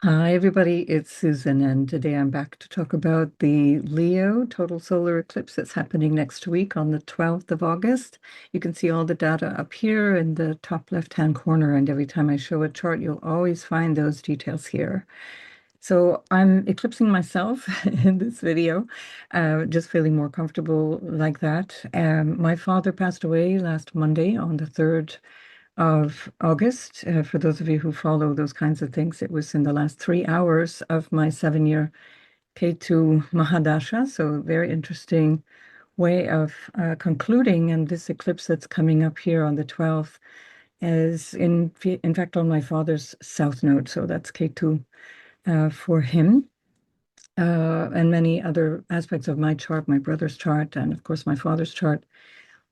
Hi, everybody. It's Susan, and today I'm back to talk about the Leo total solar eclipse that's happening next week on the 12th of August. You can see all the data up here in the top left-hand corner, and every time I show a chart, you'll always find those details here. So I'm eclipsing myself in this video, just feeling more comfortable like that. My father passed away last Monday on the 3rd of August. For those of you who follow those kinds of things, it was in the last 3 hours of my 7 year Ketu Mahadasha. So, very interesting way of concluding. And this eclipse that's coming up here on the 12th is in fact on my father's south node. So, that's Ketu for him. And many other aspects of my chart, my brother's chart, and of course my father's chart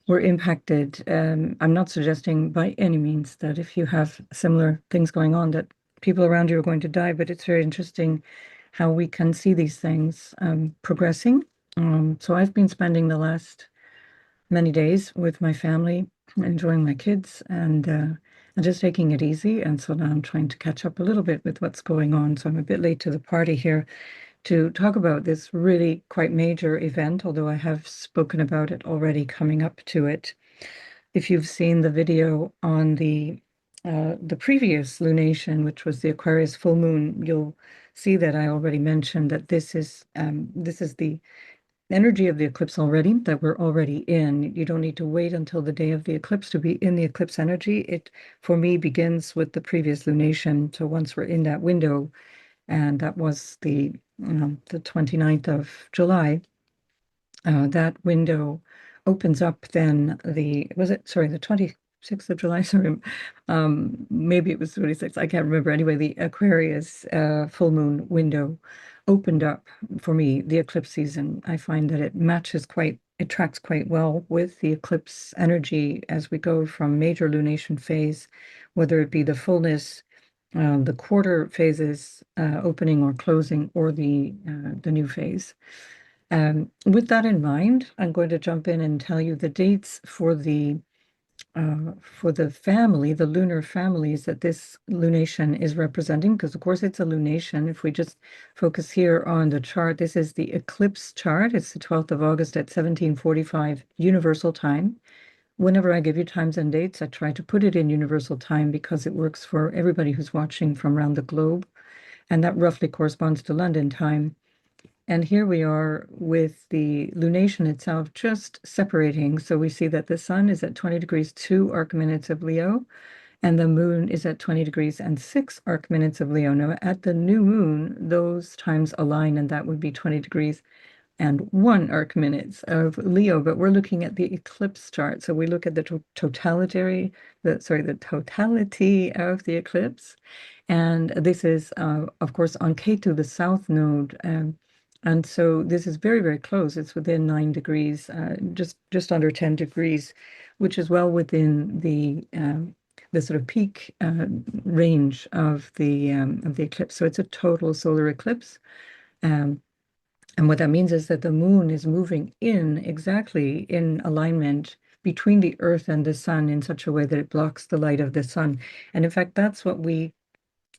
were impacted. I'm not suggesting by any means that if you have similar things going on, that people around you are going to die, but it's very interesting how we can see these things progressing. So I've been spending the last many days with my family, enjoying my kids, and just taking it easy. And so now I'm trying to catch up a little bit with what's going on. So I'm a bit late to the party here to talk about this really quite major event, although I have spoken about it already coming up to it. If you've seen the video on the previous lunation, which was the Aquarius full moon, you'll see that I already mentioned that this is the energy of the eclipse already, that we're already in. You don't need to wait until the day of the eclipse to be in the eclipse energy. It, for me, begins with the previous lunation. So once we're in that window, and that was the 29th of July. That window opens up then the 26th of July? Sorry, maybe it was 26th. I can't remember. Anyway, the Aquarius full moon window opened up for me, the eclipse season. I find that it tracks quite well with the eclipse energy as we go from major lunation phase, whether it be the fullness, the quarter phases opening or closing, or the new phase. With that in mind, I'm going to jump in and tell you the dates for the family, the lunar families that this lunation is representing, because of course it's a lunation. If we just focus here on the chart, this is the eclipse chart. It's the 12th of August at 17:45 Universal Time. Whenever I give you times and dates, I try to put it in Universal Time because it works for everybody who's watching from around the globe, and that roughly corresponds to London time. And here we are with the lunation itself just separating. So we see that the sun is at 20 degrees 2 arc minutes of Leo, and the moon is at 20 degrees and 6 arc minutes of Leo. Now, at the new moon, those times align, and that would be 20 degrees and 1 arc minutes of Leo. But we're looking at the eclipse chart. So we look at the the totality of the eclipse. And this is, of course, on Ketu, the south node. And so this is very, very close. It's within 9 degrees, just under 10 degrees, which is well within the sort of peak range of the eclipse. So it's a total solar eclipse. Um, and what that means is that the moon is moving in exactly in alignment between the Earth and the sun in such a way that it blocks the light of the sun. And in fact, that's what we're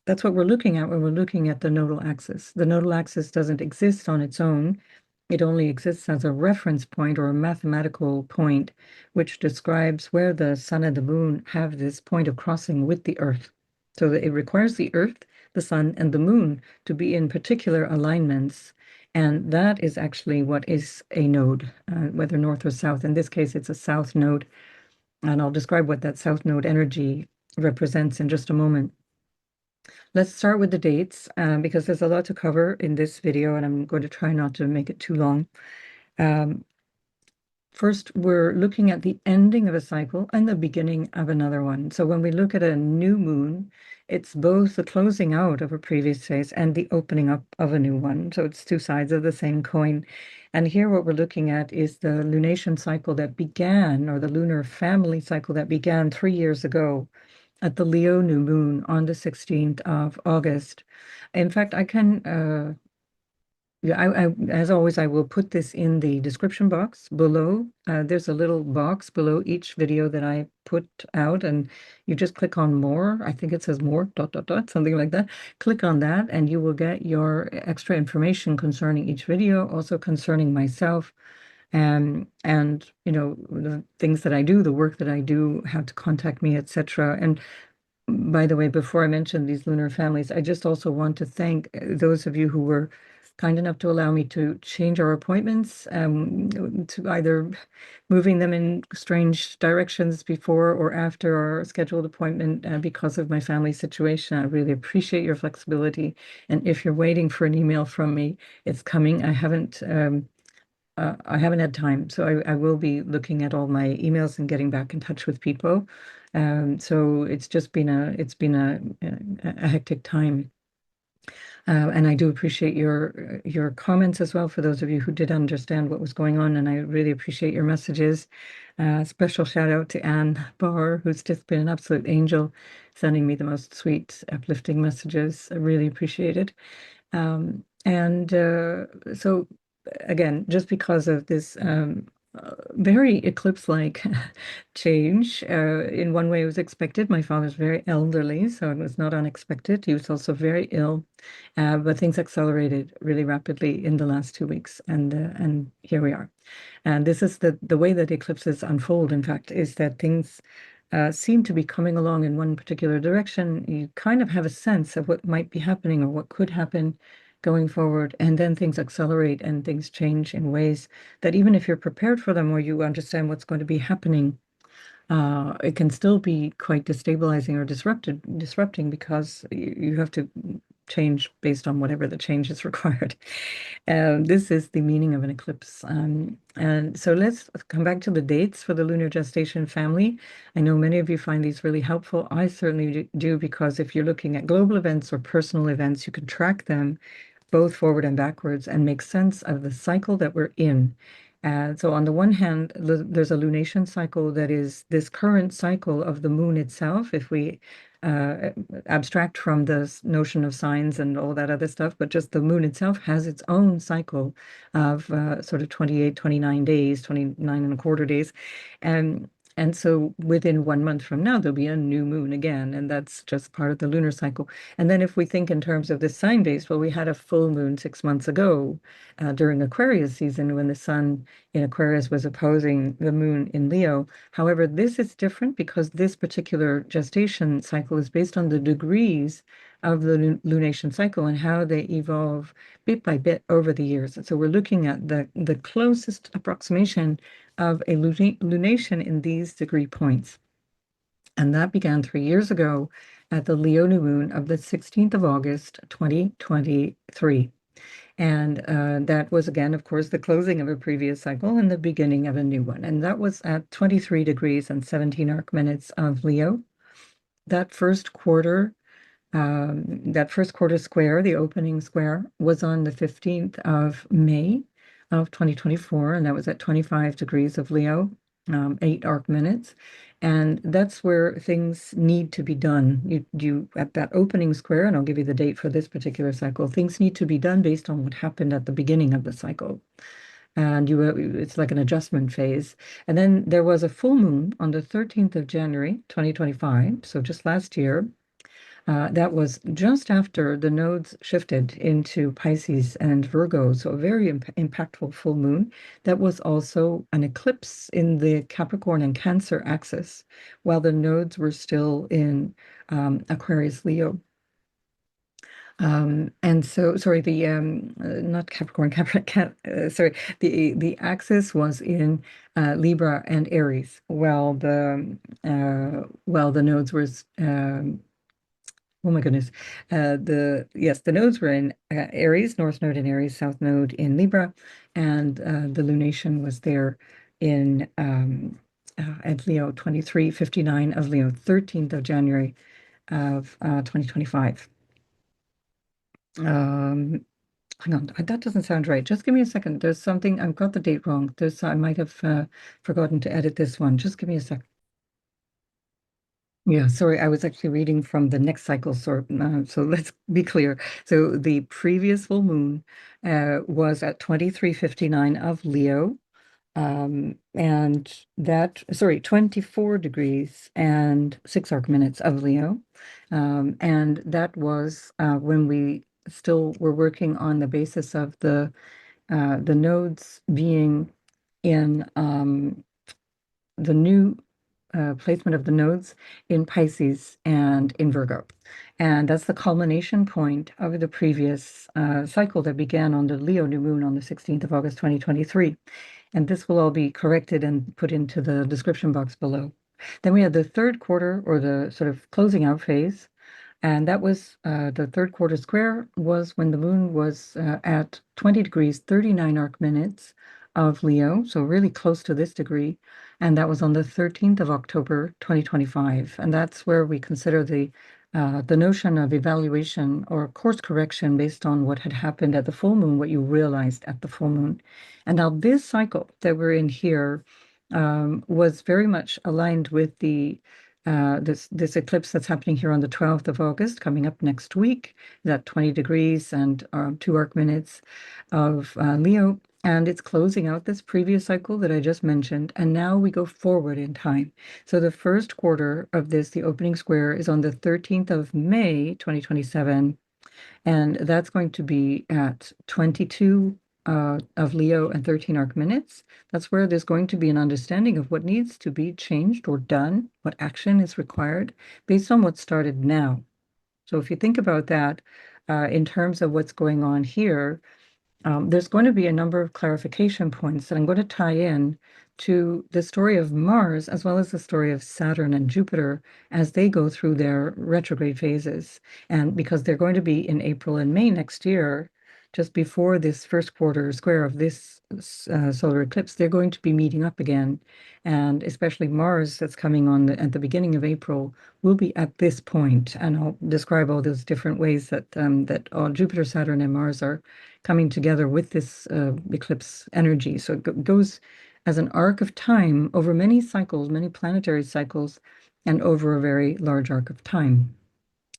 looking at when we're looking at the nodal axis. The nodal axis doesn't exist on its own. It only exists as a reference point or a mathematical point, which describes where the sun and the moon have this point of crossing with the Earth. So that it requires the Earth, the sun, and the moon to be in particular alignments. And that is actually what is a node, whether north or south. In this case, it's a south node. And I'll describe what that south node energy represents in just a moment. Let's start with the dates because there's a lot to cover in this video, and I'm going to try not to make it too long. Um, First, we're looking at the ending of a cycle and the beginning of another one. So when we look at a new moon, it's both the closing out of a previous phase and the opening up of a new one. So it's two sides of the same coin. And here what we're looking at is the lunation cycle that began, or the lunar family cycle that began 3 years ago at the Leo new moon on the 16th of August. In fact, I can Yeah, as always, I will put this in the description box below. There's a little box below each video that I put out, and you just click on more. I think it says more, dot, dot, dot, something like that. Click on that, and you will get your extra information concerning each video, also concerning myself, and the things that I do, the work that I do, how to contact me, etc. And by the way, before I mention these lunar families, I just also want to thank those of you who were kind enough to allow me to change our appointments, to either moving them in strange directions before or after our scheduled appointment, because of my family situation. I really appreciate your flexibility. And if you're waiting for an email from me, it's coming. I haven't had time, so I will be looking at all my emails and getting back in touch with people. So it's been a hectic time. And I do appreciate your comments as well, for those of you who did understand what was going on, and I really appreciate your messages. Special shout out to Anne Barr, who's just been an absolute angel, sending me the most sweet, uplifting messages. I really appreciate it. And so, again, just because of this very eclipse-like change, in one way it was expected. My father's very elderly, so it was not unexpected. He was also very ill, but things accelerated really rapidly in the last 2 weeks, and here we are. And this is the way that eclipses unfold, in fact, is that things seem to be coming along in one particular direction. You kind of have a sense of what might be happening or what could happen going forward, and then things accelerate and things change in ways that, even if you're prepared for them or you understand what's going to be happening, it can still be quite destabilizing or disrupting, because you have to change based on whatever the change is required. This is the meaning of an eclipse. And so let's come back to the dates for the lunar gestation family. I know many of you find these really helpful. I certainly do, because if you're looking at global events or personal events, you can track them both forward and backwards and make sense of the cycle that we're in. So on the one hand, there's a lunation cycle that is this current cycle of the moon itself, if we abstract from the notion of signs and all that other stuff, but just the moon itself has its own cycle of sort of 28, 29 days, 29 and a quarter days. And so within 1 month from now, there'll be a new moon again, and that's just part of the lunar cycle. And then if we think in terms of the sign base, well, we had a full moon 6 months ago, during Aquarius season, when the sun in Aquarius was opposing the moon in Leo. However, this is different because this particular gestation cycle is based on the degrees of the lunation cycle and how they evolve bit by bit over the years. And so we're looking at the closest approximation of a lunation in these degree points. And that began 3 years ago at the Leo new moon of the 16th of August, 2023. And that was, again, of course, the closing of a previous cycle and the beginning of a new one. And that was at 23 degrees and 17 arc minutes of Leo. That first quarter square, the opening square, was on the 15th of May of 2024, and that was at 25 degrees of Leo, 8 arc minutes. And that's where things need to be done. You at that opening square, and I'll give you the date for this particular cycle, things need to be done based on what happened at the beginning of the cycle. And it's like an adjustment phase. And then there was a full moon on the 13th of January, 2025, so just last year. That was just after the nodes shifted into Pisces and Virgo, so a very impactful full moon. That was also an eclipse in the Capricorn and Cancer axis, while the nodes were still in Aquarius-Leo. And so, sorry, the not Capricorn, sorry, the axis was in Libra and Aries, while the nodes were oh my goodness. The nodes were in Aries, North Node in Aries, South Node in Libra, and the lunation was there in at Leo 2359 of Leo, 13th of January of 2025. Hang on, that doesn't sound right. Just give me a second. There's something, I've got the date wrong. I might have forgotten to edit this one. Just give me a second. Yeah, sorry, I was actually reading from the next cycle, so let's be clear. So the previous full moon was at 23:59 of Leo, and sorry, 24 degrees and 6 arc minutes of Leo. And that was when we still were working on the basis of the nodes being in the new placement of the nodes in Pisces and in Virgo. And that's the culmination point of the previous cycle that began on the Leo new moon on the 16th of August, 2023. And this will all be corrected and put into the description box below. Then we had the third quarter, or the sort of closing out phase, and that was the third quarter square was when the moon was at 20 degrees, 39 arc minutes of Leo, so really close to this degree. And that was on the 13th of October, 2025. And that's where we consider the notion of evaluation or course correction based on what had happened at the full moon, what you realized at the full moon. And now this cycle that we're in here was very much aligned with this eclipse that's happening here on the 12th of August, coming up next week, is at 20 degrees and 2 arc minutes of Leo. And it's closing out this previous cycle that I just mentioned. And now we go forward in time. So the first quarter of this, the opening square, is on the 13th of May, 2027. And that's going to be at 22 of Leo and 13 arc minutes. That's where there's going to be an understanding of what needs to be changed or done, what action is required based on what started now. So if you think about that in terms of what's going on here, there's going to be a number of clarification points that I'm going to tie in to the story of Mars as well as the story of Saturn and Jupiter as they go through their retrograde phases. And because they're going to be in April and May next year, just before this first quarter square of this solar eclipse, they're going to be meeting up again. And especially Mars, that's coming on at the beginning of April, will be at this point. And I'll describe all those different ways that all Jupiter, Saturn, and Mars are coming together with this eclipse energy. So it goes as an arc of time over many cycles, many planetary cycles, and over a very large arc of time.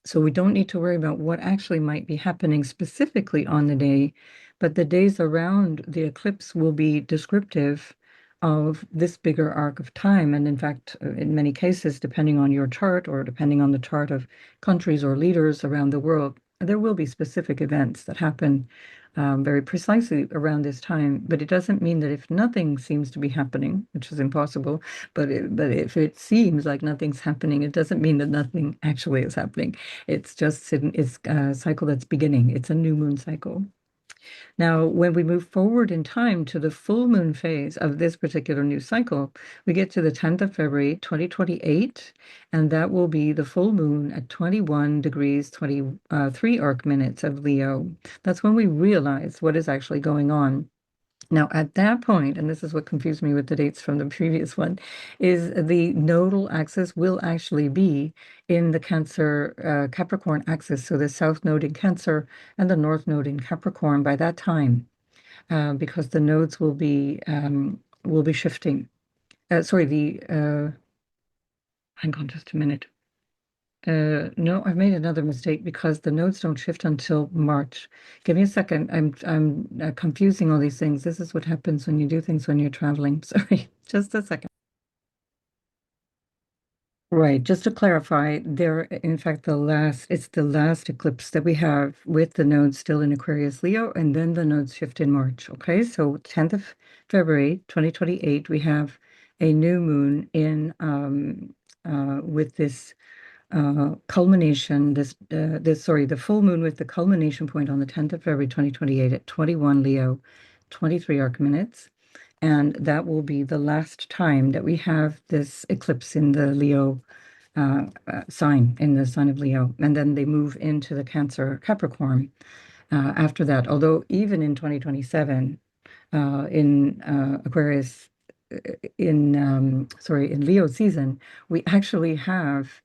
So we don't need to worry about what actually might be happening specifically on the day, but the days around the eclipse will be descriptive of this bigger arc of time. And in fact, in many cases, depending on your chart or depending on the chart of countries or leaders around the world, there will be specific events that happen very precisely around this time. But it doesn't mean that if nothing seems to be happening, which is impossible, but if it seems like nothing's happening, it doesn't mean that nothing actually is happening. It's a cycle that's beginning. It's a new moon cycle. Now, when we move forward in time to the full moon phase of this particular new cycle, we get to the 10th of February, 2028, and that will be the full moon at 21 degrees, 23 arc minutes of Leo. That's when we realize what is actually going on. Now, at that point, and this is what confused me with the dates from the previous one, is the nodal axis will actually be in the Cancer Capricorn axis. So the south node in Cancer and the north node in Capricorn by that time, because the nodes will be shifting. Sorry, the hang on just a minute. No, I've made another mistake because the nodes don't shift until March. Give me a second. I'm confusing all these things. This is what happens when you do things when you're traveling. Sorry, just a second. Right, just to clarify, in fact, it's the last eclipse that we have with the nodes still in Aquarius-Leo, and then the nodes shift in March. Okay, so 10th of February, 2028, we have a new moon in with this culmination, the full moon with the culmination point on the 10th of February 2028 at 21 Leo, 23 arc minutes. And that will be the last time that we have this eclipse in the Leo sign, in the sign of Leo. And then they move into the Cancer Capricorn after that. Although even in 2027, in Aquarius, in Leo season, we actually have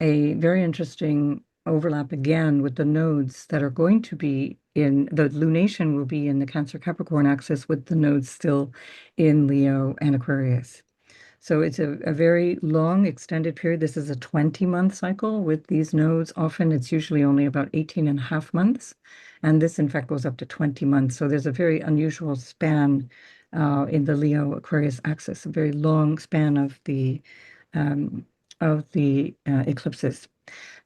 a very interesting overlap again with the nodes that are going to be in the lunation will be in the Cancer Capricorn axis with the nodes still in Leo and Aquarius. So it's a very long, extended period. This is a 20-month cycle with these nodes. Often it's usually only about 18 and a half months. And this, in fact, goes up to 20 months. So there's a very unusual span in the Leo Aquarius axis, a very long span um, of the eclipses.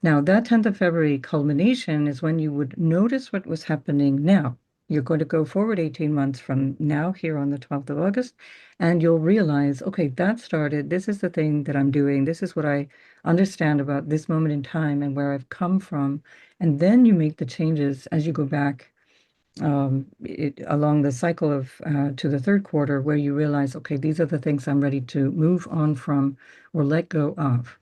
Now, that 10th of February culmination is when you would notice what was happening now. You're going to go forward 18 months from now, here on the 12th of August, and you'll realize, okay, that started. This is the thing that I'm doing. This is what I understand about this moment in time and where I've come from. And then you make the changes as you go back along the cycle of to the third quarter, where you realize, okay, these are the things I'm ready to move on from or let go of.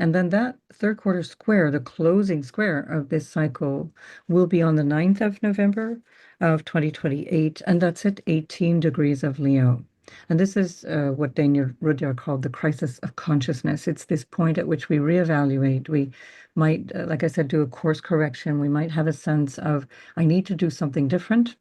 And then that third quarter square, the closing square of this cycle, will be on the 9th of November of 2028, and that's at 18 degrees of Leo. And this is what Daniel Rudyard called the crisis of consciousness. It's this point at which we reevaluate. We might, like I said, do a course correction. We might have a sense of, I need to do something different.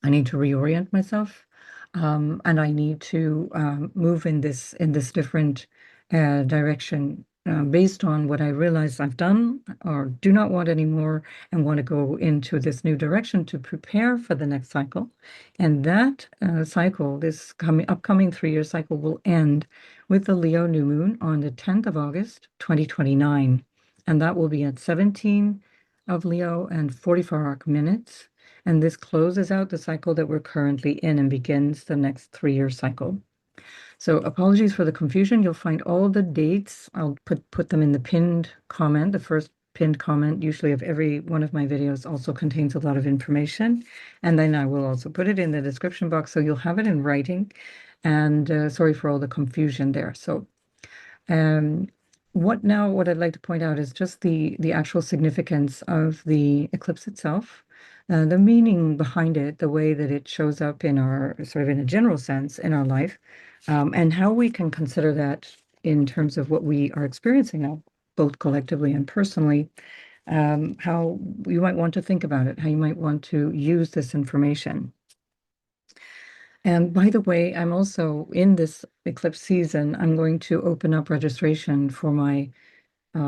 I need to reorient myself, and I need to move in this different direction based on what I realize I've done or do not want anymore, and want to go into this new direction to prepare for the next cycle. And that cycle, this upcoming 3-year cycle, will end with the Leo new moon on the 10th of August, 2029, and that will be at 17 of Leo and 44 arc minutes. And this closes out the cycle that we're currently in and begins the next 3-year cycle. So apologies for the confusion. You'll find all the dates. I'll put them in the pinned comment. The first pinned comment, usually of every one of my videos, also contains a lot of information. And then I will also put it in the description box so you'll have it in writing. And sorry for all the confusion there. So um, what I'd like to point out is just the actual significance of the eclipse itself, the meaning behind it, the way that it shows up in our sort of in a general sense in our life, and how we can consider that in terms of what we are experiencing now, both collectively and personally, how you might want to think about it, how you might want to use this information. And by the way, I'm also in this eclipse season, I'm going to open up registration for my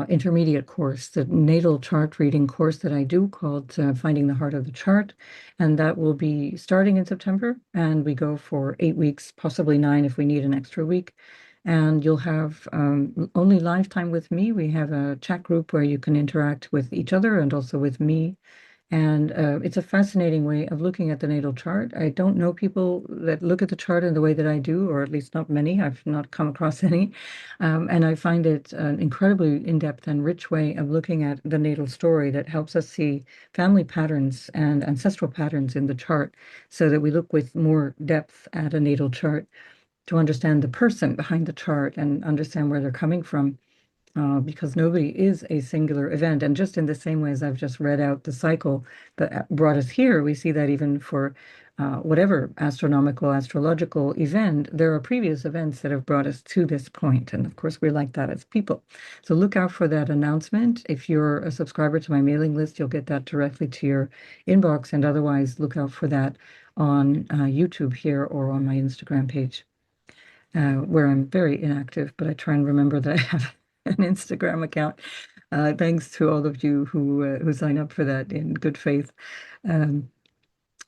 intermediate course, the natal chart reading course that I do called Finding the Heart of the Chart. And that will be starting in September. And we go for 8 weeks, possibly 9 if we need an extra week. And you'll have only live time with me. We have a chat group where you can interact with each other and also with me. And it's a fascinating way of looking at the natal chart. I don't know people that look at the chart in the way that I do, or at least not many. I've not come across any. And I find it an incredibly in-depth and rich way of looking at the natal story that helps us see family patterns and ancestral patterns in the chart, so that we look with more depth at a natal chart to understand the person behind the chart and understand where they're coming from, because nobody is a singular event. And just in the same way as I've just read out the cycle that brought us here, we see that even for whatever astronomical, astrological event, there are previous events that have brought us to this point. And of course, we're like that as people. So look out for that announcement. If you're a subscriber to my mailing list, you'll get that directly to your inbox. And otherwise, look out for that on YouTube here or on my Instagram page, where I'm very inactive, but I try and remember that I have an Instagram account. Thanks to all of you who sign up for that in good faith. Um,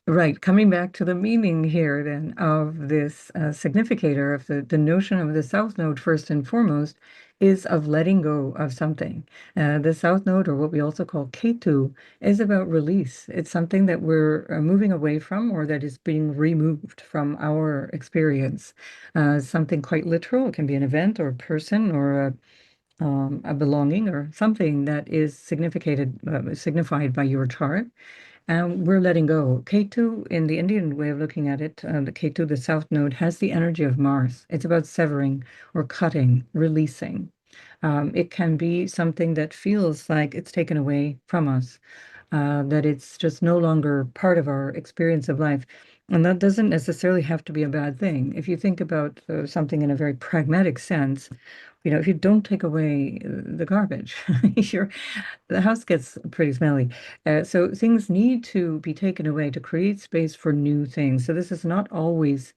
right, coming back to the meaning here then of this significator of the notion of the South Node, first and foremost, is of letting go of something. The South Node, or what we also call Ketu, is about release. It's something that we're moving away from, or that is being removed from our experience. Something quite literal. It can be an event or a person or a belonging or something that is signified by your chart. And we're letting go. Ketu, in the Indian way of looking at it, the Ketu, the South Node, has the energy of Mars. It's about severing or cutting, releasing. It can be something that feels like it's taken away from us, that it's just no longer part of our experience of life. And that doesn't necessarily have to be a bad thing. If you think about something in a very pragmatic sense, if you don't take away the garbage, the house gets pretty smelly. So things need to be taken away to create space for new things. So this is not always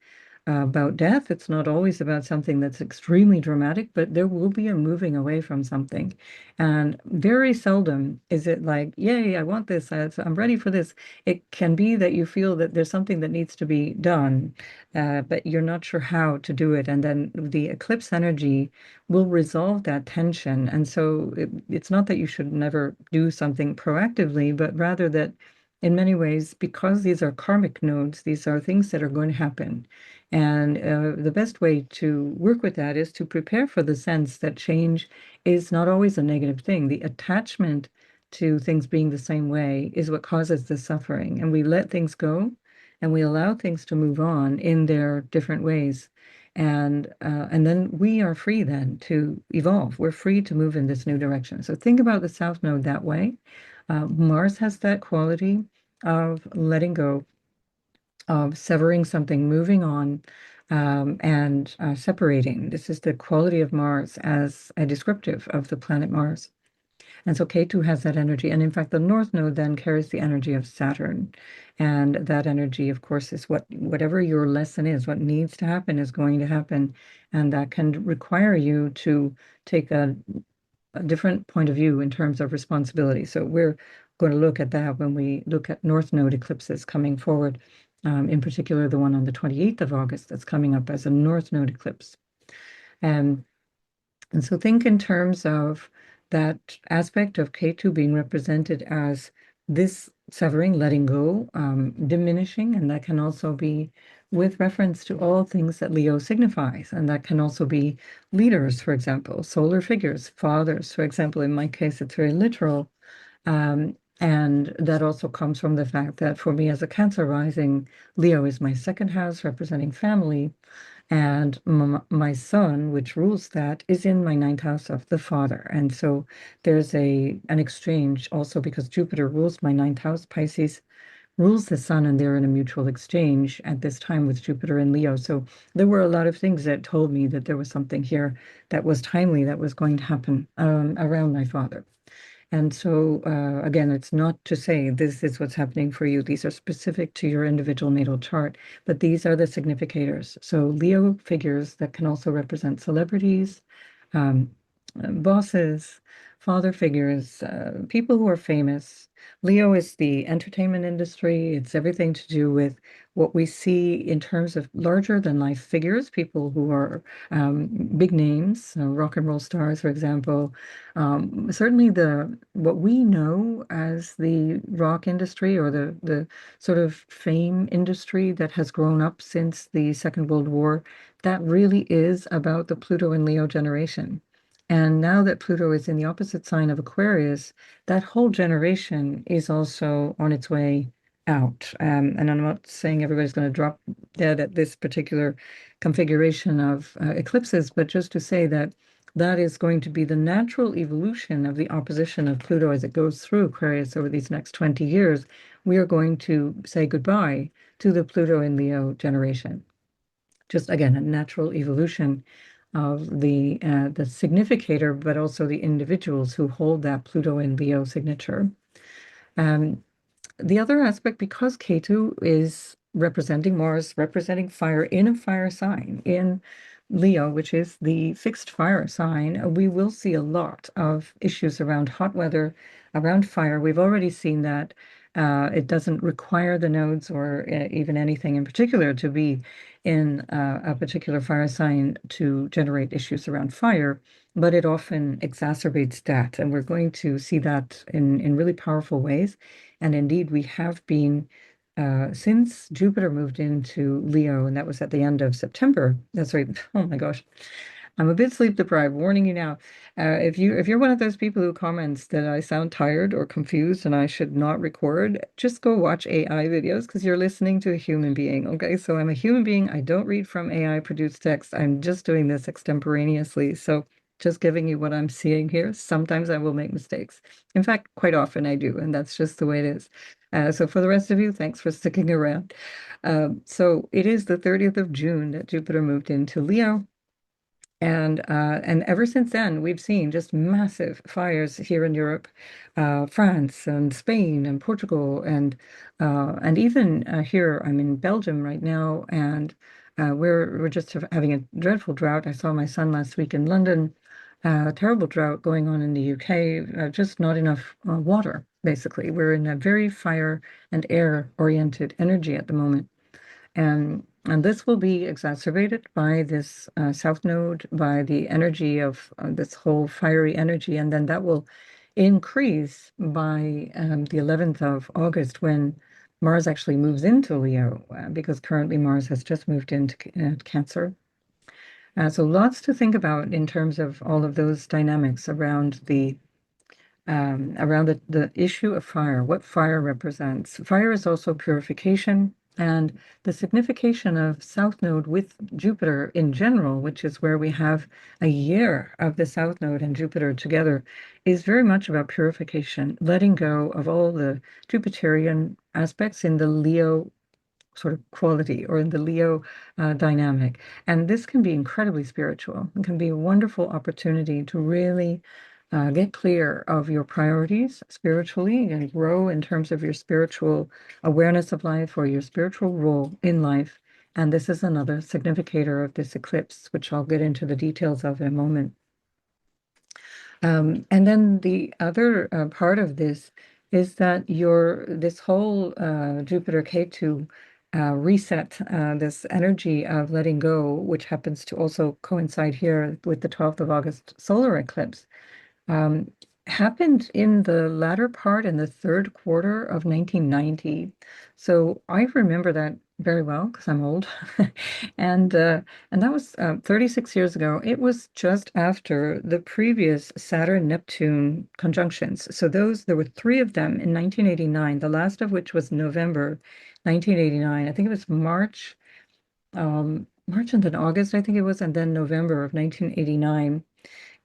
about death. It's not always about something that's extremely dramatic, but there will be a moving away from something. And very seldom is it like, yay, I want this, I'm ready for this. It can be that you feel that there's something that needs to be done, but you're not sure how to do it. And then the eclipse energy will resolve that tension. And so it's not that you should never do something proactively, but rather that in many ways, because these are karmic nodes, these are things that are going to happen. And the best way to work with that is to prepare for the sense that change is not always a negative thing. The attachment to things being the same way is what causes the suffering. And we let things go and we allow things to move on in their different ways. And then we are free then to evolve. We're free to move in this new direction. So think about the South Node that way. Mars has that quality of letting go, of severing something, moving on, and separating. This is the quality of Mars as a descriptive of the planet Mars. And so Ketu has that energy. And in fact, the North Node then carries the energy of Saturn. And that energy, of course, is whatever your lesson is, what needs to happen is going to happen. And that can require you to take a different point of view in terms of responsibility. So we're going to look at that when we look at North Node eclipses coming forward, in particular the one on the 28th of August that's coming up as a North Node eclipse. Um, and so think in terms of that aspect of Ketu being represented as this severing, letting go, diminishing, and that can also be with reference to all things that Leo signifies. And that can also be leaders, for example, solar figures, fathers, for example. In my case, it's very literal. And that also comes from the fact that for me as a Cancer rising, Leo is my second house representing family. And my sun, which rules that, is in my ninth house of the father. And so there's an exchange also because Jupiter rules my ninth house. Pisces rules the sun, and they're in a mutual exchange at this time with Jupiter and Leo. So there were a lot of things that told me that there was something here that was timely, that was going to happen around my father. And so, again, it's not to say this is what's happening for you. These are specific to your individual natal chart, but these are the significators. So, Leo figures that can also represent celebrities, um, bosses, father figures, people who are famous. Leo is the entertainment industry. It's everything to do with what we see in terms of larger than life figures, people who are big names, rock and roll stars, for example. Certainly the what we know as the rock industry or the sort of fame industry that has grown up since the Second World War, that really is about the Pluto and Leo generation. And now that Pluto is in the opposite sign of Aquarius, that whole generation is also on its way out. And I'm not saying everybody's going to drop dead at this particular configuration of eclipses, but just to say that that is going to be the natural evolution of the opposition of Pluto as it goes through Aquarius over these next 20 years. We are going to say goodbye to the Pluto and Leo generation. Just again, a natural evolution of the significator, but also the individuals who hold that Pluto and Leo signature. Um, the other aspect, because Ketu is representing Mars, representing fire in a fire sign, in Leo, which is the fixed fire sign, we will see a lot of issues around hot weather, around fire. We've already seen that it doesn't require the nodes or even anything in particular to be in a particular fire sign to generate issues around fire, but it often exacerbates that. And we're going to see that in really powerful ways. And indeed, we have been, since Jupiter moved into Leo, and that was at the end of September. That's right. Oh my gosh. I'm a bit sleep deprived, warning you now. If you're one of those people who comments that I sound tired or confused and I should not record, just go watch AI videos because you're listening to a human being. Okay, so I'm a human being. I don't read from AI produced text. I'm just doing this extemporaneously. So just giving you what I'm seeing here. Sometimes I will make mistakes. In fact, quite often I do, and that's just the way it is. So for the rest of you, thanks for sticking around. So it is the 30th of June that Jupiter moved into Leo. And ever since then, we've seen just massive fires here in Europe, France and Spain and Portugal and even here I'm in Belgium right now, and We're just having a dreadful drought. I saw my son last week in London. Terrible drought going on in the UK. Just not enough water, basically. We're in a very fire and air oriented energy at the moment. And this will be exacerbated by this south node, by the energy of this whole fiery energy, and then that will increase by the 11th of August when Mars actually moves into Leo, because currently Mars has just moved into Cancer. So lots to think about in terms of all of those dynamics around the issue of fire, what fire represents. Fire is also purification, and the signification of South Node with Jupiter in general, which is where we have a year of the South Node and Jupiter together, is very much about purification, letting go of all the Jupiterian aspects in the Leo sort of quality or in the Leo dynamic. And this can be incredibly spiritual. It can be a wonderful opportunity to really get clear of your priorities spiritually and grow in terms of your spiritual awareness of life or your spiritual role in life. And this is another significator of this eclipse, which I'll get into the details of in a moment. And then the other part of this is that this whole Jupiter Ketu reset, this energy of letting go, which happens to also coincide here with the 12th of August solar eclipse, um, happened in the latter part in the third quarter of 1990. So I remember that very well because I'm old. And and that was 36 years ago. It was just after the previous Saturn-Neptune conjunctions. So there were three of them in 1989, the last of which was November 1989. I think it was March and then August, I think it was, and then November of 1989.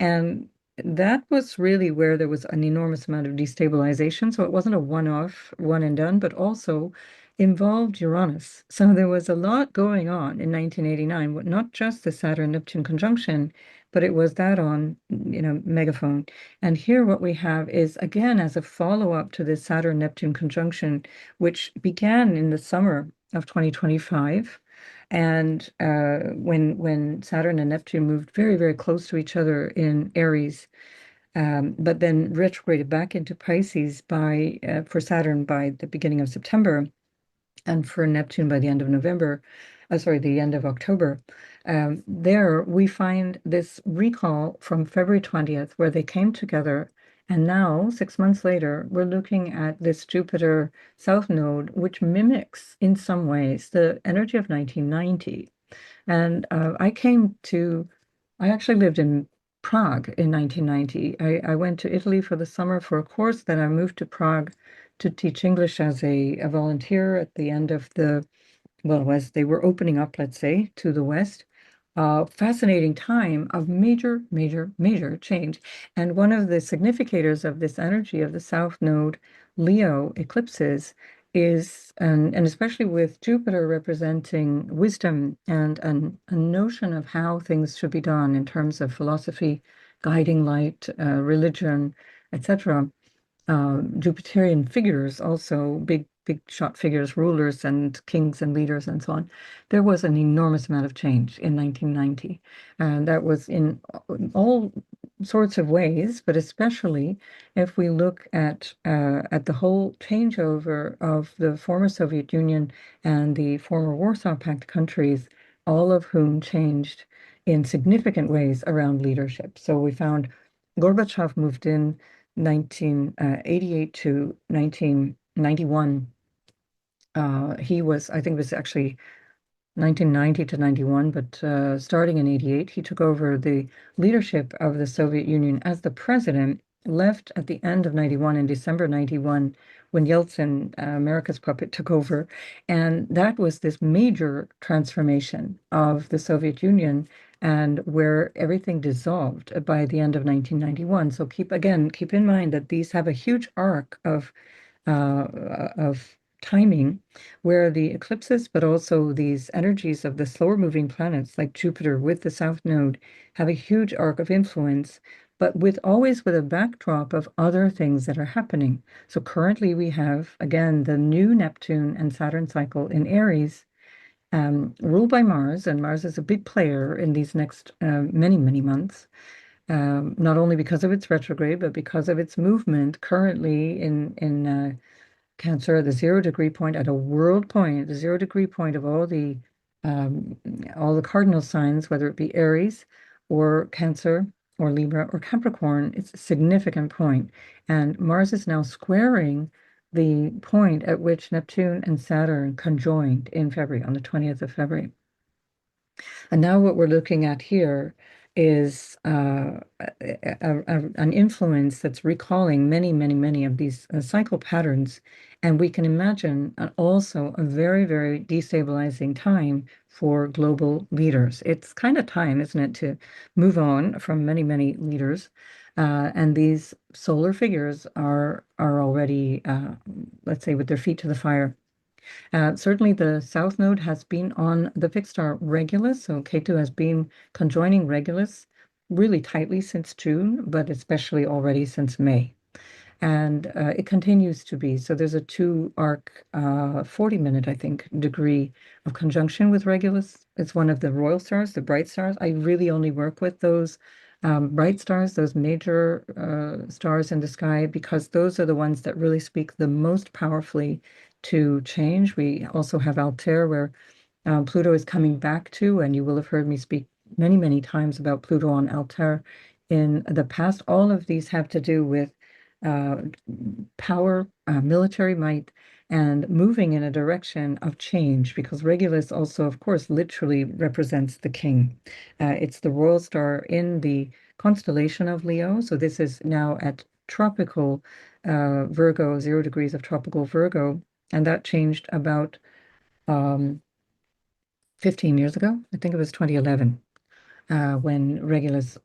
And that was really where there was an enormous amount of destabilization. So it wasn't a one-off, one and done, but also involved Uranus. So there was a lot going on in 1989, not just the Saturn-Neptune conjunction, but it was that on, megaphone. And here what we have is, again, as a follow-up to this Saturn-Neptune conjunction, which began in the summer of 2025. And when Saturn and Neptune moved very, very close to each other in Aries, but then retrograded back into Pisces for Saturn by the beginning of September, and for Neptune by the end of November, sorry, the end of October. There we find this recall from February 20th, where they came together. And now, 6 months later, we're looking at this Jupiter South Node, which mimics in some ways the energy of 1990. And I actually lived in Prague in 1990. I went to Italy for the summer for a course, then I moved to Prague to teach English as a volunteer at the end of as they were opening up, let's say, to the West. Fascinating time of major, major, major change. And one of the significators of this energy of the South Node Leo eclipses is, and especially with Jupiter representing wisdom and a notion of how things should be done in terms of philosophy, guiding light, religion, etc. Jupiterian figures, also big shot figures, rulers and kings and leaders and so on. There was an enormous amount of change in 1990, and that was in all sorts of ways, but especially if we look at the whole changeover of the former Soviet Union and the former Warsaw Pact countries, all of whom changed in significant ways around leadership. So we found Gorbachev moved in 1988 to 1991. I think it was actually 1990 to 91, but starting in 88, he took over the leadership of the Soviet Union as the president, left at the end of 91, in December 91, when Yeltsin, America's puppet, took over. And that was this major transformation of the Soviet Union and where everything dissolved by the end of 1991. So keep in mind that these have a huge arc of timing where the eclipses, but also these energies of the slower moving planets like Jupiter with the South Node have a huge arc of influence, but always with a backdrop of other things that are happening. So currently we have, again, the new Neptune and Saturn cycle in Aries, ruled by Mars, and Mars is a big player in these next many, many months, not only because of its retrograde, but because of its movement currently in Cancer, the 0 degree point at a world point, the 0 degree point of um, all the cardinal signs, whether it be Aries or Cancer or Libra or Capricorn. It's a significant point. And Mars is now squaring the point at which Neptune and Saturn conjoined in February, on the 20th of February. And now what we're looking at here is an influence that's recalling many, many, many of these cycle patterns. And we can imagine also a very, very destabilizing time for global leaders. It's kind of time, isn't it, to move on from many, many leaders. And these solar figures are already, let's say, with their feet to the fire. Certainly, the South Node has been on the fixed star Regulus, so Ketu has been conjoining Regulus really tightly since June, but especially already since May. And it continues to be. So there's a 2 arc, 40-minute, I think, degree of conjunction with Regulus. It's one of the royal stars, the bright stars. I really only work with those bright stars, those major stars in the sky, because those are the ones that really speak the most powerfully to change. We also have Altair, where Pluto is coming back to, and you will have heard me speak many, many times about Pluto on Altair in the past. All of these have to do with uh, power, military might, and moving in a direction of change, because Regulus also, of course, literally represents the king. It's the royal star in the constellation of Leo. So this is now at tropical Virgo, 0 degrees of tropical Virgo. And that changed about um, 15 years ago. I think it was 2011 when Regulus,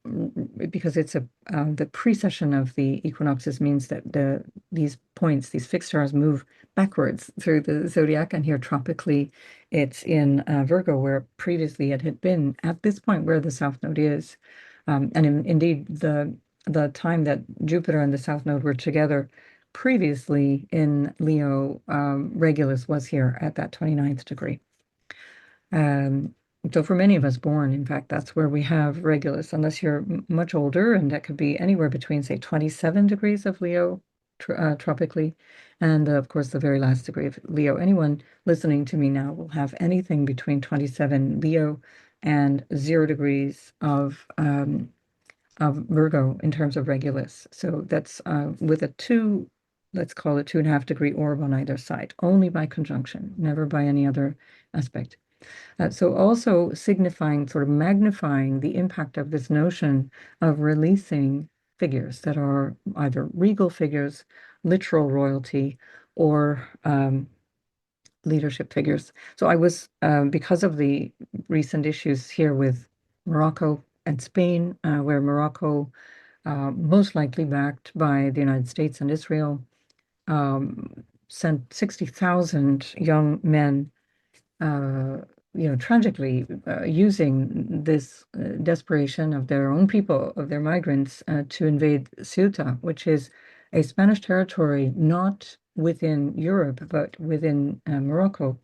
because it's the precession of the equinoxes means that these points, these fixed stars, move backwards through the zodiac, and here tropically, it's in Virgo, where previously it had been at this point where the South Node is, and indeed the time that Jupiter and the South Node were together. Previously in Leo, Regulus was here at that 29th degree. Um, so for many of us born, in fact, that's where we have Regulus, unless you're much older, and that could be anywhere between, say, 27 degrees of Leo tropically, and of course, the very last degree of Leo. Anyone listening to me now will have anything between 27 Leo and 0 degrees of Virgo in terms of Regulus. So that's with a two, let's call it 2.5 degree orb on either side, only by conjunction, never by any other aspect. So also signifying, sort of magnifying the impact of this notion of releasing figures that are either regal figures, literal royalty, or leadership figures. So I was, because of the recent issues here with Morocco and Spain, where Morocco, most likely backed by the United States and Israel, sent 60,000 young men uh, tragically using this desperation of their own people, of their migrants, to invade Ceuta, which is a Spanish territory not within Europe, but within Morocco,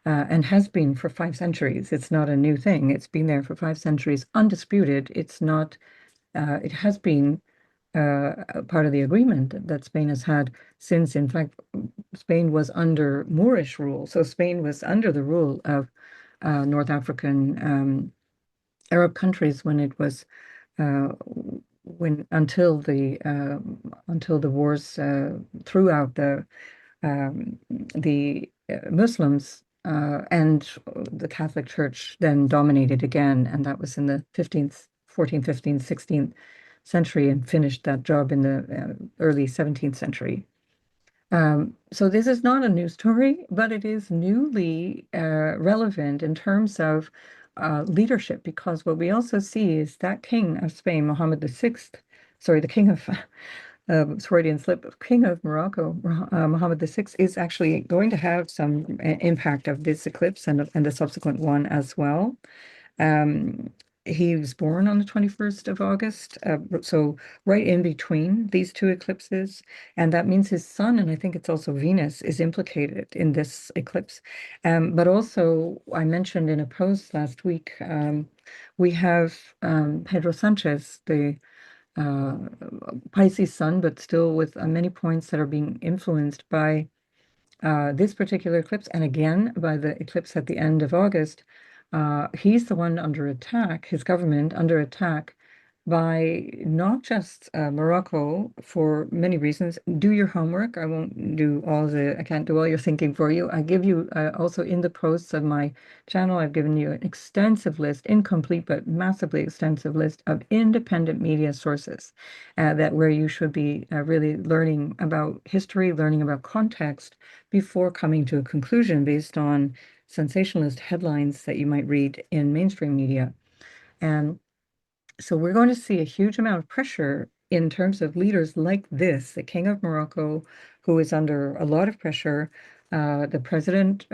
and has been for 5 centuries. It's not a new thing. It's been there for 5 centuries, undisputed. It's not, it has been a part of the agreement that Spain has had since, in fact, Spain was under Moorish rule. So Spain was under the rule of North African Arab countries when it was when until the wars throughout the Muslims and the Catholic Church then dominated again, and that was in the 15th, 14th, 15th, 16th century, and finished that job in the early 17th century. So this is not a new story, but it is newly relevant in terms of leadership, because what we also see is that King of Spain, Mohammed VI, sorry, the King of Freudian slip, King of Morocco, Mohammed VI, is actually going to have some impact of this eclipse and the subsequent one as well. Um, he was born on the 21st of August, so right in between these two eclipses. And that means his sun, and I think it's also Venus, is implicated in this eclipse. But also, I mentioned in a post last week, we have Pedro Sanchez, the uh, Pisces sun, but still with many points that are being influenced by this particular eclipse, and again by the eclipse at the end of August. He's the one under attack, his government under attack by not just Morocco for many reasons. Do your homework. I can't do all your thinking for you. I give you also in the posts of my channel, I've given you an extensive list, incomplete but massively extensive list of independent media sources that where you should be really learning about history, learning about context before coming to a conclusion based on sensationalist headlines that you might read in mainstream media. And so we're going to see a huge amount of pressure in terms of leaders like this, the King of Morocco, who is under a lot of pressure, the president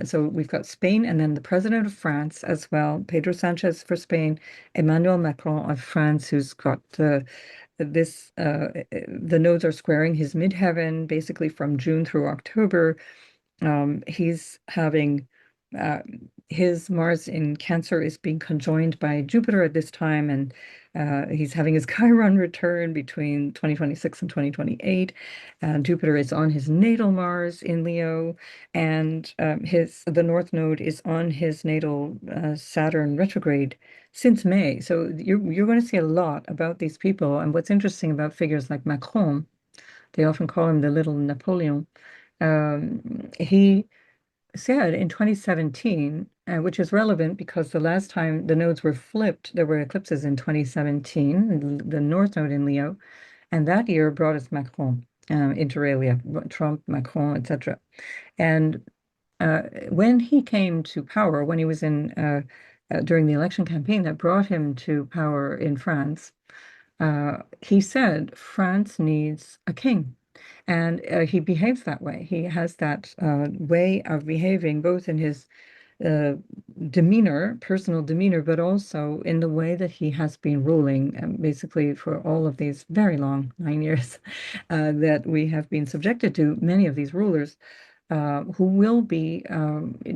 so we've got Spain, and then the president of France as well, Pedro Sanchez for Spain, Emmanuel Macron of France, who's got the nodes are squaring his midheaven basically from June through October. He's having uh, his Mars in Cancer is being conjoined by Jupiter at this time, and he's having his Chiron return between 2026 and 2028. Jupiter is on his natal Mars in Leo, and the North Node is on his natal Saturn retrograde since May. So you're going to see a lot about these people. And what's interesting about figures like Macron, they often call him the little Napoleon. He said in 2017, which is relevant because the last time the nodes were flipped, there were eclipses in 2017, the North Node in Leo, and that year brought us Macron, inter alia, Trump, Macron, etc. And when he came to power, when he was in during the election campaign that brought him to power in France, he said France needs a king. And he behaves that way. He has that way of behaving, both in his uh, demeanor, personal demeanor, but also in the way that he has been ruling, basically for all of these very long 9 years that we have been subjected to, many of these rulers who will be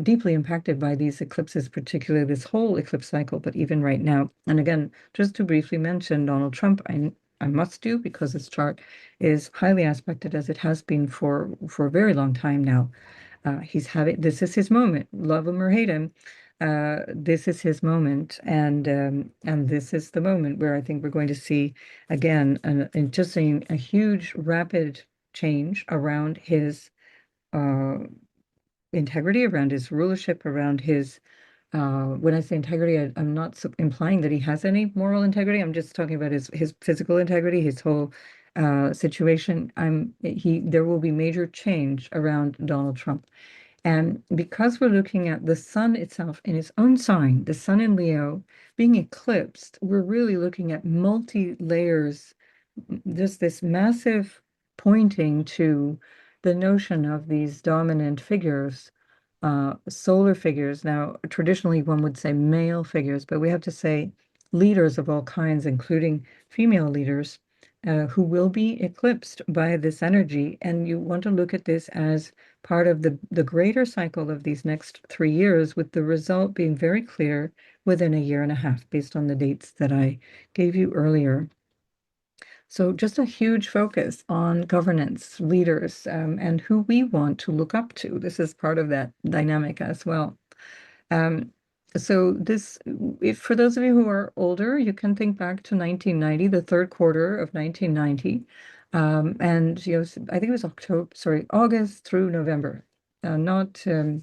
deeply impacted by these eclipses, particularly this whole eclipse cycle, but even right now. And again, just to briefly mention Donald Trump, I must do because this chart is highly aspected as it has been for a very long time now. This is his moment, love him or hate him. This is his moment, and this is the moment where I think we're going to see again just a huge, rapid change around his uh, integrity, around his rulership, around his when I say integrity, I'm not implying that he has any moral integrity. I'm just talking about his physical integrity, his whole situation. There will be major change around Donald Trump. And because we're looking at the sun itself in its own sign, the sun in Leo being eclipsed, we're really looking at multi layers, just this massive pointing to the notion of these dominant figures, solar figures. Now, traditionally, one would say male figures, but we have to say leaders of all kinds, including female leaders, who will be eclipsed by this energy. And you want to look at this as part of the greater cycle of these next 3 years, with the result being very clear within a year and a half, based on the dates that I gave you earlier. So just a huge focus on governance, leaders, and who we want to look up to. This is part of that dynamic as well. Um, so this, if for those of you who are older, you can think back to 1990, the third quarter of 1990, and I think it was August through November, not a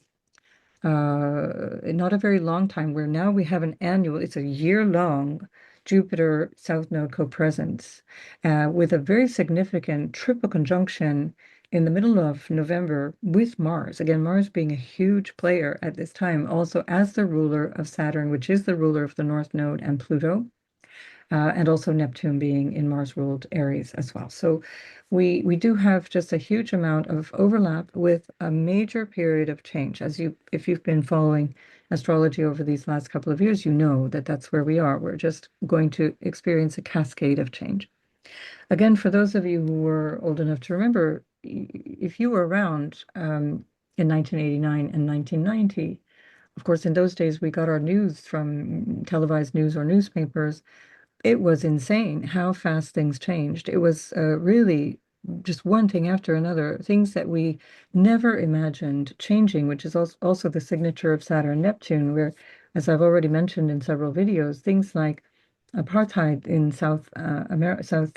very long time, where now we have it's a year-long Jupiter South Node co-presence with a very significant triple conjunction in the middle of November with Mars. Again, Mars being a huge player at this time, also as the ruler of Saturn, which is the ruler of the North Node, and Pluto. and also Neptune being in Mars-ruled Aries as well. So we do have just a huge amount of overlap with a major period of change. If you've been following astrology over these last couple of years, you know that that's where we are. We're just going to experience a cascade of change. Again, for those of you who were old enough to remember, if you were around in 1989 and 1990, of course, in those days we got our news from televised news or newspapers. It was insane how fast things changed. It was really just one thing after another, things that we never imagined changing, which is also the signature of Saturn Neptune, where, as I've already mentioned in several videos, things like apartheid in South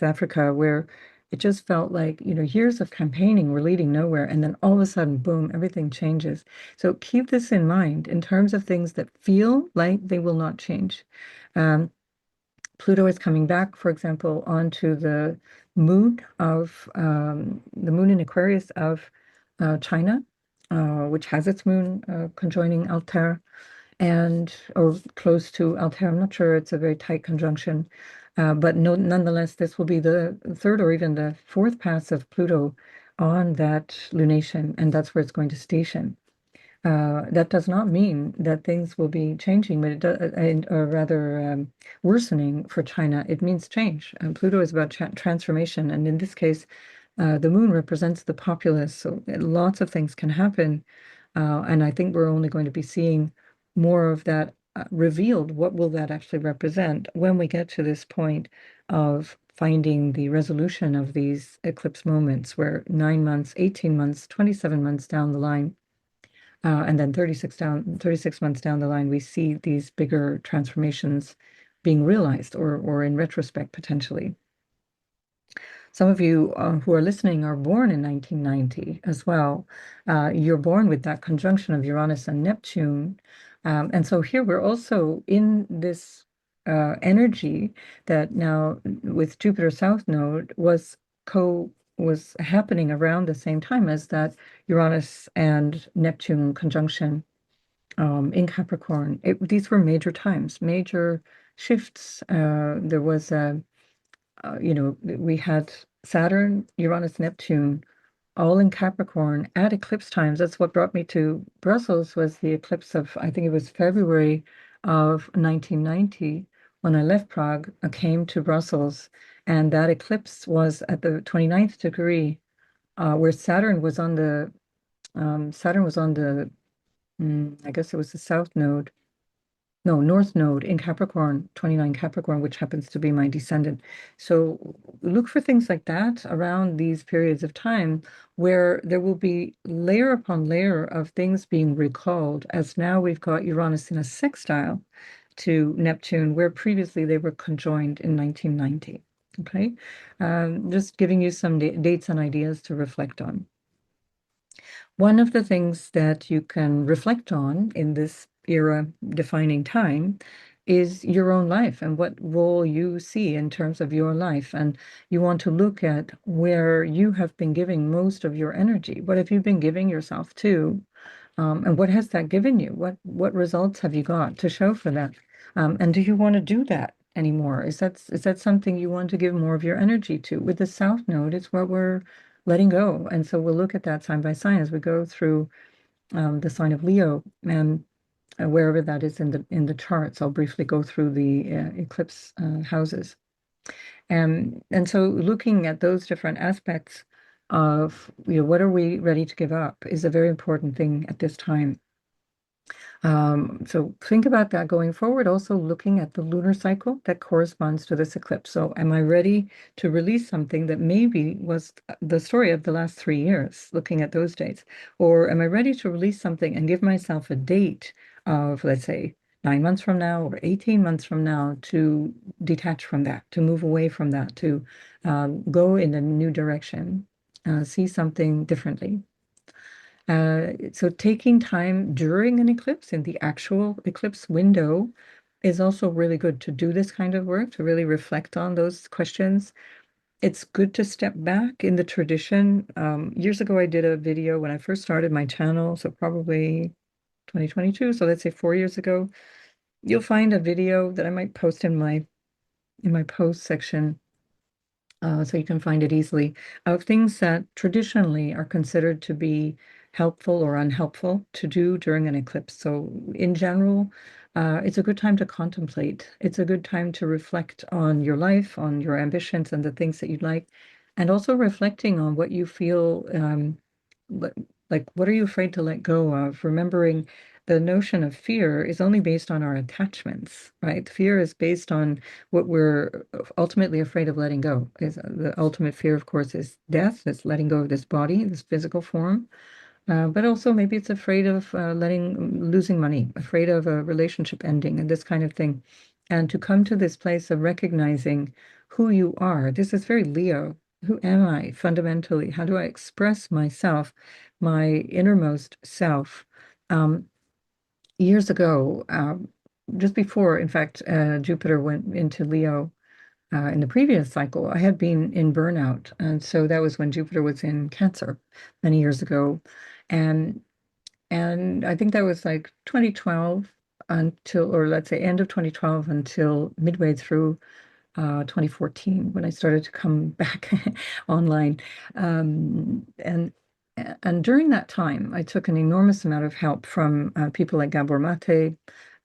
Africa, where it just felt like, years of campaigning were leading nowhere, and then all of a sudden, boom, everything changes. So keep this in mind in terms of things that feel like they will not change. Um, Pluto is coming back, for example, onto the moon in Aquarius of China, which has its moon conjoining Altair and or close to Altair. I'm not sure it's a very tight conjunction, but no, nonetheless, this will be the third or even the fourth pass of Pluto on that lunation, and that's where it's going to station. That does not mean that things will be changing, but it does, or rather worsening for China. It means change. Pluto is about transformation, and in this case, the moon represents the populace. So lots of things can happen, and I think we're only going to be seeing more of that revealed. What will that actually represent when we get to this point of finding the resolution of these eclipse moments, where 9 months, 18 months, 27 months down the line and then 36 months down the line, we see these bigger transformations being realized or in retrospect, potentially. Some of you who are listening are born in 1990 as well. You're born with that conjunction of Uranus and Neptune. And so here we're also in this energy that now with Jupiter South Node was happening around the same time as that Uranus and Neptune conjunction in Capricorn. These were major times, major shifts. There was we had Saturn, Uranus, Neptune, all in Capricorn at eclipse times. That's what brought me to Brussels was the eclipse of, I think it was February of 1990 when I left Prague. I came to Brussels, and that eclipse was at the 29th degree, where Saturn was on the I guess it was the South Node, no, North Node in Capricorn, 29 Capricorn, which happens to be my descendant. So look for things like that around these periods of time where there will be layer upon layer of things being recalled, as now we've got Uranus in a sextile to Neptune, where previously they were conjoined in 1990. Okay, just giving you some dates and ideas to reflect on. One of the things that you can reflect on in this era defining time is your own life and what role you see in terms of your life. And you want to look at where you have been giving most of your energy. What have you been giving yourself to? And what has that given you? What results have you got to show for that? And do you want to do that anymore? Is that something you want to give more of your energy to? With the South Node, it's what we're letting go. And so we'll look at that sign by sign as we go through the sign of Leo and wherever that is in the charts. I'll briefly go through the eclipse houses. And so looking at those different aspects of, what are we ready to give up is a very important thing at this time. So think about that going forward, also looking at the lunar cycle that corresponds to this eclipse. So am I ready to release something that maybe was the story of the last 3 years, looking at those dates? Or am I ready to release something and give myself a date of, let's say, 9 months from now or 18 months from now to detach from that, to move away from that, to go in a new direction, see something differently? So taking time during an eclipse in the actual eclipse window is also really good to do this kind of work, to really reflect on those questions. It's good to step back in the tradition. Years ago, I did a video when I first started my channel, so probably 2022, so let's say 4 years ago. You'll find a video that I might post in my in my post section, so you can find it easily, of things that traditionally are considered to be helpful or unhelpful to do during an eclipse. So, in general, it's a good time to contemplate. It's a good time to reflect on your life, on your ambitions, and the things that you'd like, and also reflecting on what you feel, li- like what are you afraid to let go of? Remembering the notion of fear is only based on our attachments, right? Fear is based on what we're ultimately afraid of letting go. Is the ultimate fear, of course, is death. It's letting go of this body, this physical form. But also maybe it's afraid of losing money, afraid of a relationship ending, and this kind of thing. And to come to this place of recognizing who you are. This is very Leo. Who am I fundamentally? How do I express myself, my innermost self? Um, Years ago, just before, in fact, Jupiter went into Leo in the previous cycle, I had been in burnout. And so that was when Jupiter was in Cancer many years ago. And I think that was like 2012 until, or let's say end of 2012 until midway through 2014 when I started to come back online. And during that time, I took an enormous amount of help from people like Gabor Mate,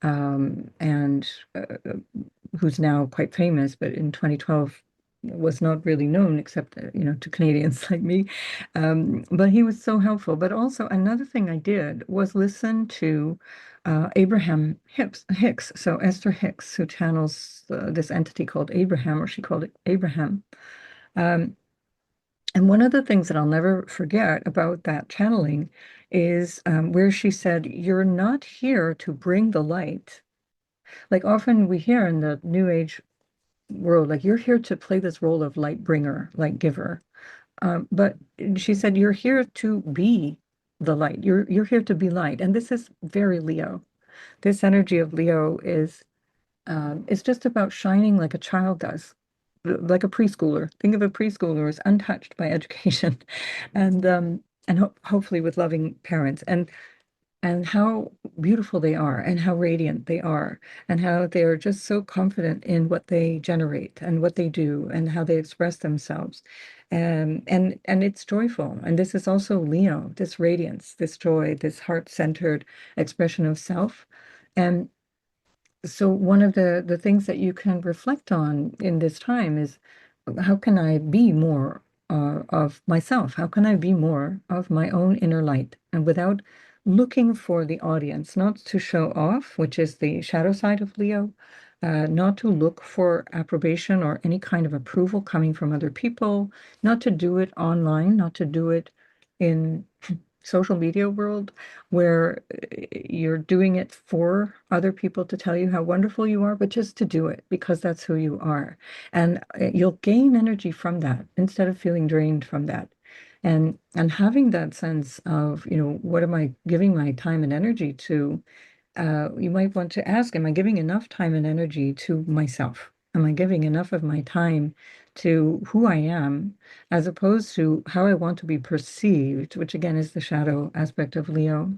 and who's now quite famous, but in 2012 was not really known except to Canadians like me. But he was so helpful. But also another thing I did was listen to Abraham Hicks, so Esther Hicks, who channels this entity called Abraham, or she called it Abraham. Um, and one of the things that I'll never forget about that channeling is where she said, "You're not here to bring the light." Like often we hear in the New Age world, like you're here to play this role of light bringer, light giver. But she said, "You're here to be the light. You're here to be light." And this is very Leo. This energy of Leo is it's just about shining like a child does, like a preschooler. Think of a preschooler as untouched by education, and hopefully with loving parents, and how beautiful they are, and how radiant they are, and how they are just so confident in what they generate and what they do and how they express themselves. And it's joyful. And this is also Leo, this radiance, this joy, this heart-centered expression of self. And so one of the things that you can reflect on in this time is how can I be more of myself? How can I be more of my own inner light? And without looking for the audience, not to show off, which is the shadow side of Leo, not to look for approbation or any kind of approval coming from other people, not to do it online, not to do it in social media world where you're doing it for other people to tell you how wonderful you are, but just to do it because that's who you are. And you'll gain energy from that instead of feeling drained from that. And having that sense of, what am I giving my time and energy to? You might want to ask, am I giving enough time and energy to myself? Am I giving enough of my time to who I am, as opposed to how I want to be perceived, which again is the shadow aspect of Leo.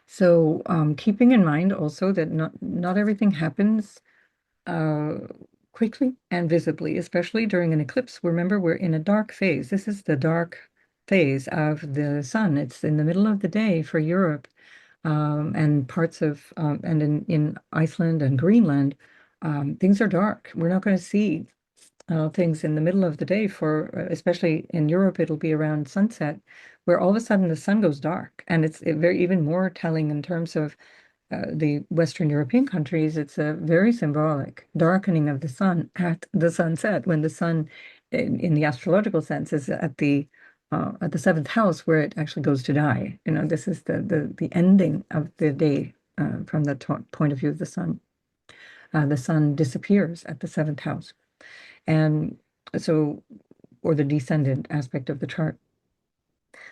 So, keeping in mind also that not everything happens uh, quickly and visibly, especially during an eclipse. Remember, we're in a dark phase. This is the dark phase of the sun. It's in the middle of the day for Europe, and parts of and in Iceland and Greenland, things are dark. We're not going to see things in the middle of the day for, especially in Europe, it'll be around sunset, where all of a sudden the sun goes dark, and it's very even more telling in terms of the Western European countries. It's a very symbolic darkening of the sun at the sunset when the sun, in the astrological sense, is at the seventh house where it actually goes to die. This is the ending of the day from the point of view of the sun. The sun disappears at the seventh house, and so or the descendant aspect of the chart.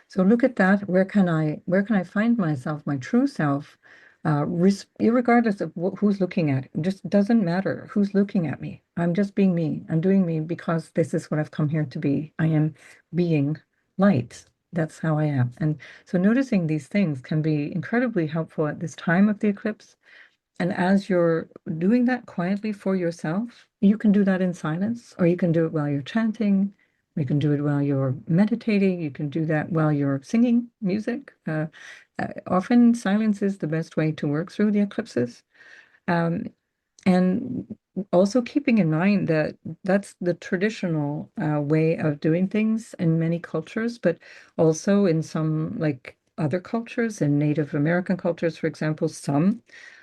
So look at that. Where can I find myself, my true self, irregardless of who's looking at it. It just doesn't matter who's looking at me. I'm just being me. I'm doing me because this is what I've come here to be. I am being light. That's how I am. And so noticing these things can be incredibly helpful at this time of the eclipse. And as you're doing that quietly for yourself, you can do that in silence, or you can do it while you're chanting, or you can do it while you're meditating, you can do that while you're singing music. Often silence is the best way to work through the eclipses. Um, and also keeping in mind that that's the traditional way of doing things in many cultures, but also in some like other cultures, in Native American cultures, for example, some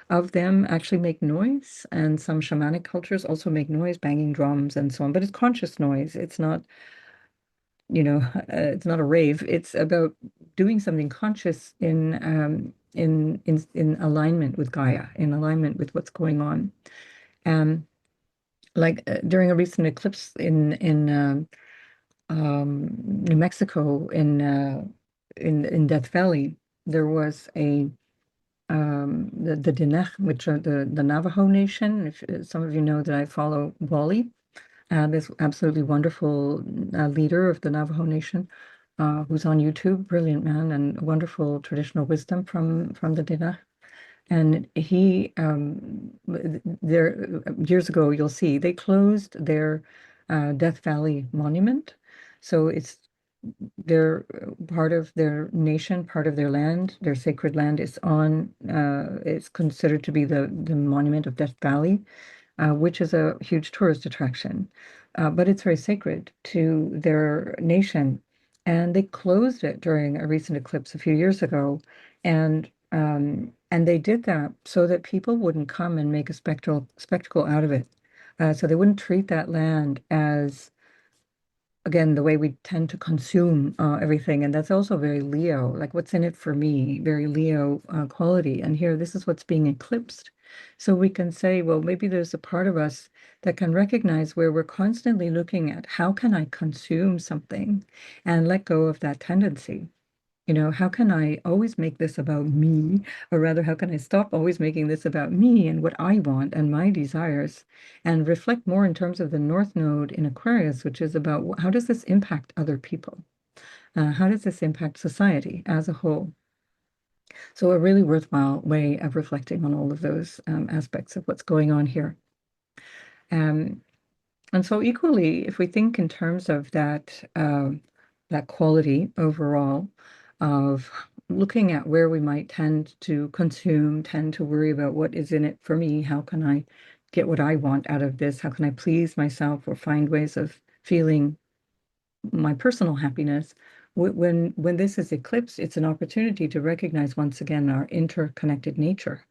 of them actually make noise, and some shamanic cultures also make noise, banging drums and so on. But it's conscious noise. It's not, it's not a rave. It's about doing something conscious in alignment with Gaia, in alignment with what's going on. Um, during a recent eclipse in New Mexico in Death Valley, there was the Diné, which are the Navajo Nation. If some of you know that I follow Wally, this absolutely wonderful leader of the Navajo Nation, who's on YouTube, brilliant man, and wonderful traditional wisdom from the Diné. And he, there years ago, you'll see they closed their Death Valley monument. So it's their part of their nation, part of their land, their sacred land is it's considered to be the monument of Death Valley, which is a huge tourist attraction. But it's very sacred to their nation. And they closed it during a recent eclipse a few years ago. And they did that so that people wouldn't come and make a spectacle out of it. So they wouldn't treat that land as, again, the way we tend to consume everything. And that's also very Leo, like what's in it for me, very Leo quality. And here, this is what's being eclipsed. So we can say, well, maybe there's a part of us that can recognize where we're constantly looking at how can I consume something and let go of that tendency. How can I always make this about me? Or rather, how can I stop always making this about me and what I want and my desires and reflect more in terms of the North Node in Aquarius, which is about how does this impact other people? How does this impact society as a whole? So, a really worthwhile way of reflecting on all of those aspects of what's going on here. Um, and so equally, if we think in terms of that quality overall of looking at where we might tend to consume, tend to worry about what is in it for me, how can I get what I want out of this? How can I please myself or find ways of feeling my personal happiness? When this is eclipsed, it's an opportunity to recognize once again our interconnected nature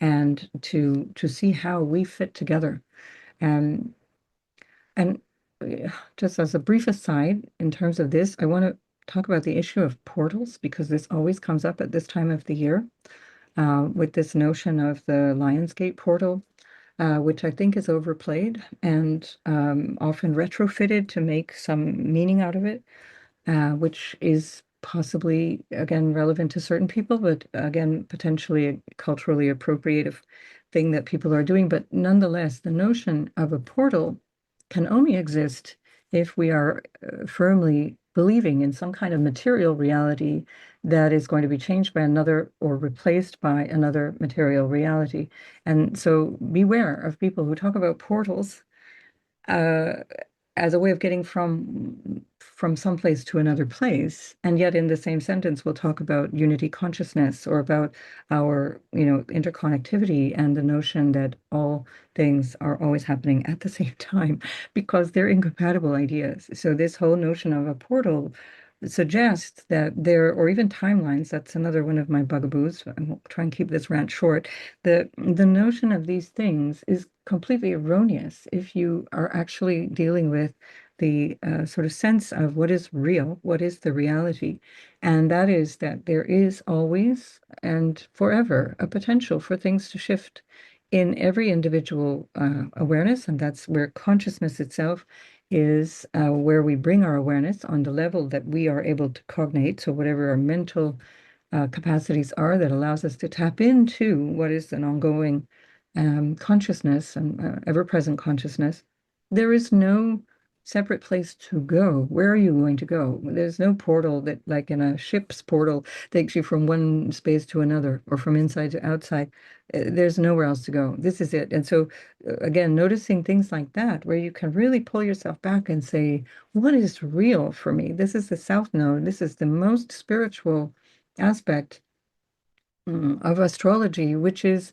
and to see how we fit together. And and just as a brief aside, in terms of this, I want to talk about the issue of portals because this always comes up at this time of the year with this notion of the Lionsgate portal, which I think is overplayed and often retrofitted to make some meaning out of it, which is possibly, again, relevant to certain people, but again, potentially a culturally appropriative thing that people are doing. But nonetheless, the notion of a portal can only exist if we are firmly believing in some kind of material reality that is going to be changed by another or replaced by another material reality. And so beware of people who talk about portals uh, as a way of getting from some place to another place, and yet in the same sentence we'll talk about unity consciousness or about our interconnectivity and the notion that all things are always happening at the same time because they're incompatible ideas. So this whole notion of a portal suggests that there, or even timelines, that's another one of my bugaboos. I will try and keep this rant short. The notion of these things is completely erroneous if you are actually dealing with the sort of sense of what is real, what is the reality. And that is that there is always and forever a potential for things to shift in every individual awareness. And that's where consciousness itself is where we bring our awareness on the level that we are able to cognate. So whatever our mental capacities are that allows us to tap into what is an ongoing consciousness and ever-present consciousness. There is no separate place to go. Where are you going to go? There's no portal that, like in a ship's portal, takes you from one space to another or from inside to outside. There's nowhere else to go. This is it. And so, again, noticing things like that, where you can really pull yourself back and say, what is real for me? This is the South Node. This is the most spiritual aspect of astrology, which is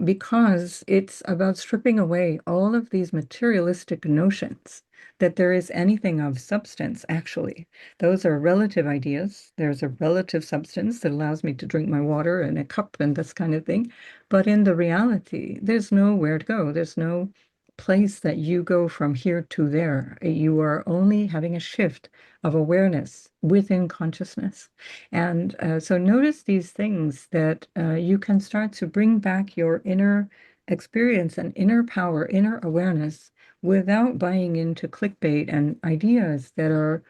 because it's about stripping away all of these materialistic notions that there is anything of substance, actually. Those are relative ideas. There's a relative substance that allows me to drink my water in a cup and this kind of thing. But in the reality, there's nowhere to go. There's no place that you go from here to there. You are only having a shift of awareness within consciousness. And so notice these things that you can start to bring back your inner experience and inner power, inner awareness without buying into clickbait and ideas that are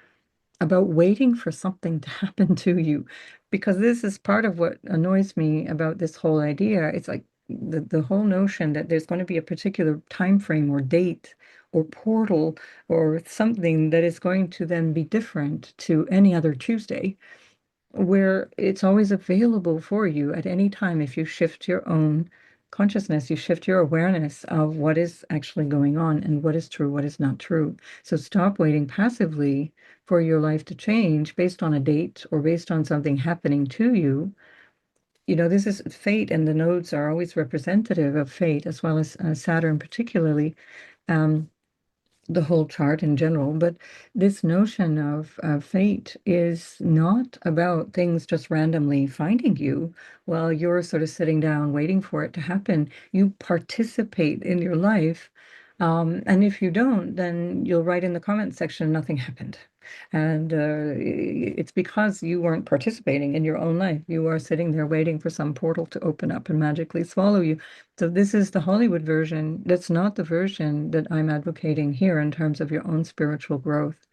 about waiting for something to happen to you. Because this is part of what annoys me about this whole idea. It's like the whole notion that there's going to be a particular time frame or date or portal or something that is going to then be different to any other Tuesday, where it's always available for you at any time if you shift your own consciousness, you shift your awareness of what is actually going on and what is true, what is not true. So stop waiting passively for your life to change based on a date or based on something happening to you. You know, this is fate, and the nodes are always representative of fate, as well as Saturn particularly. Um, the whole chart in general, but this notion of fate is not about things just randomly finding you while you're sort of sitting down waiting for it to happen. You participate in your life. And if you don't, then you'll write in the comment section, nothing happened. And it's because you weren't participating in your own life. You are sitting there waiting for some portal to open up and magically swallow you. So this is the Hollywood version. That's not the version that I'm advocating here in terms of your own spiritual growth.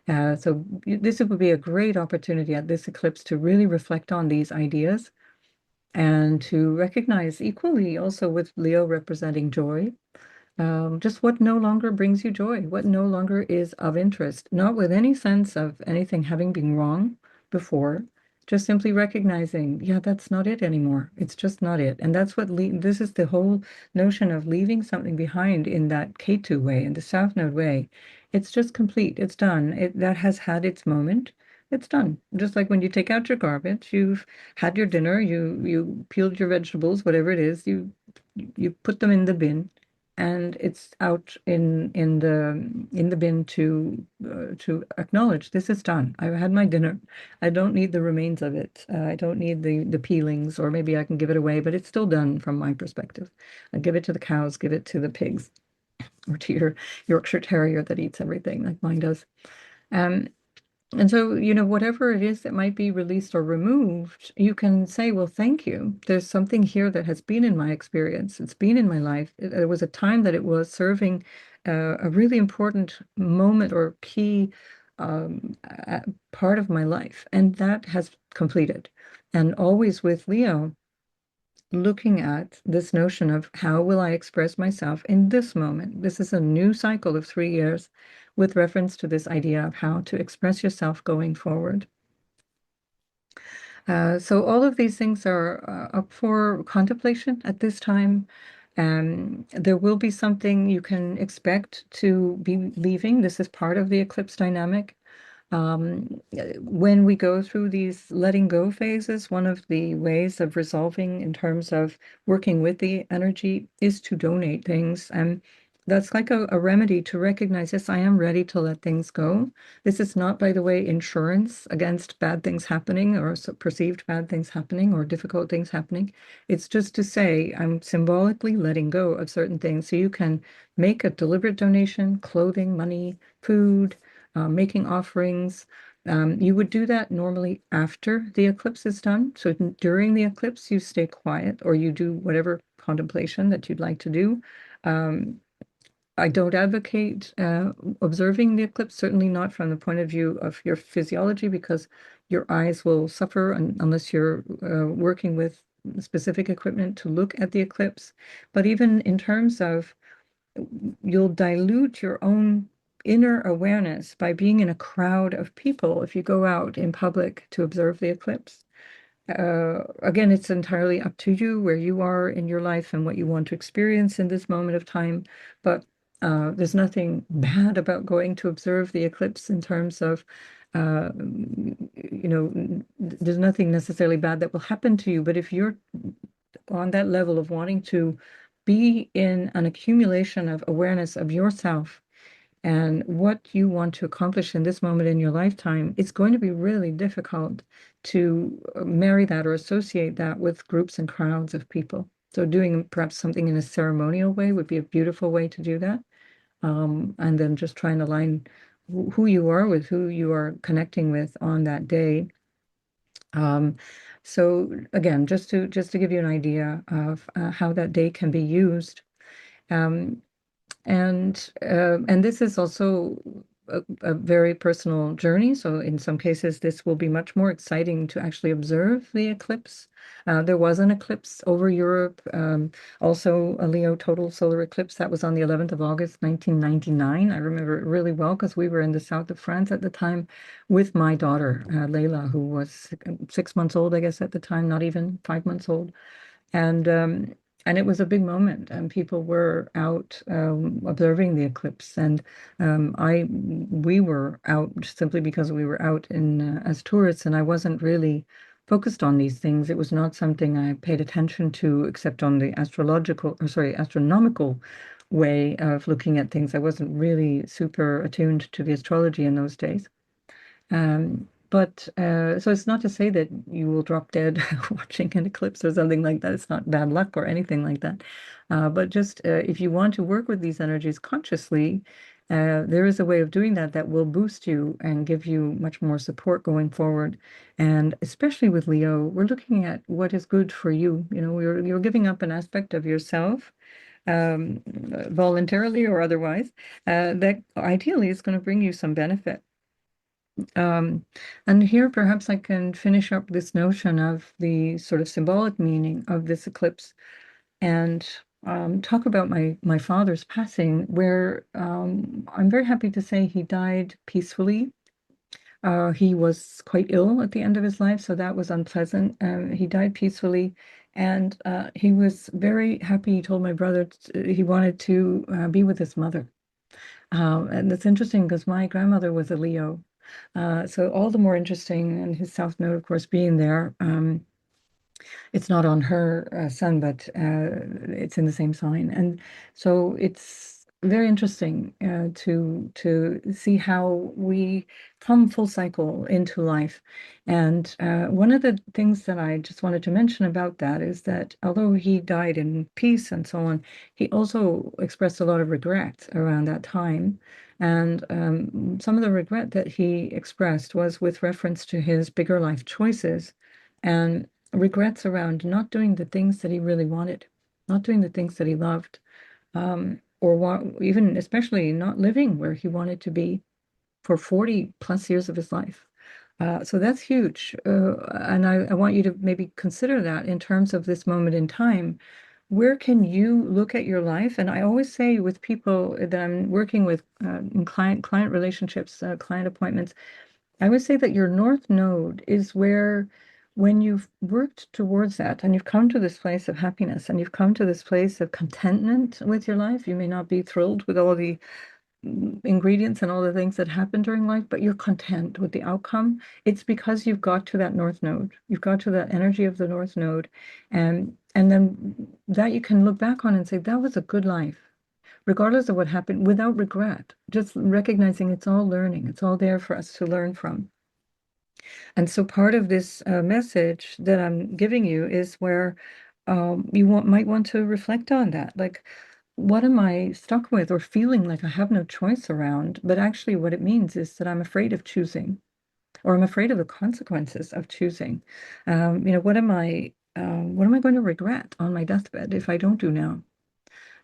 This would be a great opportunity at this eclipse to really reflect on these ideas and to recognize equally also with Leo representing joy, just what no longer brings you joy, what no longer is of interest, not with any sense of anything having been wrong before, just simply recognizing, yeah, that's not it anymore. It's just not it. And that's what this is the whole notion of leaving something behind in that Ketu way, in the South Node way. It's just complete. It's done. That has had its moment. It's done. Just like when you take out your garbage, you've had your dinner, you peeled your vegetables, whatever it is, you put them in the bin and it's out in the bin to acknowledge this is done. I've had my dinner. I don't need the remains of it. I don't need the peelings, or maybe I can give it away, but it's still done from my perspective. I give it to the cows, give it to the pigs, or to your Yorkshire Terrier that eats everything like mine does. Um, and so, whatever it is that might be released or removed, you can say, well, thank you. There's something here that has been in my experience. It's been in my life. There was a time that it was serving a really important moment or key part of my life. And that has completed. And always with Leo, looking at this notion of how will I express myself in this moment. This is a new cycle of 3 years with reference to this idea of how to express yourself going forward. So all of these things are up for contemplation at this time. There will be something you can expect to be leaving. This is part of the eclipse dynamic. When we go through these letting go phases, one of the ways of resolving in terms of working with the energy is to donate things. And that's like a remedy to recognize, yes, I am ready to let things go. This is not, by the way, insurance against bad things happening or perceived bad things happening or difficult things happening. It's just to say I'm symbolically letting go of certain things so you can make a deliberate donation, clothing, money, food, making offerings. You would do that normally after the eclipse is done. So during the eclipse, you stay quiet or you do whatever contemplation that you'd like to do. Um, I don't advocate observing the eclipse, certainly not from the point of view of your physiology, because your eyes will suffer unless you're working with specific equipment to look at the eclipse. But even in terms of, you'll dilute your own inner awareness by being in a crowd of people if you go out in public to observe the eclipse. Again, it's entirely up to you where you are in your life and what you want to experience in this moment of time. But there's nothing bad about going to observe the eclipse in terms of, there's nothing necessarily bad that will happen to you. But if you're on that level of wanting to be in an accumulation of awareness of yourself and what you want to accomplish in this moment in your lifetime, it's going to be really difficult to marry that or associate that with groups and crowds of people. So doing perhaps something in a ceremonial way would be a beautiful way to do that. And then just try and align who you are with who you are connecting with on that day. Um, so again, just to give you an idea of how that day can be used. Um, and this is also a very personal journey. So in some cases, this will be much more exciting to actually observe the eclipse. There was an eclipse over Europe, also a Leo total solar eclipse that was on the 11th of August, 1999. I remember it really well because we were in the south of France at the time with my daughter, Layla, who was 6 months old, I guess, at the time, not even 5 months old. And and it was a big moment, and people were out observing the eclipse, and we were out simply because we were out in as tourists, and I wasn't really focused on these things. It was not something I paid attention to, except on the astronomical way of looking at things. I wasn't really super attuned to the astrology in those days. But so it's not to say that you will drop dead watching an eclipse or something like that. It's not bad luck or anything like that. But just if you want to work with these energies consciously, there is a way of doing that that will boost you and give you much more support going forward. And especially with Leo, we're looking at what is good for you. You know, you're giving up an aspect of yourself voluntarily or otherwise that ideally is going to bring you some benefit. Um, and here perhaps I can finish up this notion of the sort of symbolic meaning of this eclipse and talk about my father's passing, where I'm very happy to say he died peacefully. He was quite ill at the end of his life, so that was unpleasant. He died peacefully, and he was very happy. He told my brother he wanted to be with his mother. And it's interesting because my grandmother was a Leo. So all the more interesting, and his South Node, of course, being there. It's not on her sun, but it's in the same sign, and so it's very interesting to see how we come full cycle into life. And one of the things that I just wanted to mention about that is that although he died in peace and so on, he also expressed a lot of regret around that time. And some of the regret that he expressed was with reference to his bigger life choices. And regrets around not doing the things that he really wanted, not doing the things that he loved, even especially not living where he wanted to be for 40 plus years of his life. So that's huge. And I want you to maybe consider that in terms of this moment in time. Where can you look at your life? And I always say with people that I'm working with in client relationships, client appointments, I would say that your North Node is where, when you've worked towards that and you've come to this place of happiness and you've come to this place of contentment with your life, you may not be thrilled with all the ingredients and all the things that happen during life, but you're content with the outcome. It's because you've got to that North Node. You've got to that energy of the North Node. And then that you can look back on and say, that was a good life regardless of what happened, without regret, just recognizing it's all learning, it's all there for us to learn from. And so part of this message that I'm giving you is where might want to reflect on that. Like, what am I stuck with or feeling like I have no choice around? But actually, what it means is that I'm afraid of choosing, or I'm afraid of the consequences of choosing. What am I going to regret on my deathbed if I don't do now?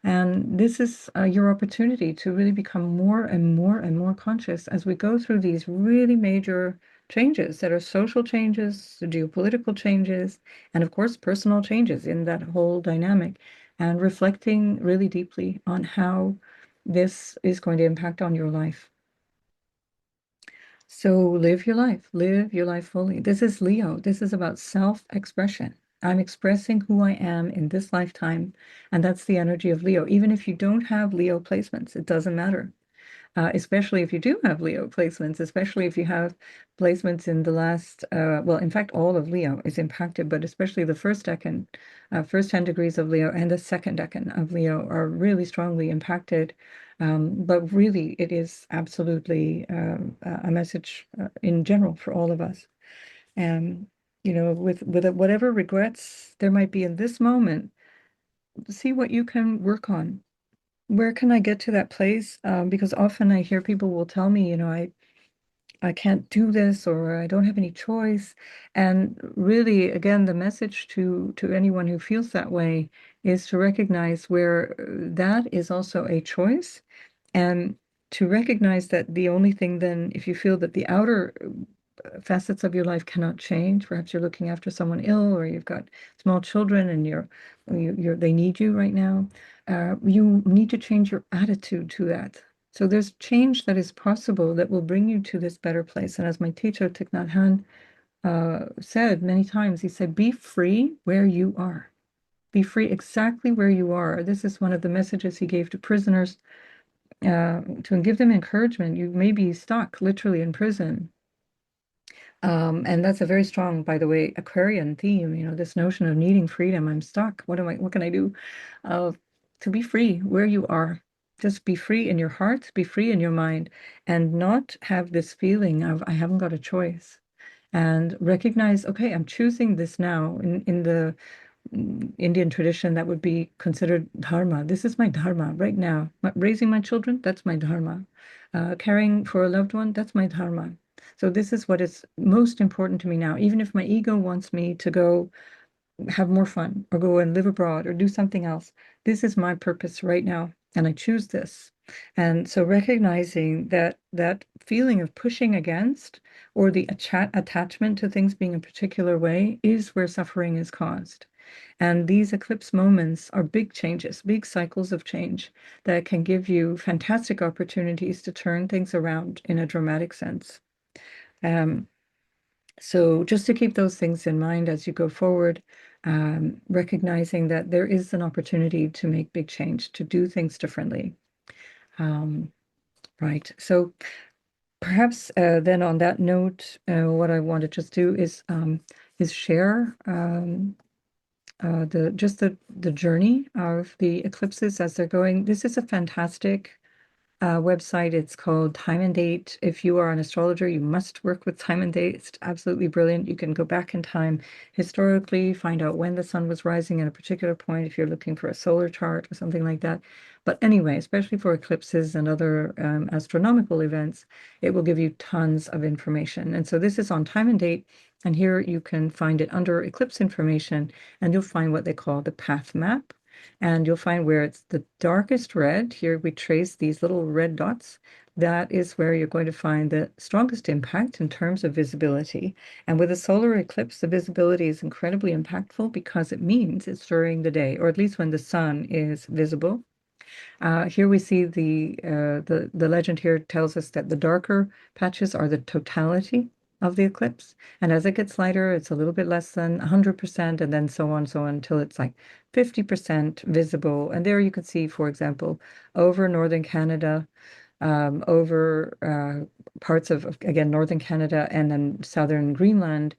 And this is your opportunity to really become more and more and more conscious as we go through these really major changes that are social changes, geopolitical changes, and of course, personal changes in that whole dynamic, and reflecting really deeply on how this is going to impact on your life. So live your life fully. This is Leo. This is about self-expression. I'm expressing who I am in this lifetime, and that's the energy of Leo. Even if you don't have Leo placements, it doesn't matter. Especially if you do have Leo placements, especially if you have placements in the last, well, in fact, all of Leo is impacted, but especially the first 10 degrees of Leo and the second decan of Leo are really strongly impacted. But really, it is absolutely a message in general for all of us. And, with whatever regrets there might be in this moment, see what you can work on. Where can I get to that place? Because often I hear people will tell me, I can't do this or I don't have any choice. And really, again, the message to anyone who feels that way is to recognize where that is also a choice, and to recognize that the only thing then, if you feel that the outer facets of your life cannot change, perhaps you're looking after someone ill or you've got small children and they need you right now, you need to change your attitude to that. So there's change that is possible that will bring you to this better place. And as my teacher Thich Nhat Hanh said many times, he said, be free where you are. Be free exactly where you are. This is one of the messages he gave to prisoners, to give them encouragement. You may be stuck literally in prison. And that's a very strong, by the way, Aquarian theme, this notion of needing freedom. I'm stuck. What can I do? Uh, to be free where you are. Just be free in your heart, be free in your mind, and not have this feeling of I haven't got a choice. And recognize, okay, I'm choosing this now. In the Indian tradition, that would be considered dharma. This is my dharma right now. Raising my children, that's my dharma. Caring for a loved one, that's my dharma. So this is what is most important to me now. Even if my ego wants me to go have more fun or go and live abroad or do something else, this is my purpose right now, and I choose this. And so recognizing that feeling of pushing against or the attachment to things being a particular way is where suffering is caused. And these eclipse moments are big changes, big cycles of change that can give you fantastic opportunities to turn things around in a dramatic sense. Um, so just to keep those things in mind as you go forward, recognizing that there is an opportunity to make big change, to do things differently. Um, right. So perhaps then on that note, what I want to just do is share the journey of the eclipses as they're going. This is a fantastic website. It's called Time and Date. If you are an astrologer, you must work with Time and Date. It's absolutely brilliant. You can go back in time historically, find out when the sun was rising at a particular point if you're looking for a solar chart or something like that. But anyway, especially for eclipses and other astronomical events, it will give you tons of information. And so this is on Time and Date. And here you can find it under eclipse information, and you'll find what they call the path map. And you'll find where it's the darkest red. Here we trace these little red dots. That is where you're going to find the strongest impact in terms of visibility. And with a solar eclipse, the visibility is incredibly impactful because it means it's during the day, or at least when the sun is visible. Here we see the legend here tells us that the darker patches are the totality of the eclipse, and as it gets lighter, it's a little bit less than 100%, and then so on until it's like 50% visible. And there you can see, for example, over northern Canada, over parts of again northern Canada, and then southern Greenland.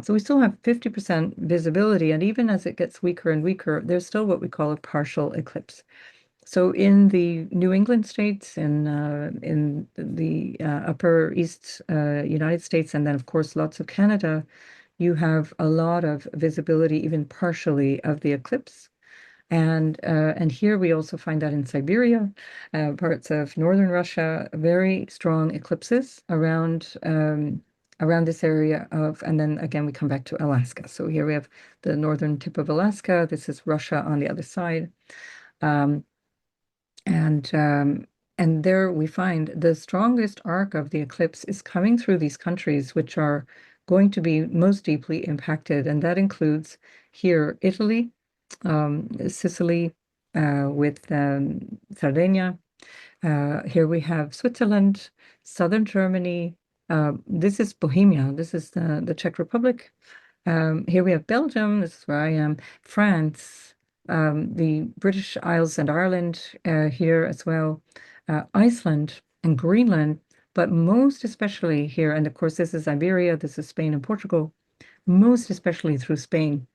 So we still have 50% visibility, and even as it gets weaker and weaker, there's still what we call a partial eclipse. So in the New England states, in the upper east United States, and then of course lots of Canada, you have a lot of visibility, even partially, of the eclipse. And here we also find that in Siberia, parts of northern Russia, very strong eclipses around this area of, and then again we come back to Alaska. So here we have the northern tip of Alaska. This is Russia on the other side. Um, and um, and there we find the strongest arc of the eclipse is coming through these countries, which are going to be most deeply impacted. And that includes here Italy, Sicily, with Sardinia, Here we have Switzerland, southern Germany. This is Bohemia. This is the Czech Republic. Here we have Belgium. This is where I am. France, the British Isles and Ireland here as well. Iceland and Greenland, but most especially here, and of course this is Iberia, this is Spain and Portugal, most especially through Spain.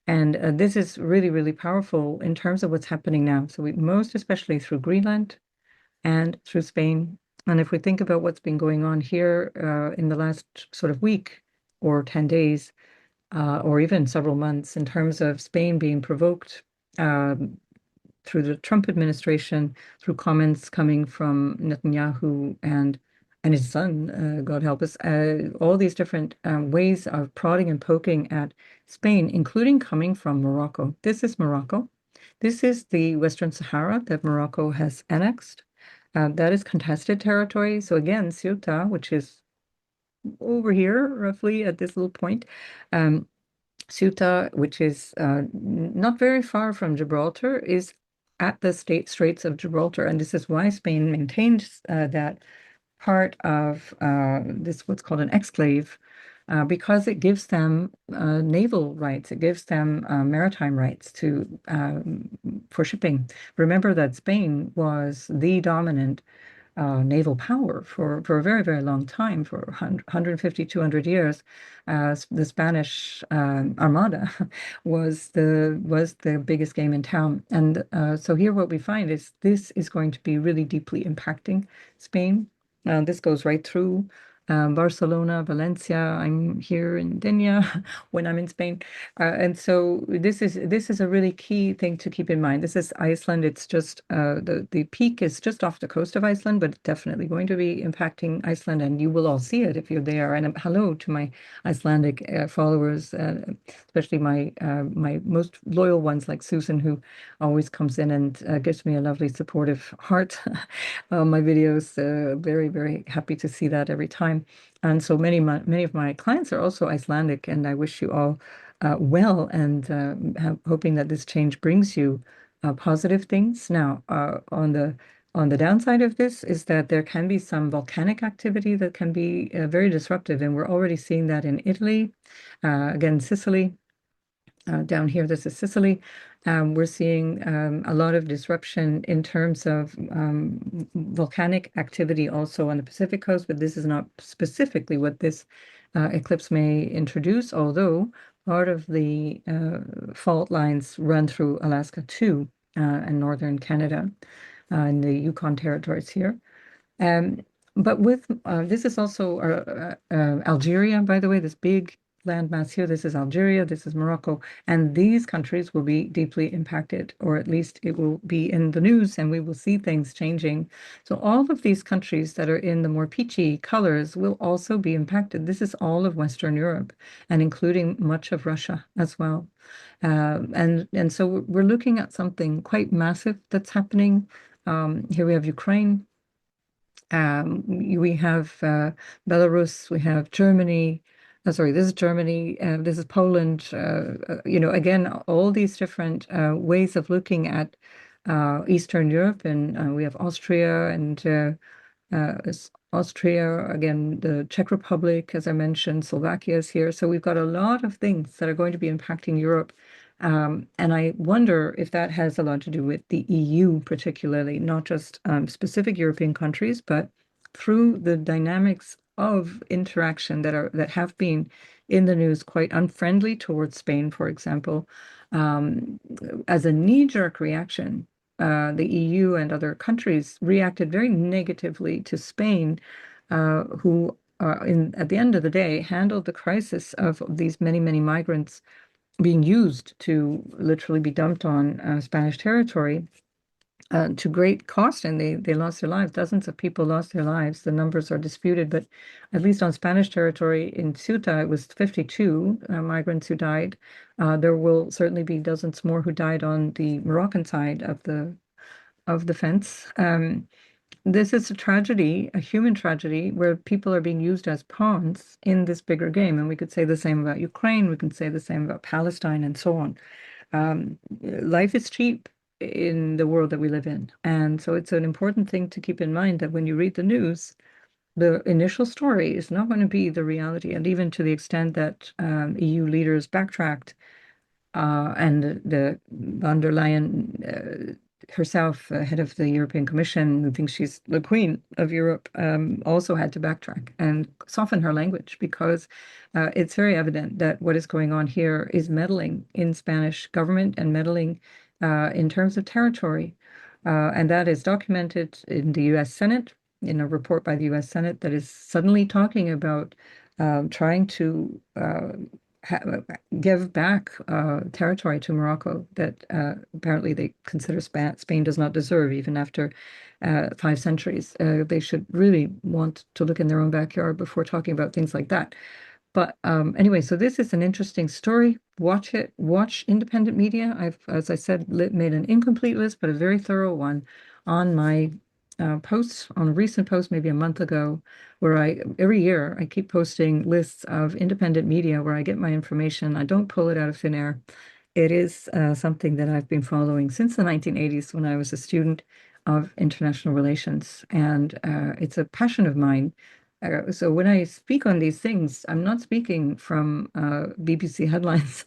And this is really, really powerful in terms of what's happening now. So we most especially through Greenland and through Spain. And if we think about what's been going on here in the last sort of week or 10 days, or even several months, in terms of Spain being provoked um, through the Trump administration, through comments coming from Netanyahu and his son, God help us, all these different ways of prodding and poking at Spain, including coming from Morocco. This is Morocco. This is the Western Sahara that Morocco has annexed. That is contested territory. So again, Ceuta, which is over here, roughly at this little point, Ceuta, which is not very far from Gibraltar, is at the state Straits of Gibraltar, and this is why Spain maintains that part of this what's called an exclave, because it gives them naval rights, it gives them maritime rights to for shipping. Remember that Spain was the dominant naval power for a very, very long time, for 150, 200 years. The Spanish Armada was the biggest game in town. And so here what we find is this is going to be really deeply impacting Spain. This goes right through Barcelona, Valencia. I'm here in Denia when I'm in Spain. And so this is a really key thing to keep in mind. This is Iceland. It's just the peak is just off the coast of Iceland, but it's definitely going to be impacting Iceland, and you will all see it if you're there. And hello to my Icelandic followers, especially my most loyal ones like Susan, who always comes in and gives me a lovely supportive heart on my videos. Very, very happy to see that every time. And so many of my clients are also Icelandic, and I wish you all well, and hoping that this change brings you positive things. Now, on the downside of this is that there can be some volcanic activity that can be very disruptive, and we're already seeing that in Italy, again, Sicily. Down here, this is Sicily. We're seeing a lot of disruption in terms of volcanic activity also on the Pacific coast, but this is not specifically what this eclipse may introduce, although part of the fault lines run through Alaska too, and northern Canada, in the Yukon territories here. Um, but with this is also Algeria, by the way, this big landmass here. This is Algeria, this is Morocco, and these countries will be deeply impacted, or at least it will be in the news, and we will see things changing. So all of these countries that are in the more peachy colors will also be impacted. This is all of Western Europe, and including much of Russia as well. And so we're looking at something quite massive that's happening. Here we have Ukraine. We have Belarus, we have Germany. Sorry, this is Germany, this is Poland. Again, all these different ways of looking at Eastern Europe, and we have Austria and Austria, again, the Czech Republic, as I mentioned, Slovakia is here. So we've got a lot of things that are going to be impacting Europe. And I wonder if that has a lot to do with the EU, particularly, not just specific European countries, but through the dynamics of interaction that have been in the news quite unfriendly towards Spain, for example, um, as a knee-jerk reaction. The EU and other countries reacted very negatively to Spain, who, at the end of the day, handled the crisis of these many, many migrants being used to literally be dumped on Spanish territory to great cost, and they lost their lives. Dozens of people lost their lives. The numbers are disputed, but at least on Spanish territory in Ceuta, it was 52 migrants who died. There will certainly be dozens more who died on the Moroccan side of the fence. This is a tragedy, a human tragedy, where people are being used as pawns in this bigger game. And we could say the same about Ukraine, we can say the same about Palestine, and so on. Life is cheap in the world that we live in. And so it's an important thing to keep in mind that when you read the news, the initial story is not going to be the reality. And even to the extent that EU leaders backtracked, and the von der Leyen herself, head of the European Commission, who thinks she's the queen of Europe, also had to backtrack and soften her language because it's very evident that what is going on here is meddling in Spanish government and meddling in terms of territory. And that is documented in the US Senate, in a report by the US Senate that is suddenly talking about trying to give back territory to Morocco that apparently they consider Spain does not deserve, even after 5 centuries. They should really want to look in their own backyard before talking about things like that. But anyway, so this is an interesting story. Watch it. Watch independent media. I've, as I said, made an incomplete list, but a very thorough one on my posts, on a recent post maybe a month ago, where every year I keep posting lists of independent media where I get my information. I don't pull it out of thin air. It is something that I've been following since the 1980s when I was a student of international relations, and it's a passion of mine. So when I speak on these things, I'm not speaking from BBC headlines.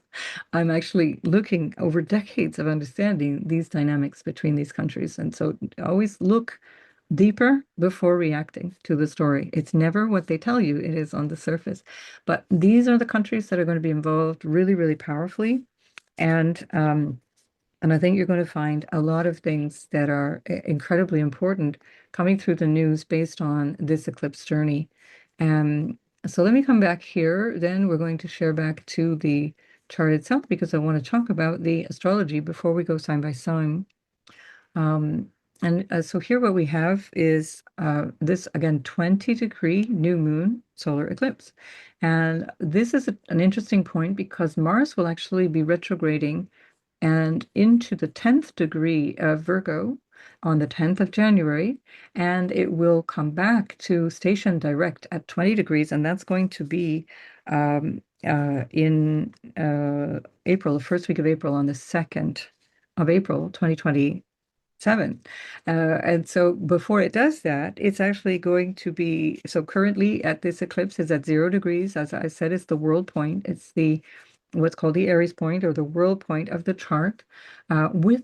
I'm actually looking over decades of understanding these dynamics between these countries. And so always look deeper before reacting to the story. It's never what they tell you, it is on the surface. But these are the countries that are going to be involved really, really powerfully. And and I think you're going to find a lot of things that are incredibly important coming through the news based on this eclipse journey. Um, so let me come back here. Then we're going to share back to the chart itself because I want to talk about the astrology before we go sign by sign. Um, and so here what we have is this, again, 20-degree new moon solar eclipse. And this is an interesting point because Mars will actually be retrograding and into the 10th degree of Virgo on the 10th of January, and it will come back to station direct at 20 degrees, and that's going to be in April, the first week of April, on the 2nd of April, 2027. And so before it does that, it's actually going to be, so currently at this eclipse is at 0 degrees. As I said, it's the world point. It's the what's called the Aries point or the world point of the chart with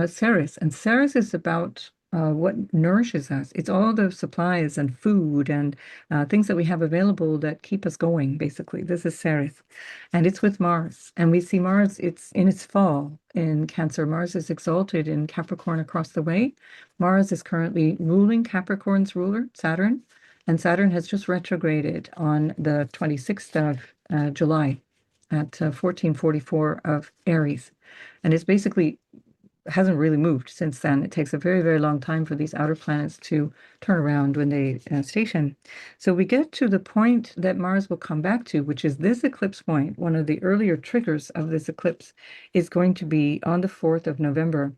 Ceres. And Ceres is about what nourishes us. It's all the supplies and food and things that we have available that keep us going, basically. This is Ceres. And it's with Mars. And we see Mars, it's in its fall in Cancer. Mars is exalted in Capricorn across the way. Mars is currently ruling Capricorn's ruler, Saturn. And Saturn has just retrograded on the 26th of July at 1444 of Aries. And it's basically hasn't really moved since then. It takes a very, very long time for these outer planets to turn around when they station. So we get to the point that Mars will come back to, which is this eclipse point. One of the earlier triggers of this eclipse is going to be on the 4th of November.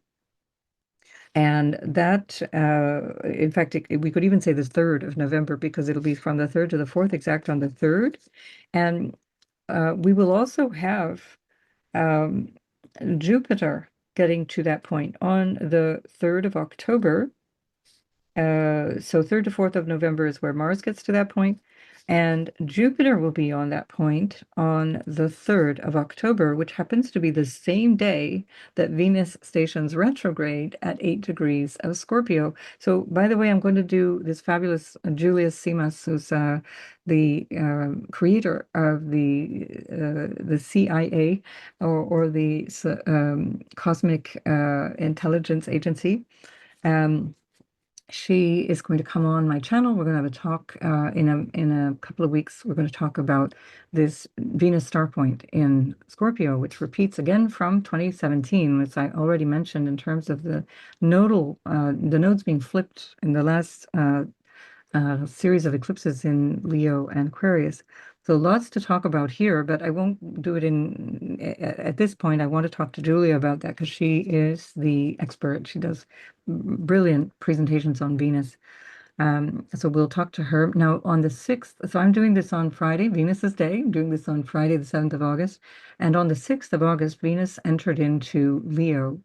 And that, in fact, we could even say the 3rd of November because it'll be from the 3rd to the 4th, exact on the 3rd. And we will also have um, Jupiter getting to that point on the 3rd of October. So 3rd to 4th of November is where Mars gets to that point. And Jupiter will be on that point on the 3rd of October, which happens to be the same day that Venus stations retrograde at 8 degrees of Scorpio. So, by the way, I'm going to do this fabulous Julius Simas, who's the creator of the CIA or the Cosmic Intelligence Agency. She is going to come on my channel. We're going to have a talk in a couple of weeks. We're going to talk about this Venus star point in Scorpio, which repeats again from 2017, as I already mentioned in terms of the the nodes being flipped in the last series of eclipses in Leo and Aquarius. So lots to talk about here, but I won't do it at this point. I want to talk to Julia about that because she is the expert. She does brilliant presentations on Venus. So we'll talk to her. Now on the 6th, so I'm doing this on Friday, Venus's day. I'm doing this on Friday, the 7th of August. And on the 6th of August, Venus entered into Leo.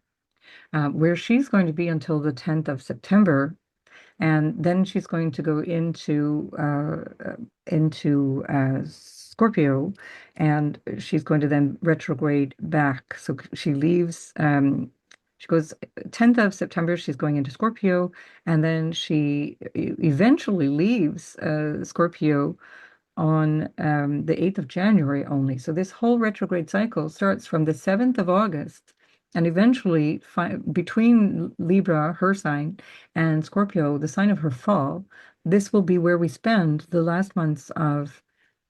where she's going to be until the 10th of September. And then she's going to go into Scorpio, and she's going to then retrograde back. So she leaves. She goes 10th of September. She's going into Scorpio, and then she eventually leaves Scorpio on the 8th of January only. So this whole retrograde cycle starts from the 7th of August and eventually between Libra, her sign, and Scorpio, the sign of her fall, this will be where we spend the last months of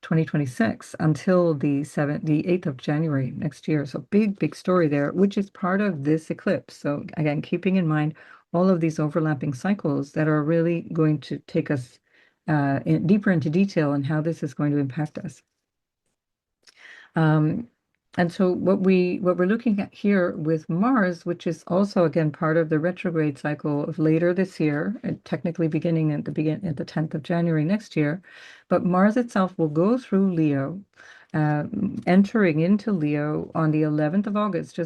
2026 until the 8th of January next year. So big story there, which is part of this eclipse. So again, keeping in mind all of these overlapping cycles that are really going to take us deeper into detail on how this is going to impact us. And so what we're looking at here with Mars, which is also again part of the retrograde cycle of later this year, and technically beginning at the 10th of January next year, but Mars itself will go through Leo, entering into Leo on the 11th of August,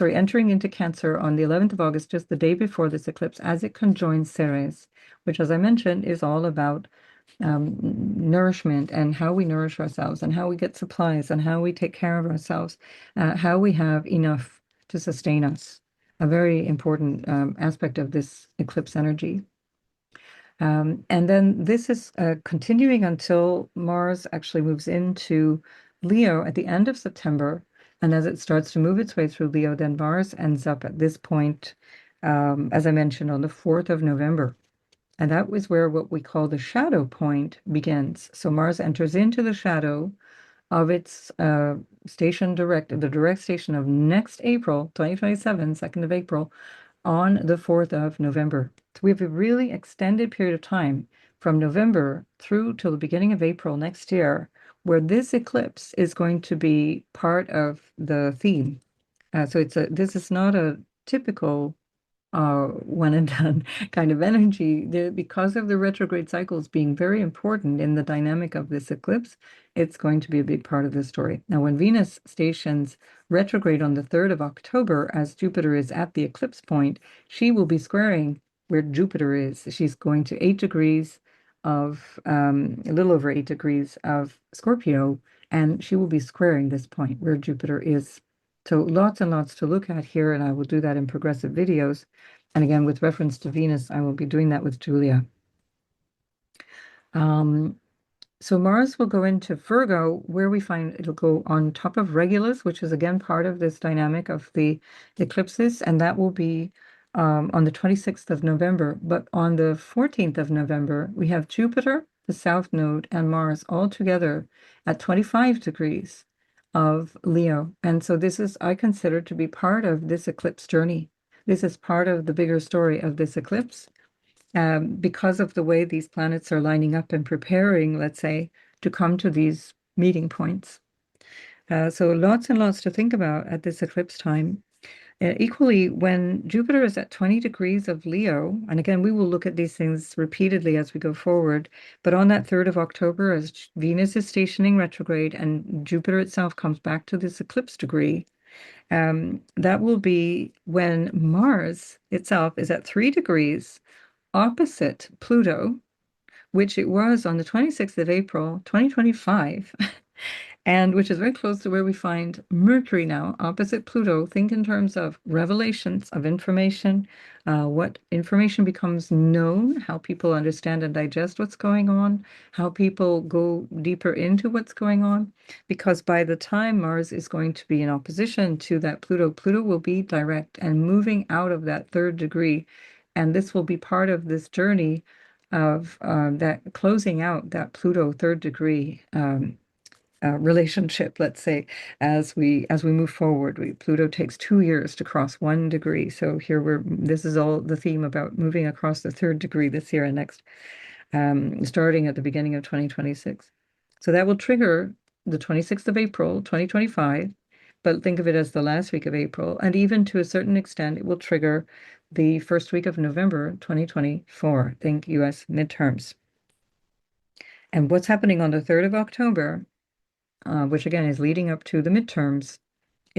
entering into Cancer on the 11th of August, just the day before this eclipse, as it conjoins Ceres, which, as I mentioned, is all about nourishment and how we nourish ourselves and how we get supplies and how we take care of ourselves, how we have enough to sustain us. A very important aspect of this eclipse energy. And then this is continuing until Mars actually moves into Leo at the end of September. And as it starts to move its way through Leo, then Mars ends up at this point, as I mentioned, on the 4th of November. And that was where what we call the shadow point begins. So Mars enters into the shadow of its the direct station of next April, 2027, 2nd of April, on the 4th of November. So we have a really extended period of time from November through till the beginning of April next year, where this eclipse is going to be part of the theme. So this is not a typical one and done kind of energy. Because of the retrograde cycles being very important in the dynamic of this eclipse, it's going to be a big part of the story. Now, when Venus stations retrograde on the 3rd of October, as Jupiter is at the eclipse point, she will be squaring where Jupiter is. She's going to 8 degrees of, a little over 8 degrees of Scorpio, and she will be squaring this point where Jupiter is. So lots and lots to look at here, and I will do that in progressive videos. And again, with reference to Venus, I will be doing that with Julia. So Mars will go into Virgo, where we find it'll go on top of Regulus, which is again part of this dynamic of the eclipses, and that will be on the 26th of November. But on the 14th of November, we have Jupiter, the South Node, and Mars all together at 25 degrees of Leo. And so this is, I consider, to be part of this eclipse journey. This is part of the bigger story of this eclipse, because of the way these planets are lining up and preparing, let's say, to come to these meeting points. So lots and lots to think about at this eclipse time. Equally, when Jupiter is at 20 degrees of Leo, and again, we will look at these things repeatedly as we go forward, but on that 3rd of October, as Venus is stationing retrograde and Jupiter itself comes back to this eclipse degree, that will be when Mars itself is at 3 degrees opposite Pluto, which it was on the 26th of April, 2025. And which is very close to where we find Mercury now, opposite Pluto. Think in terms of revelations of information, what information becomes known, how people understand and digest what's going on, how people go deeper into what's going on. Because by the time Mars is going to be in opposition to that Pluto, Pluto will be direct and moving out of that 3rd degree. And this will be part of this journey of that closing out that Pluto 3rd degree relationship, let's say, as we move forward. Pluto takes 2 years to cross 1 degree. So here this is all the theme about moving across the 3rd degree this year and next, starting at the beginning of 2026. So that will trigger the 26th of April, 2025, but think of it as the last week of April. And even to a certain extent, it will trigger the first week of November, 2024. Think US midterms. And what's happening on the 3rd of October, which again is leading up to the midterms,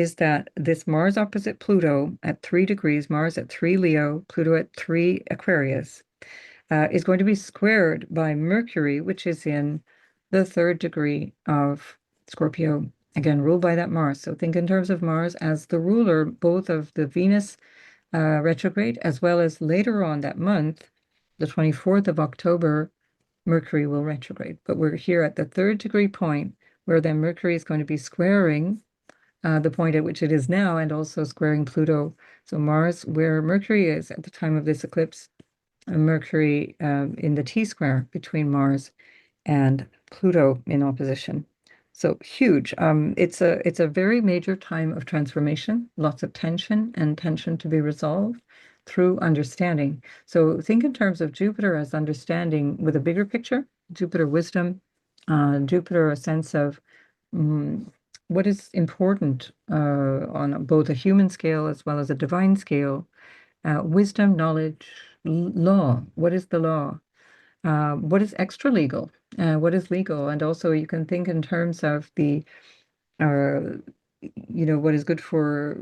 is that this Mars opposite Pluto at 3 degrees, Mars at 3 Leo, Pluto at 3 Aquarius, is going to be squared by Mercury, which is in the 3rd degree of Scorpio, again, ruled by that Mars. So think in terms of Mars as the ruler, both of the Venus retrograde, as well as later on that month, the 24th of October, Mercury will retrograde. But we're here at the 3rd degree point, where then Mercury is going to be squaring the point at which it is now, and also squaring Pluto. So Mars, where Mercury is at the time of this eclipse, Mercury in the T-square between Mars and Pluto in opposition. So huge. It's a very major time of transformation, lots of tension and tension to be resolved through understanding. So think in terms of Jupiter as understanding with a bigger picture, Jupiter wisdom, Jupiter a sense of what is important on both a human scale as well as a divine scale. Wisdom, knowledge, law. What is the law? What is extra legal? What is legal? And also you can think in terms of the, uh, what is good for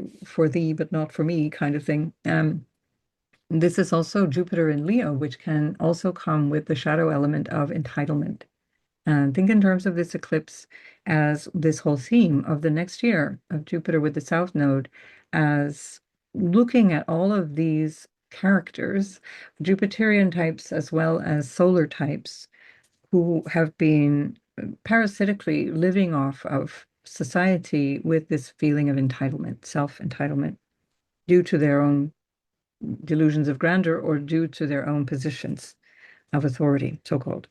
thee but not for me kind of thing. This is also Jupiter in Leo, which can also come with the shadow element of entitlement. And think in terms of this eclipse as this whole theme of the next year of Jupiter with the South Node as looking at all of these characters, Jupiterian types as well as solar types, who have been parasitically living off of society with this feeling of entitlement, self-entitlement, due to their own delusions of grandeur or due to their own positions of authority, so-called.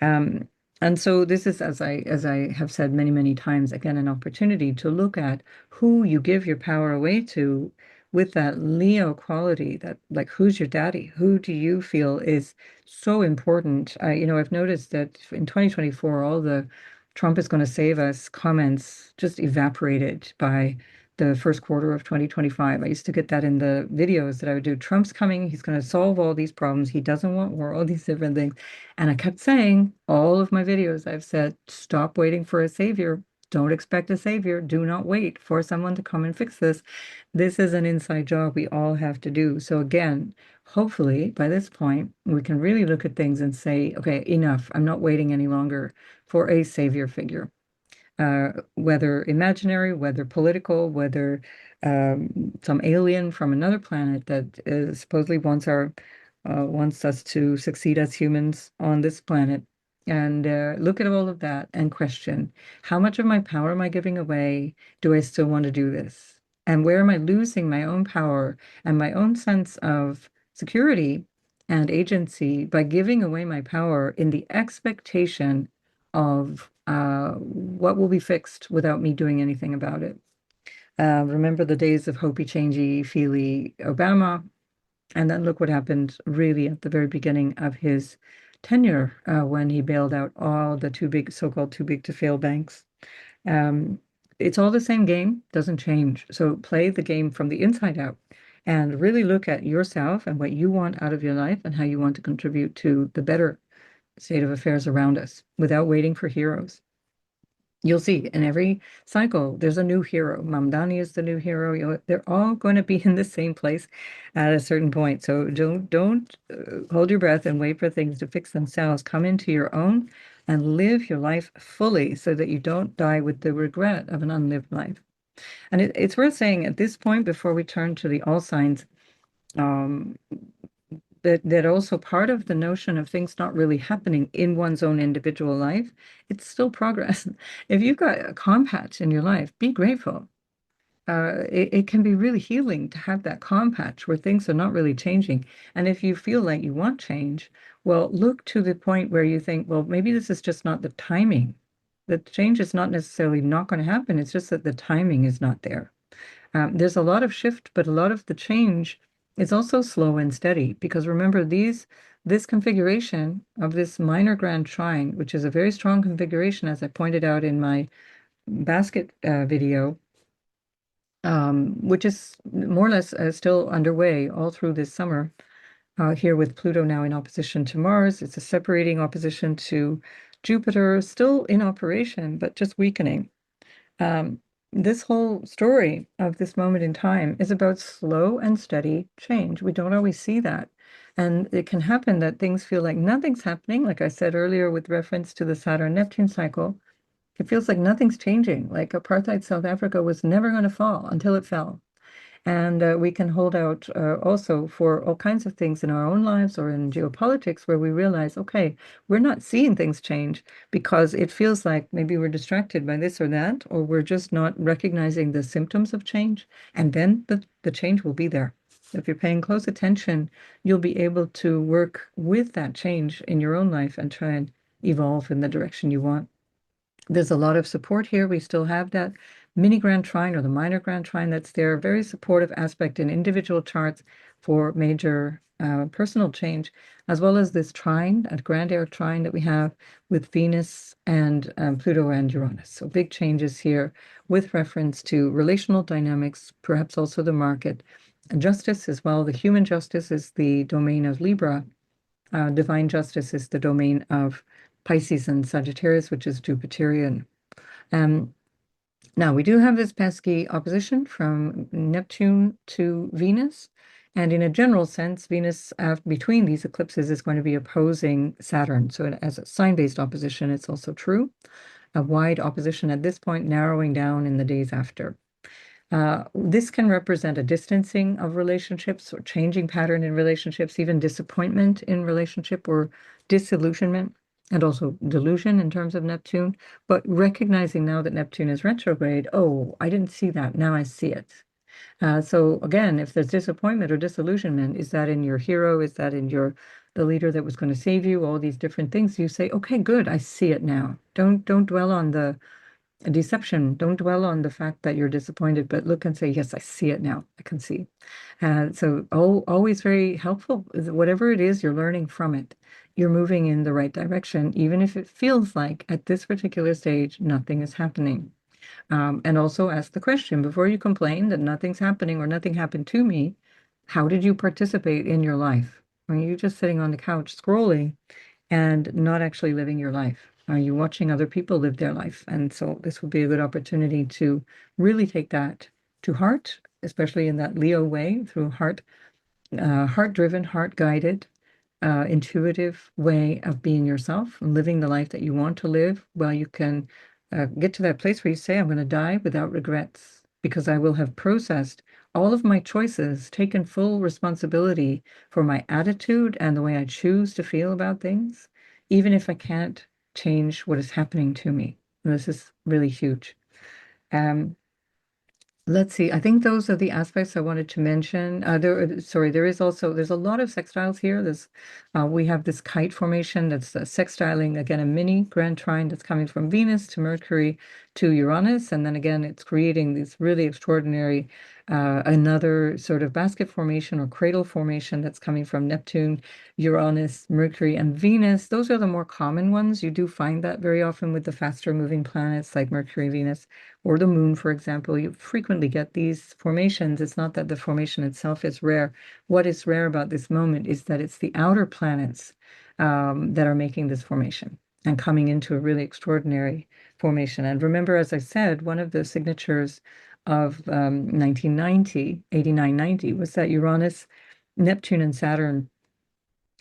Um, and so this is, as I have said many, many times, again, an opportunity to look at who you give your power away to with that Leo quality, that like who's your daddy? Who do you feel is so important? I've noticed that in 2024, all the Trump is going to save us comments just evaporated by the first quarter of 2025. I used to get that in the videos that I would do. Trump's coming, he's going to solve all these problems. He doesn't want war, all these different things. And I kept saying, all of my videos, I've said, stop waiting for a savior. Don't expect a savior. Do not wait for someone to come and fix this. This is an inside job we all have to do. So again, hopefully by this point, we can really look at things and say, okay, enough. I'm not waiting any longer for a savior figure. Whether imaginary, whether political, whether some alien from another planet that supposedly wants us to succeed as humans on this planet. And look at all of that and question, how much of my power am I giving away? Do I still want to do this? And where am I losing my own power and my own sense of security and agency by giving away my power in the expectation of what will be fixed without me doing anything about it? Remember the days of hopey, changey, feely Obama, and then look what happened really at the very beginning of his tenure when he bailed out all the too big, so-called too big to fail banks. Um, it's all the same game, doesn't change. So play the game from the inside out and really look at yourself and what you want out of your life and how you want to contribute to the better state of affairs around us without waiting for heroes. You'll see in every cycle, there's a new hero. Mamdani is the new hero. They're all going to be in the same place at a certain point. So don't hold your breath and wait for things to fix themselves. Come into your own and live your life fully so that you don't die with the regret of an unlived life. And it's worth saying at this point, before we turn to the all signs, um, that also part of the notion of things not really happening in one's own individual life, it's still progress. If you've got a calm patch in your life, be grateful. It can be really healing to have that calm patch where things are not really changing. And if you feel like you want change, well, look to the point where you think, well, maybe this is just not the timing. The change is not necessarily not going to happen. It's just that the timing is not there. There's a lot of shift, but a lot of the change is also slow and steady because remember this configuration of this minor grand trine, which is a very strong configuration, as I pointed out in my basket video, which is more or less still underway all through this summer. Here with Pluto now in opposition to Mars, it's a separating opposition to Jupiter, still in operation, but just weakening. this whole story of this moment in time is about slow and steady change. We don't always see that. And it can happen that things feel like nothing's happening. Like I said earlier, with reference to the Saturn-Neptune cycle, it feels like nothing's changing. Like apartheid South Africa was never going to fall until it fell. And we can hold out also for all kinds of things in our own lives or in geopolitics where we realize, okay, we're not seeing things change because it feels like maybe we're distracted by this or that, or we're just not recognizing the symptoms of change. And then the change will be there. If you're paying close attention, you'll be able to work with that change in your own life and try and evolve in the direction you want. There's a lot of support here. We still have that mini grand trine or the minor grand trine that's there, a very supportive aspect in individual charts for major personal change, as well as this trine, a grand air trine that we have with Venus and Pluto and Uranus. So big changes here with reference to relational dynamics, perhaps also the market. And justice as well. The human justice is the domain of Libra. Divine justice is the domain of Pisces and Sagittarius, which is Jupiterian. Um, Now, we do have this pesky opposition from Neptune to Venus. And in a general sense, Venus between these eclipses is going to be opposing Saturn. So as a sign-based opposition, it's also true. A wide opposition at this point, narrowing down in the days after. This can represent a distancing of relationships or changing pattern in relationships, even disappointment in relationship or disillusionment, and also delusion in terms of Neptune. But recognizing now that Neptune is retrograde, oh, I didn't see that. Now I see it. So again, if there's disappointment or disillusionment, is that in your hero? Is that in the leader that was going to save you? All these different things. You say, okay, good, I see it now. Don't dwell on the deception. Don't dwell on the fact that you're disappointed, but look and say, yes, I see it now. I can see. So always very helpful. Whatever it is, you're learning from it. You're moving in the right direction, even if it feels like at this particular stage, nothing is happening. And also ask the question before you complain that nothing's happening or nothing happened to me, how did you participate in your life? Are you just sitting on the couch scrolling and not actually living your life? Are you watching other people live their life? And so this would be a good opportunity to really take that to heart, especially in that Leo way, through heart-driven, heart-guided, intuitive way of being yourself and living the life that you want to live. Well, you can get to that place where you say, I'm going to die without regrets because I will have processed all of my choices, taken full responsibility for my attitude and the way I choose to feel about things, even if I can't change what is happening to me. And this is really huge. Um, Let's see. I think those are the aspects I wanted to mention. Sorry, there's a lot of sextiles here. We have this kite formation that's sextiling again a mini grand trine that's coming from Venus to Mercury to Uranus, and then again it's creating this really extraordinary another sort of basket formation or cradle formation that's coming from Neptune, Uranus, Mercury, and Venus. Those are the more common ones. You do find that very often with the faster moving planets like Mercury, Venus or the moon, for example. You frequently get these formations. It's not that the formation itself is rare. What is rare about this moment is that it's the outer planets that are making this formation and coming into a really extraordinary formation. And remember, as I said, one of the signatures of 1990, 89-90, was that Uranus, Neptune, and Saturn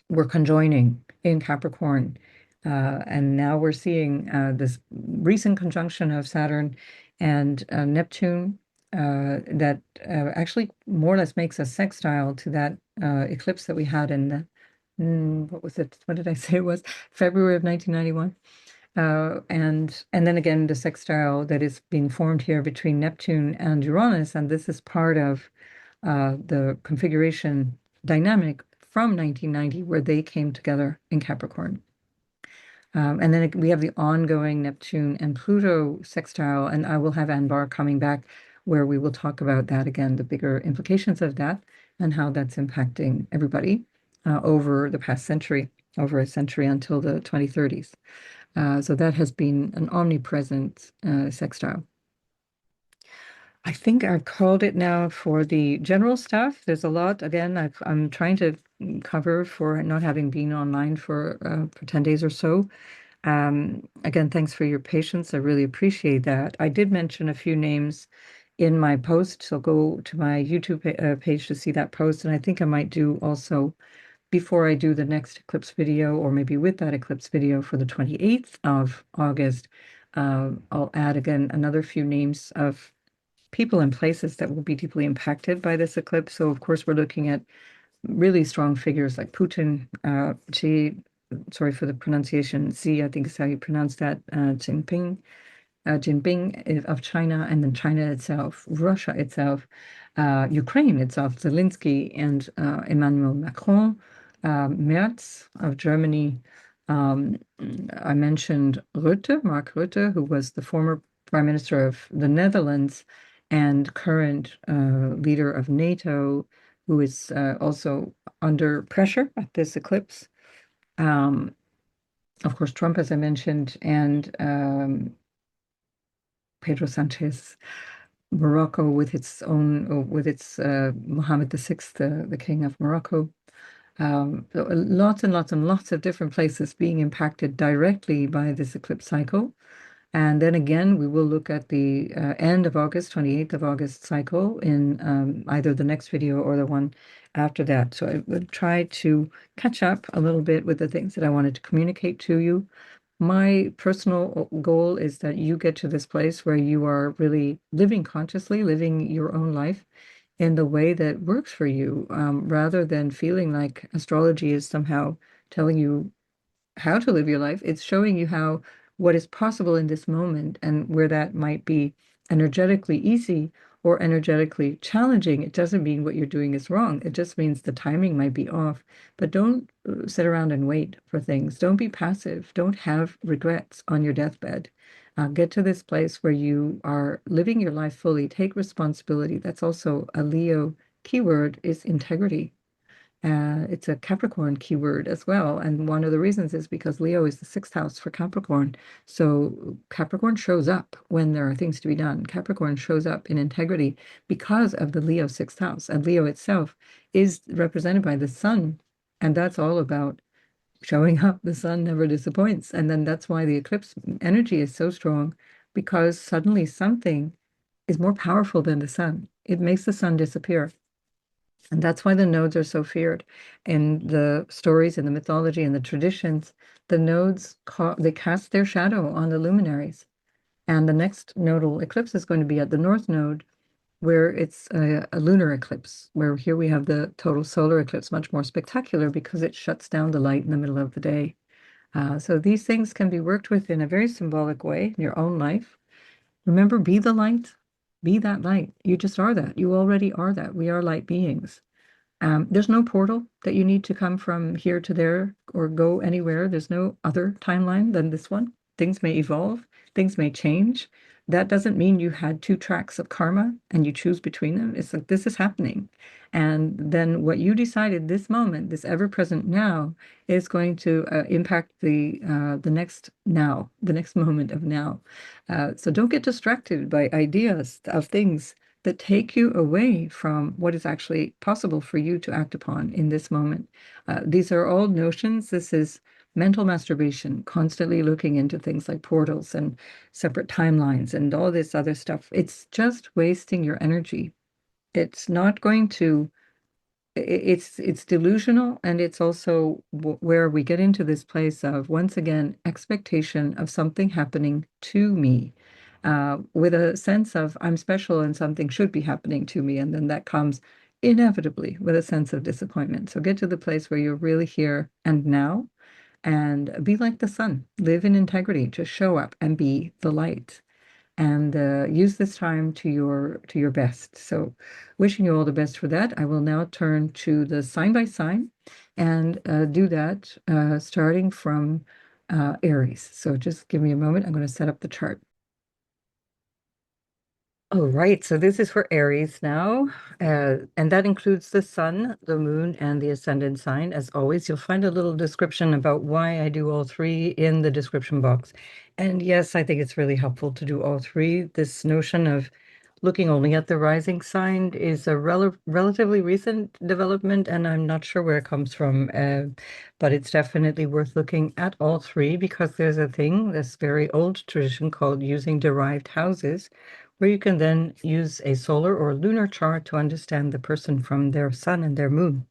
were conjoining in Capricorn. And now we're seeing this recent conjunction of Saturn and Neptune that actually more or less makes a sextile to that eclipse that we had in what was it? What did I say it was? February of 1991. And then again, the sextile that is being formed here between Neptune and Uranus, and this is part of the configuration dynamic from 1990, where they came together in Capricorn. And then we have the ongoing Neptune and Pluto sextile, and I will have Anbar coming back where we will talk about that again, the bigger implications of that and how that's impacting everybody over the past century, over a century until the 2030s. So that has been an omnipresent sextile. I think I've called it now for the general stuff. There's a lot. Again, I'm trying to cover for not having been online for 10 days or so. Again, thanks for your patience. I really appreciate that. I did mention a few names in my post, so go to my YouTube page to see that post. And I think I might do also before I do the next eclipse video, or maybe with that eclipse video for the 28th of August, I'll add again another few names of people and places that will be deeply impacted by this eclipse. So, of course, we're looking at really strong figures like Putin, Xi, sorry for the pronunciation, Xi, I think is how you pronounce that, Jinping of China, and then China itself, Russia itself, Ukraine itself, Zelensky and Emmanuel Macron, Merz of Germany. Um, I mentioned Rutte, Mark Rutte, who was the former Prime Minister of the Netherlands and current leader of NATO, who is also under pressure at this eclipse. Um, of course, Trump, as I mentioned, and Pedro Sanchez, Morocco with its own, with its Mohammed VI, the King of Morocco. So lots and lots and lots of different places being impacted directly by this eclipse cycle. And then again, we will look at the end of August, 28th of August cycle in either the next video or the one after that. So I would try to catch up a little bit with the things that I wanted to communicate to you. My personal goal is that you get to this place where you are really living consciously, living your own life in the way that works for you, rather than feeling like astrology is somehow telling you how to live your life. It's showing you how what is possible in this moment and where that might be energetically easy or energetically challenging. It doesn't mean what you're doing is wrong. It just means the timing might be off. But don't sit around and wait for things. Don't be passive. Don't have regrets on your deathbed. Get to this place where you are living your life fully. Take responsibility. That's also a Leo keyword is integrity. It's a Capricorn keyword as well. And one of the reasons is because Leo is the sixth house for Capricorn. So Capricorn shows up when there are things to be done. Capricorn shows up in integrity because of the Leo sixth house. And Leo itself is represented by the sun. And that's all about showing up. The sun never disappoints. And then that's why the eclipse energy is so strong, because suddenly something is more powerful than the sun. It makes the sun disappear. And that's why the nodes are so feared. In the stories, in the mythology, and the traditions, the nodes they cast their shadow on the luminaries. And the next nodal eclipse is going to be at the North Node, where it's a lunar eclipse, where here we have the total solar eclipse, much more spectacular because it shuts down the light in the middle of the day. So these things can be worked with in a very symbolic way in your own life. Remember, be the light, be that light. You just are that. You already are that. We are light beings. There's no portal that you need to come from here to there or go anywhere. There's no other timeline than this one. Things may evolve, things may change. That doesn't mean you had two tracks of karma and you choose between them. It's like this is happening. And then what you decided this moment, this ever-present now, is going to impact the next now, the next moment of now. So don't get distracted by ideas of things that take you away from what is actually possible for you to act upon in this moment. These are all notions. This is mental masturbation, constantly looking into things like portals and separate timelines and all this other stuff. It's just wasting your energy. It's not going to it's delusional, and it's also where we get into this place of, once again, expectation of something happening to me, with a sense of I'm special and something should be happening to me, and then that comes inevitably with a sense of disappointment. So get to the place where you're really here and now, and be like the sun, live in integrity, just show up and be the light, and use this time to your best. So wishing you all the best for that. I will now turn to the sign by sign and do that starting from Aries. So just give me a moment. I'm going to set up the chart. All right, so this is for Aries now, and that includes the sun, the moon, and the ascendant sign. As always, you'll find a little description about why I do all three in the description box. And yes, I think it's really helpful to do all three. This notion of looking only at the rising sign is a relatively recent development, and I'm not sure where it comes from. But it's definitely worth looking at all three because there's a thing, this very old tradition called using derived houses, where you can then use a solar or lunar chart to understand the person from their sun and their moon.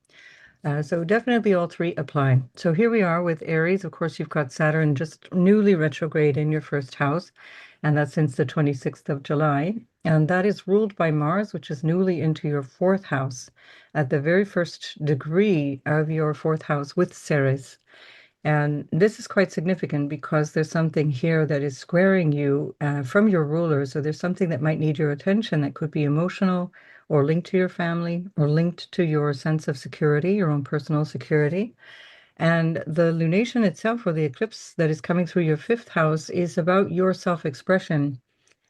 So definitely all three apply. So here we are with Aries. Of course, you've got Saturn just newly retrograde in your first house, and that's since the 26th of July. And that is ruled by Mars, which is newly into your fourth house at the very first degree of your fourth house with Ceres. And this is quite significant because there's something here that is squaring you from your ruler. So there's something that might need your attention that could be emotional or linked to your family or linked to your sense of security, your own personal security. And the lunation itself, or the eclipse that is coming through your fifth house, is about your self-expression.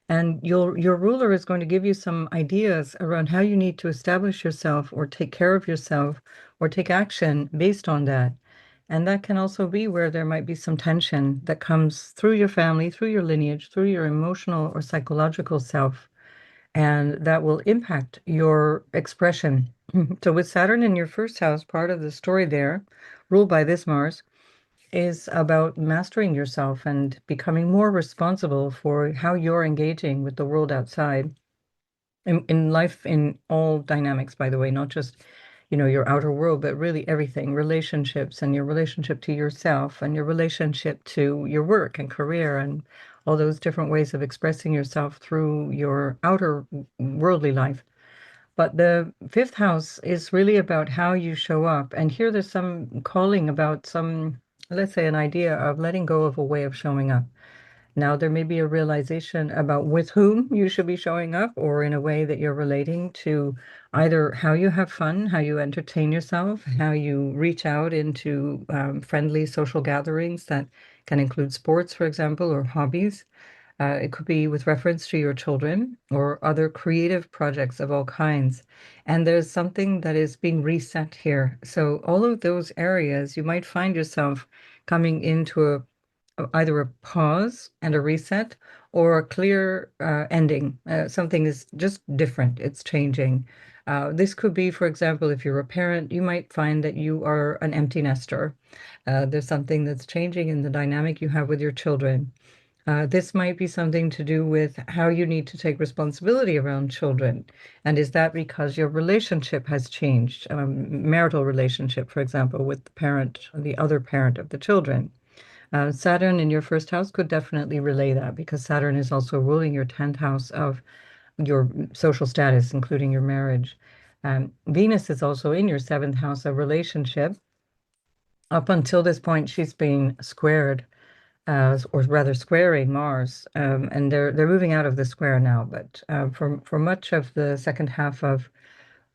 And your ruler is going to give you some ideas around how you need to establish yourself or take care of yourself or take action based on that. And that can also be where there might be some tension that comes through your family, through your lineage, through your emotional or psychological self, and that will impact your expression. So, with Saturn in your first house, part of the story there, ruled by this Mars, is about mastering yourself and becoming more responsible for how you're engaging with the world outside in life, in all dynamics, by the way, not just, your outer world, but really everything, relationships and your relationship to yourself and your relationship to your work and career and all those different ways of expressing yourself through your outer worldly life. But the fifth house is really about how you show up. And here there's some calling about some, let's say, an idea of letting go of a way of showing up. Now, there may be a realization about with whom you should be showing up, or in a way that you're relating to either how you have fun, how you entertain yourself, how you reach out into friendly social gatherings that can include sports, for example, or hobbies. It could be with reference to your children or other creative projects of all kinds. And there's something that is being reset here. So, all of those areas, you might find yourself coming into either a pause and a reset or a clear ending. Something is just different, it's changing. This could be, for example, if you're a parent, you might find that you are an empty nester. There's something that's changing in the dynamic you have with your children. This might be something to do with how you need to take responsibility around children. And is that because your relationship has changed? Marital relationship, for example, with the parent, the other parent of the children. Saturn in your first house could definitely relay that because Saturn is also ruling your 10th house of your social status, including your marriage. Venus is also in your seventh house of relationship. Up until this point, she's been squared, or rather squaring Mars, and they're moving out of the square now. But for much of the second half of,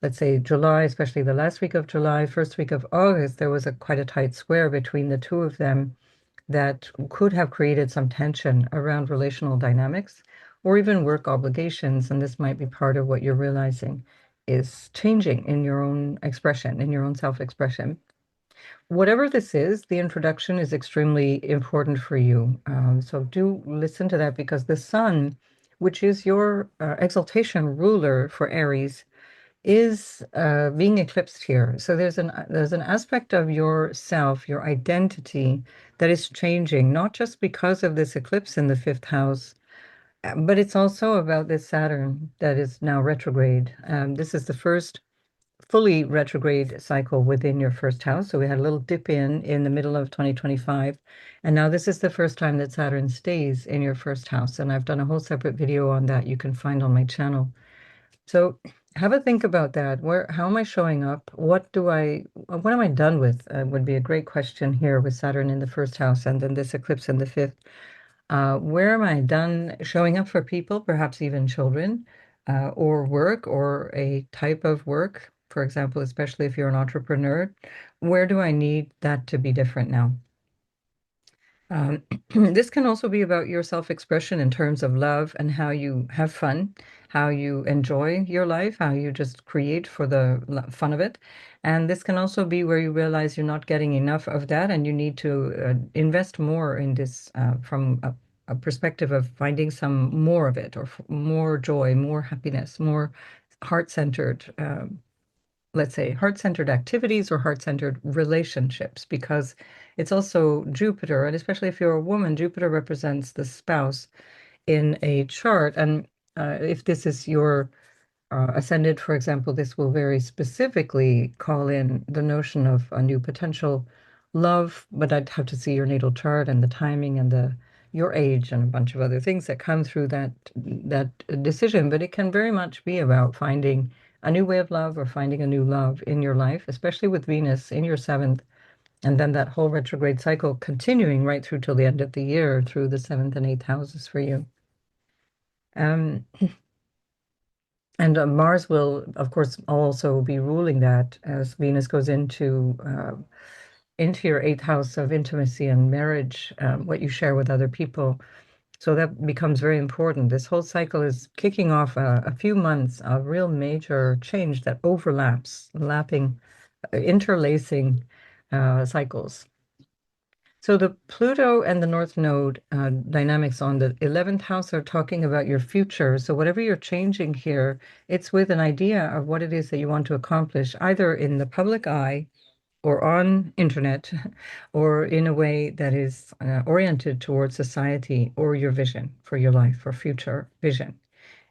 let's say, July, especially the last week of July, first week of August, there was quite a tight square between the two of them that could have created some tension around relational dynamics or even work obligations. And this might be part of what you're realizing is changing in your own expression, in your own self-expression. Whatever this is, the introduction is extremely important for you. So do listen to that because the sun, which is your exaltation ruler for Aries, is being eclipsed here. So there's an aspect of yourself, your identity, that is changing, not just because of this eclipse in the fifth house, but it's also about this Saturn that is now retrograde. This is the first fully retrograde cycle within your first house. So we had a little dip in the middle of 2025. And now this is the first time that Saturn stays in your first house. And I've done a whole separate video on that you can find on my channel. So have a think about that. How am I showing up? What am I done with? Would be a great question here with Saturn in the first house and then this eclipse in the fifth. Where am I done showing up for people, perhaps even children, or work, or a type of work? For example, especially if you're an entrepreneur, where do I need that to be different now? Um, this can also be about your self-expression in terms of love and how you have fun, how you enjoy your life, how you just create for the fun of it. And this can also be where you realize you're not getting enough of that and you need to invest more in this from a perspective of finding some more of it, or more joy, more happiness, more heart-centered, let's say, heart-centered activities or heart-centered relationships, because it's also Jupiter, and especially if you're a woman, Jupiter represents the spouse in a chart. And if this is your ascendant, for example, this will very specifically call in the notion of a new potential love, but I'd have to see your natal chart and the timing and the your age and a bunch of other things that come through that decision. But it can very much be about finding a new way of love or finding a new love in your life, especially with Venus in your seventh, and then that whole retrograde cycle continuing right through till the end of the year through the seventh and eighth houses for you. Um, And Mars will, of course, also be ruling that as Venus goes into your eighth house of intimacy and marriage, what you share with other people. So that becomes very important. This whole cycle is kicking off a few months of real major change that overlaps, lapping, interlacing cycles. So the Pluto and the North Node dynamics on the 11th house are talking about your future. So whatever you're changing here, it's with an idea of what it is that you want to accomplish, either in the public eye or on internet, or in a way that is oriented towards society or your vision for your life or future vision.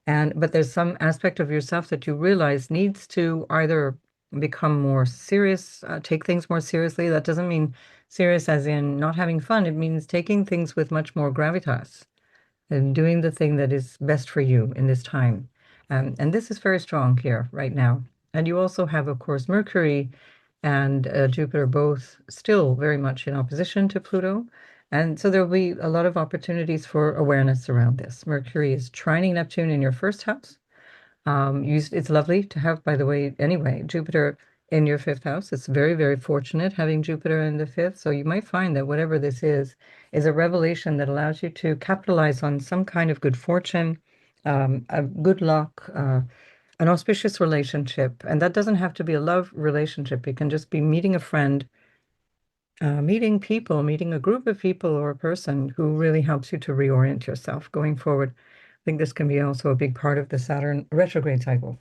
But there's some aspect of yourself that you realize needs to either become more serious, take things more seriously. That doesn't mean serious as in not having fun. It means taking things with much more gravitas and doing the thing that is best for you in this time. And this is very strong here right now. And you also have, of course, Mercury and Jupiter both still very much in opposition to Pluto. And so there'll be a lot of opportunities for awareness around this. Mercury is trining Neptune in your first house. It's lovely to have, by the way, anyway, Jupiter in your fifth house. It's very, very fortunate having Jupiter in the fifth. So you might find that whatever this is a revelation that allows you to capitalize on some kind of good fortune, a good luck, an auspicious relationship. And that doesn't have to be a love relationship. It can just be meeting a friend, meeting people, meeting a group of people or a person who really helps you to reorient yourself going forward. I think this can be also a big part of the Saturn retrograde cycle.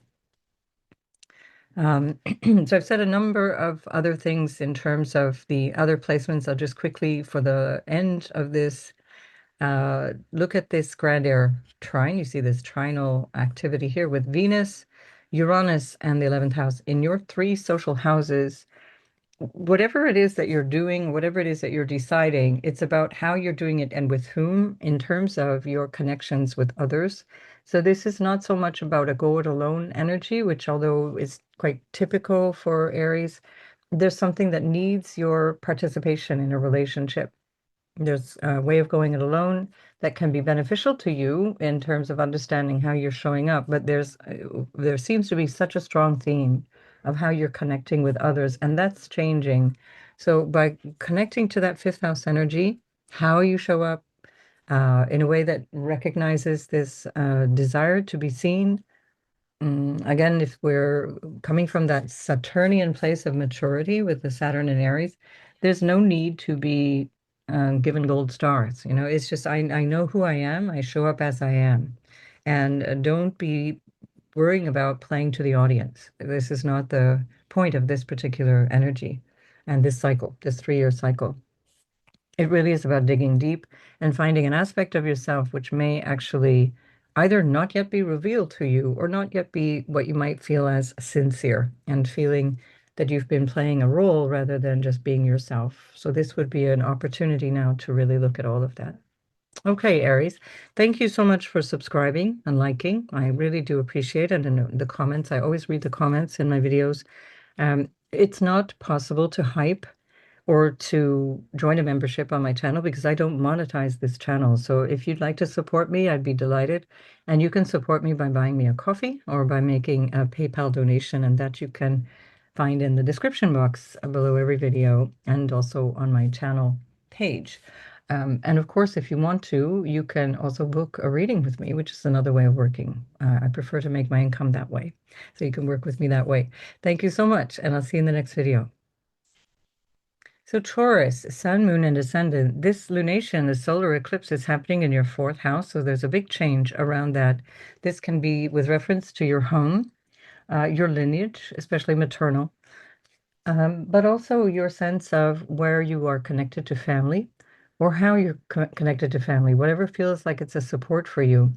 So I've said a number of other things in terms of the other placements. I'll just quickly, for the end of this, look at this grand air trine. You see this trinal activity here with Venus, Uranus, and the 11th house in your three social houses. Whatever it is that you're doing, whatever it is that you're deciding, it's about how you're doing it and with whom in terms of your connections with others. So this is not so much about a go it alone energy, which although is quite typical for Aries, there's something that needs your participation in a relationship. There's a way of going it alone that can be beneficial to you in terms of understanding how you're showing up, but there seems to be such a strong theme of how you're connecting with others, and that's changing. So by connecting to that fifth house energy, how you show up in a way that recognizes this desire to be seen. Again, if we're coming from that Saturnian place of maturity with the Saturn and Aries, there's no need to be given gold stars. You know, it's just I know who I am. I show up as I am, and don't be worrying about playing to the audience. This is not the point of this particular energy and this cycle, this 3-year cycle. It really is about digging deep and finding an aspect of yourself which may actually either not yet be revealed to you or not yet be what you might feel as sincere, and feeling that you've been playing a role rather than just being yourself. So this would be an opportunity now to really look at all of that. Okay, Aries, thank you so much for subscribing and liking. I really do appreciate it. And the comments, I always read the comments in my videos. It's not possible to hype or to join a membership on my channel because I don't monetize this channel. So if you'd like to support me, I'd be delighted. And you can support me by buying me a coffee or by making a PayPal donation, and that you can find in the description box below every video and also on my channel page. And of course, if you want to, you can also book a reading with me, which is another way of working. I prefer to make my income that way. So you can work with me that way. Thank you so much, and I'll see you in the next video. So Taurus, Sun, Moon, and Ascendant, this lunation, the solar eclipse, is happening in your fourth house. So there's a big change around that. This can be with reference to your home, your lineage, especially maternal, but also your sense of where you are connected to family or how you're connected to family, whatever feels like it's a support for you.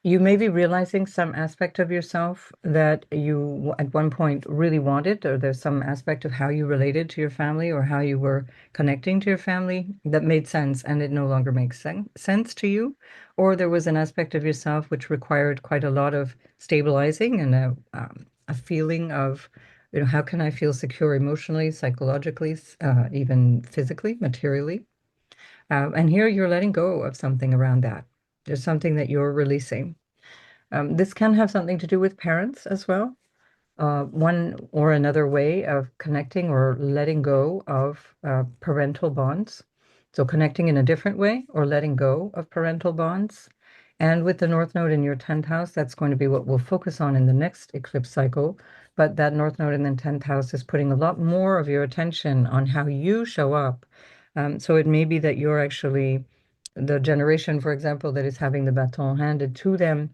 You may be realizing some aspect of yourself that you at one point really wanted, or there's some aspect of how you related to your family or how you were connecting to your family that made sense and it no longer makes sense to you. Or there was an aspect of yourself which required quite a lot of stabilizing and a feeling of, how can I feel secure emotionally, psychologically, even physically, materially? And here you're letting go of something around that. There's something that you're releasing. This can have something to do with parents as well. One or another way of connecting or letting go of parental bonds. So connecting in a different way or letting go of parental bonds. And with the North Node in your 10th house, that's going to be what we'll focus on in the next eclipse cycle. But that North Node in the 10th house is putting a lot more of your attention on how you show up. So it may be that you're actually the generation, for example, that is having the baton handed to them,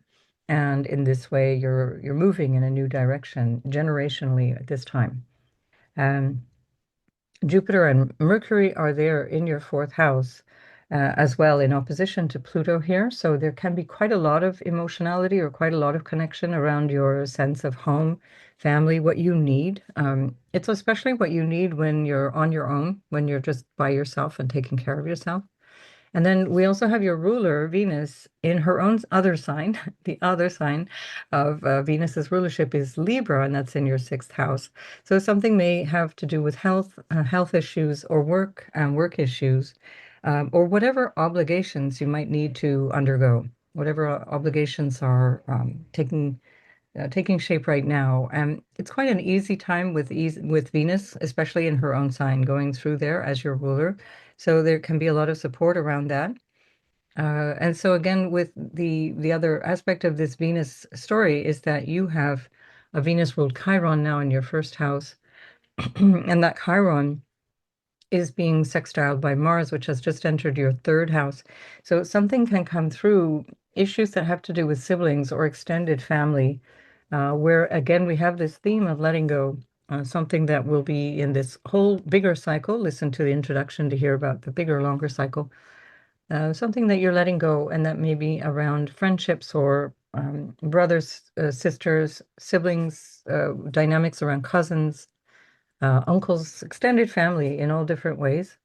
and in this way you're moving in a new direction generationally at this time. Um, Jupiter and Mercury are there in your fourth house as well, in opposition to Pluto here. So there can be quite a lot of emotionality or quite a lot of connection around your sense of home, family, what you need. It's especially what you need when you're on your own, when you're just by yourself and taking care of yourself. And then we also have your ruler, Venus, in her own other sign. The other sign of Venus's rulership is Libra, and that's in your sixth house. So something may have to do with health issues, or work issues, or whatever obligations you might need to undergo, whatever obligations are taking shape right now. It's quite an easy time with Venus, especially in her own sign, going through there as your ruler. So there can be a lot of support around that. And so again, with the other aspect of this Venus story is that you have a Venus ruled Chiron now in your first house, and that Chiron is being sextiled by Mars, which has just entered your third house. So something can come through, issues that have to do with siblings or extended family, where again we have this theme of letting go, something that will be in this whole bigger cycle. Listen to the introduction to hear about the bigger, longer cycle. Something that you're letting go, and that may be around friendships or brothers, sisters, siblings, dynamics around cousins, uncles, extended family in all different ways.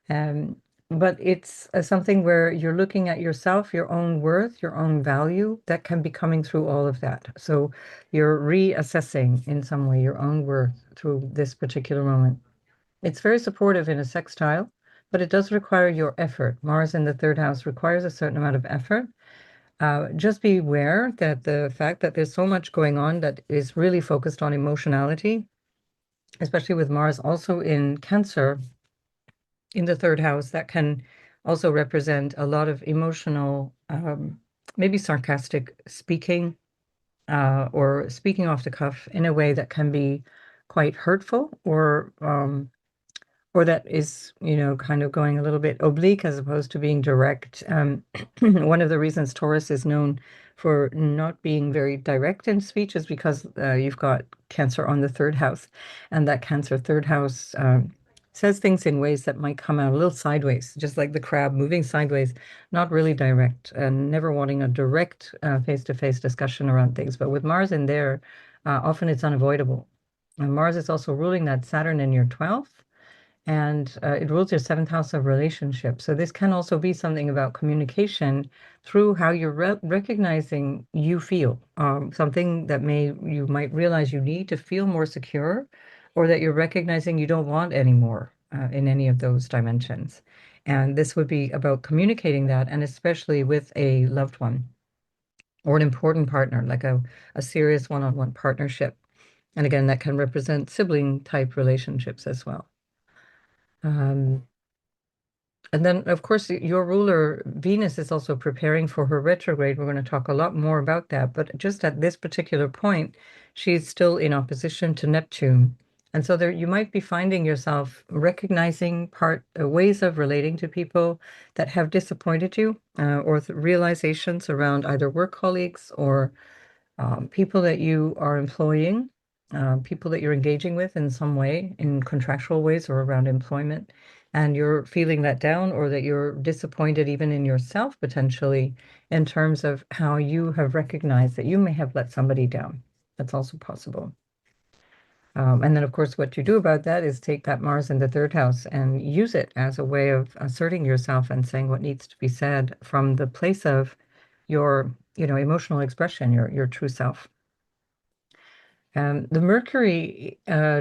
Um, but it's something where you're looking at yourself, your own worth, your own value that can be coming through all of that. So you're reassessing in some way your own worth through this particular moment. It's very supportive in a sextile, but it does require your effort. Mars in the third house requires a certain amount of effort. Just be aware that the fact that there's so much going on that is really focused on emotionality, especially with Mars also in Cancer in the third house, that can also represent a lot of emotional, maybe sarcastic speaking, or speaking off the cuff in a way that can be quite hurtful, or that is, kind of going a little bit oblique as opposed to being direct. One of the reasons Taurus is known for not being very direct in speech is because you've got Cancer on the third house, and that Cancer third house says things in ways that might come out a little sideways, just like the crab moving sideways, not really direct, and never wanting a direct face-to-face discussion around things. But with Mars in there, often it's unavoidable. And Mars is also ruling that Saturn in your 12th, and it rules your seventh house of relationships. So this can also be something about communication through how you're recognizing you feel, something that you might realize you need to feel more secure, or that you're recognizing you don't want anymore in any of those dimensions. And this would be about communicating that, and especially with a loved one or an important partner, like a serious one-on-one partnership. And again, that can represent sibling type relationships as well. Um, and then, of course, your ruler, Venus, is also preparing for her retrograde. We're going to talk a lot more about that. But just at this particular point, she's still in opposition to Neptune. And so there you might be finding yourself recognizing ways of relating to people that have disappointed you, or realizations around either work colleagues or people that you are employing, people that you're engaging with in some way, in contractual ways or around employment, and you're feeling that down, or that you're disappointed even in yourself potentially in terms of how you have recognized that you may have let somebody down. That's also possible. And then, of course, what you do about that is take that Mars in the third house and use it as a way of asserting yourself and saying what needs to be said from the place of your, emotional expression, your true self. The Mercury,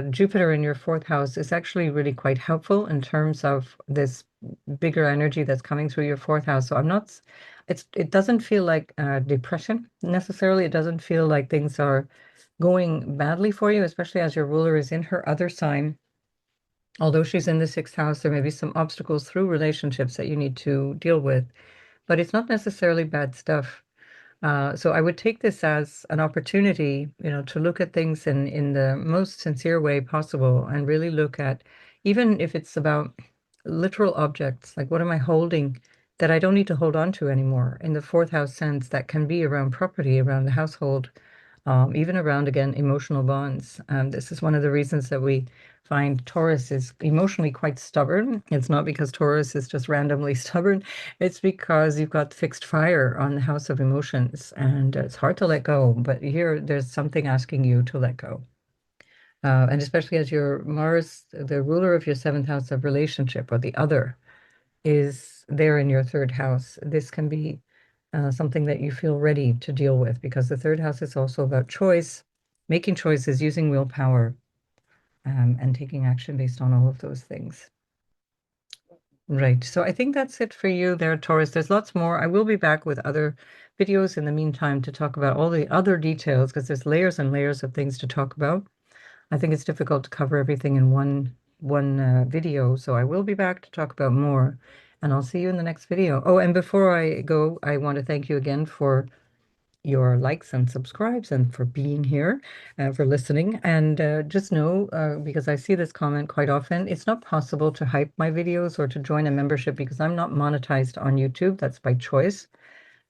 Jupiter in your fourth house is actually really quite helpful in terms of this bigger energy that's coming through your fourth house. So it doesn't feel like depression necessarily. It doesn't feel like things are going badly for you, especially as your ruler is in her other sign. Although she's in the sixth house, there may be some obstacles through relationships that you need to deal with, but it's not necessarily bad stuff. So I would take this as an opportunity, to look at things in the most sincere way possible and really look at, even if it's about literal objects, like what am I holding that I don't need to hold on to anymore in the fourth house sense, that can be around property, around the household, even around, again, emotional bonds. This is one of the reasons that we find Taurus is emotionally quite stubborn. It's not because Taurus is just randomly stubborn. It's because you've got fixed fire on the house of emotions, and it's hard to let go. But here, there's something asking you to let go. And especially as your Mars, the ruler of your seventh house of relationship, or the other, is there in your third house, this can be something that you feel ready to deal with, because the third house is also about choice, making choices, using willpower, and taking action based on all of those things. Right. So I think that's it for you there, Taurus. There's lots more. I will be back with other videos in the meantime to talk about all the other details, because there's layers and layers of things to talk about. I think it's difficult to cover everything in one video, so I will be back to talk about more, and I'll see you in the next video. Oh, and before I go, I want to thank you again for your likes and subscribes and for being here, for listening. And just know, because I see this comment quite often, it's not possible to hype my videos or to join a membership because I'm not monetized on YouTube. That's by choice.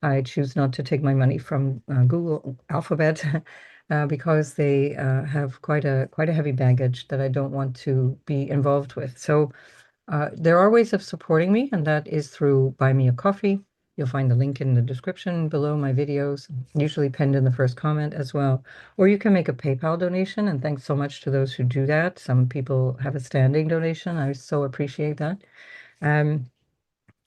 I choose not to take my money from Google Alphabet because they have quite a heavy baggage that I don't want to be involved with. So there are ways of supporting me, and that is through Buy Me a Coffee. You'll find the link in the description below my videos, usually pinned in the first comment as well. Or you can make a PayPal donation, and thanks so much to those who do that. Some people have a standing donation. I so appreciate that. Um,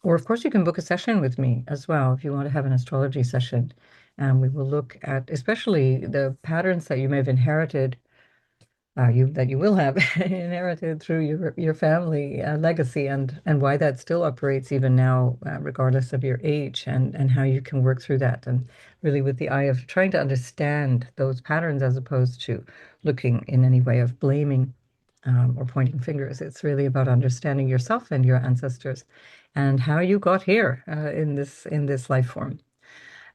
or, of course, you can book a session with me as well if you want to have an astrology session. And we will look at especially the patterns that you may have inherited, that you will have inherited through your family legacy, and why that still operates even now, regardless of your age, and how you can work through that, and really with the eye of trying to understand those patterns as opposed to looking in any way of blaming, or pointing fingers. It's really about understanding yourself and your ancestors and how you got here in this life form.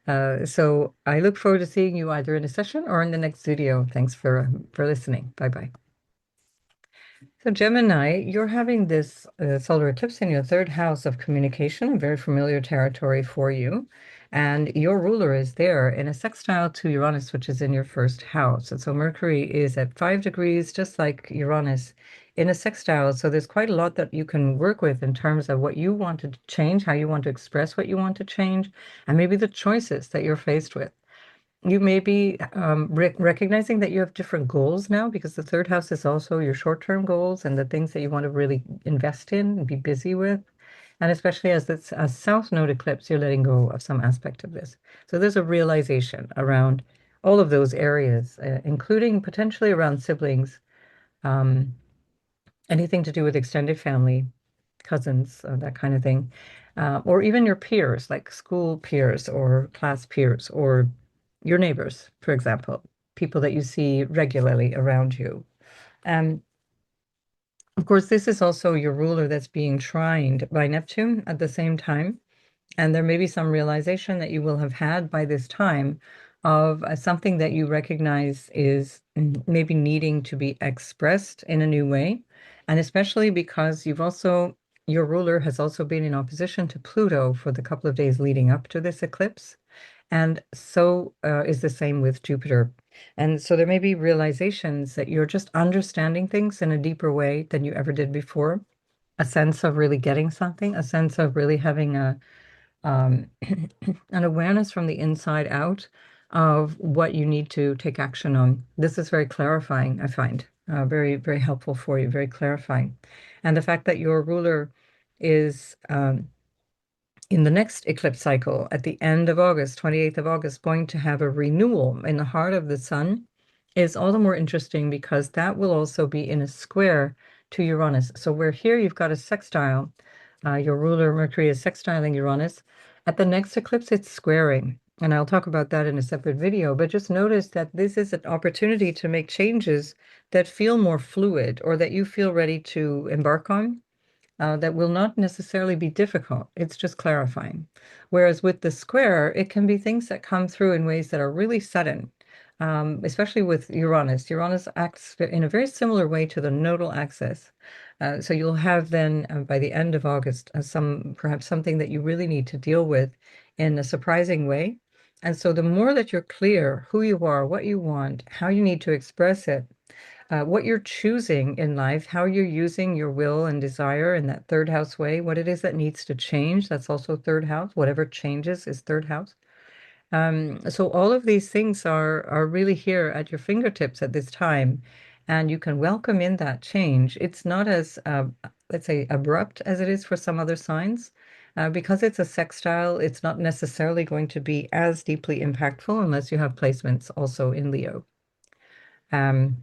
So I look forward to seeing you either in a session or in the next video. Thanks for listening. Bye bye. So Gemini, you're having this solar eclipse in your third house of communication, a very familiar territory for you. And your ruler is there in a sextile to Uranus, which is in your first house. And so Mercury is at 5 degrees, just like Uranus, in a sextile. So there's quite a lot that you can work with in terms of what you want to change, how you want to express what you want to change, and maybe the choices that you're faced with. You may be recognizing that you have different goals now, because the third house is also your short-term goals and the things that you want to really invest in and be busy with. And especially as it's a South Node eclipse, you're letting go of some aspect of this. So there's a realization around all of those areas, including potentially around siblings, um, anything to do with extended family, cousins, that kind of thing, or even your peers, like school peers or class peers or your neighbors, for example, people that you see regularly around you. And of course, this is also your ruler that's being trined by Neptune at the same time. And there may be some realization that you will have had by this time of something that you recognize is maybe needing to be expressed in a new way. And especially because your ruler has also been in opposition to Pluto for the couple of days leading up to this eclipse. And so is the same with Jupiter. And so there may be realizations that you're just understanding things in a deeper way than you ever did before, a sense of really getting something, a sense of really having um, an awareness from the inside out of what you need to take action on. This is very clarifying, I find, very, very helpful for you, very clarifying. And the fact that your ruler is in the next eclipse cycle at the end of August, 28th of August, going to have a renewal in the heart of the sun is all the more interesting because that will also be in a square to Uranus. So where here you've got a sextile, your ruler Mercury is sextiling Uranus. At the next eclipse, it's squaring. And I'll talk about that in a separate video, but just notice that this is an opportunity to make changes that feel more fluid or that you feel ready to embark on that will not necessarily be difficult. It's just clarifying. Whereas with the square, it can be things that come through in ways that are really sudden, especially with Uranus. Uranus acts in a very similar way to the nodal axis. So you'll have then, by the end of August, perhaps something that you really need to deal with in a surprising way. And so the more that you're clear who you are, what you want, how you need to express it, what you're choosing in life, how you're using your will and desire in that third house way, what it is that needs to change. That's also third house. Whatever changes is third house. So all of these things are really here at your fingertips at this time, and you can welcome in that change. It's not as let's say abrupt as it is for some other signs. Because it's a sextile, it's not necessarily going to be as deeply impactful unless you have placements also in Leo. Um,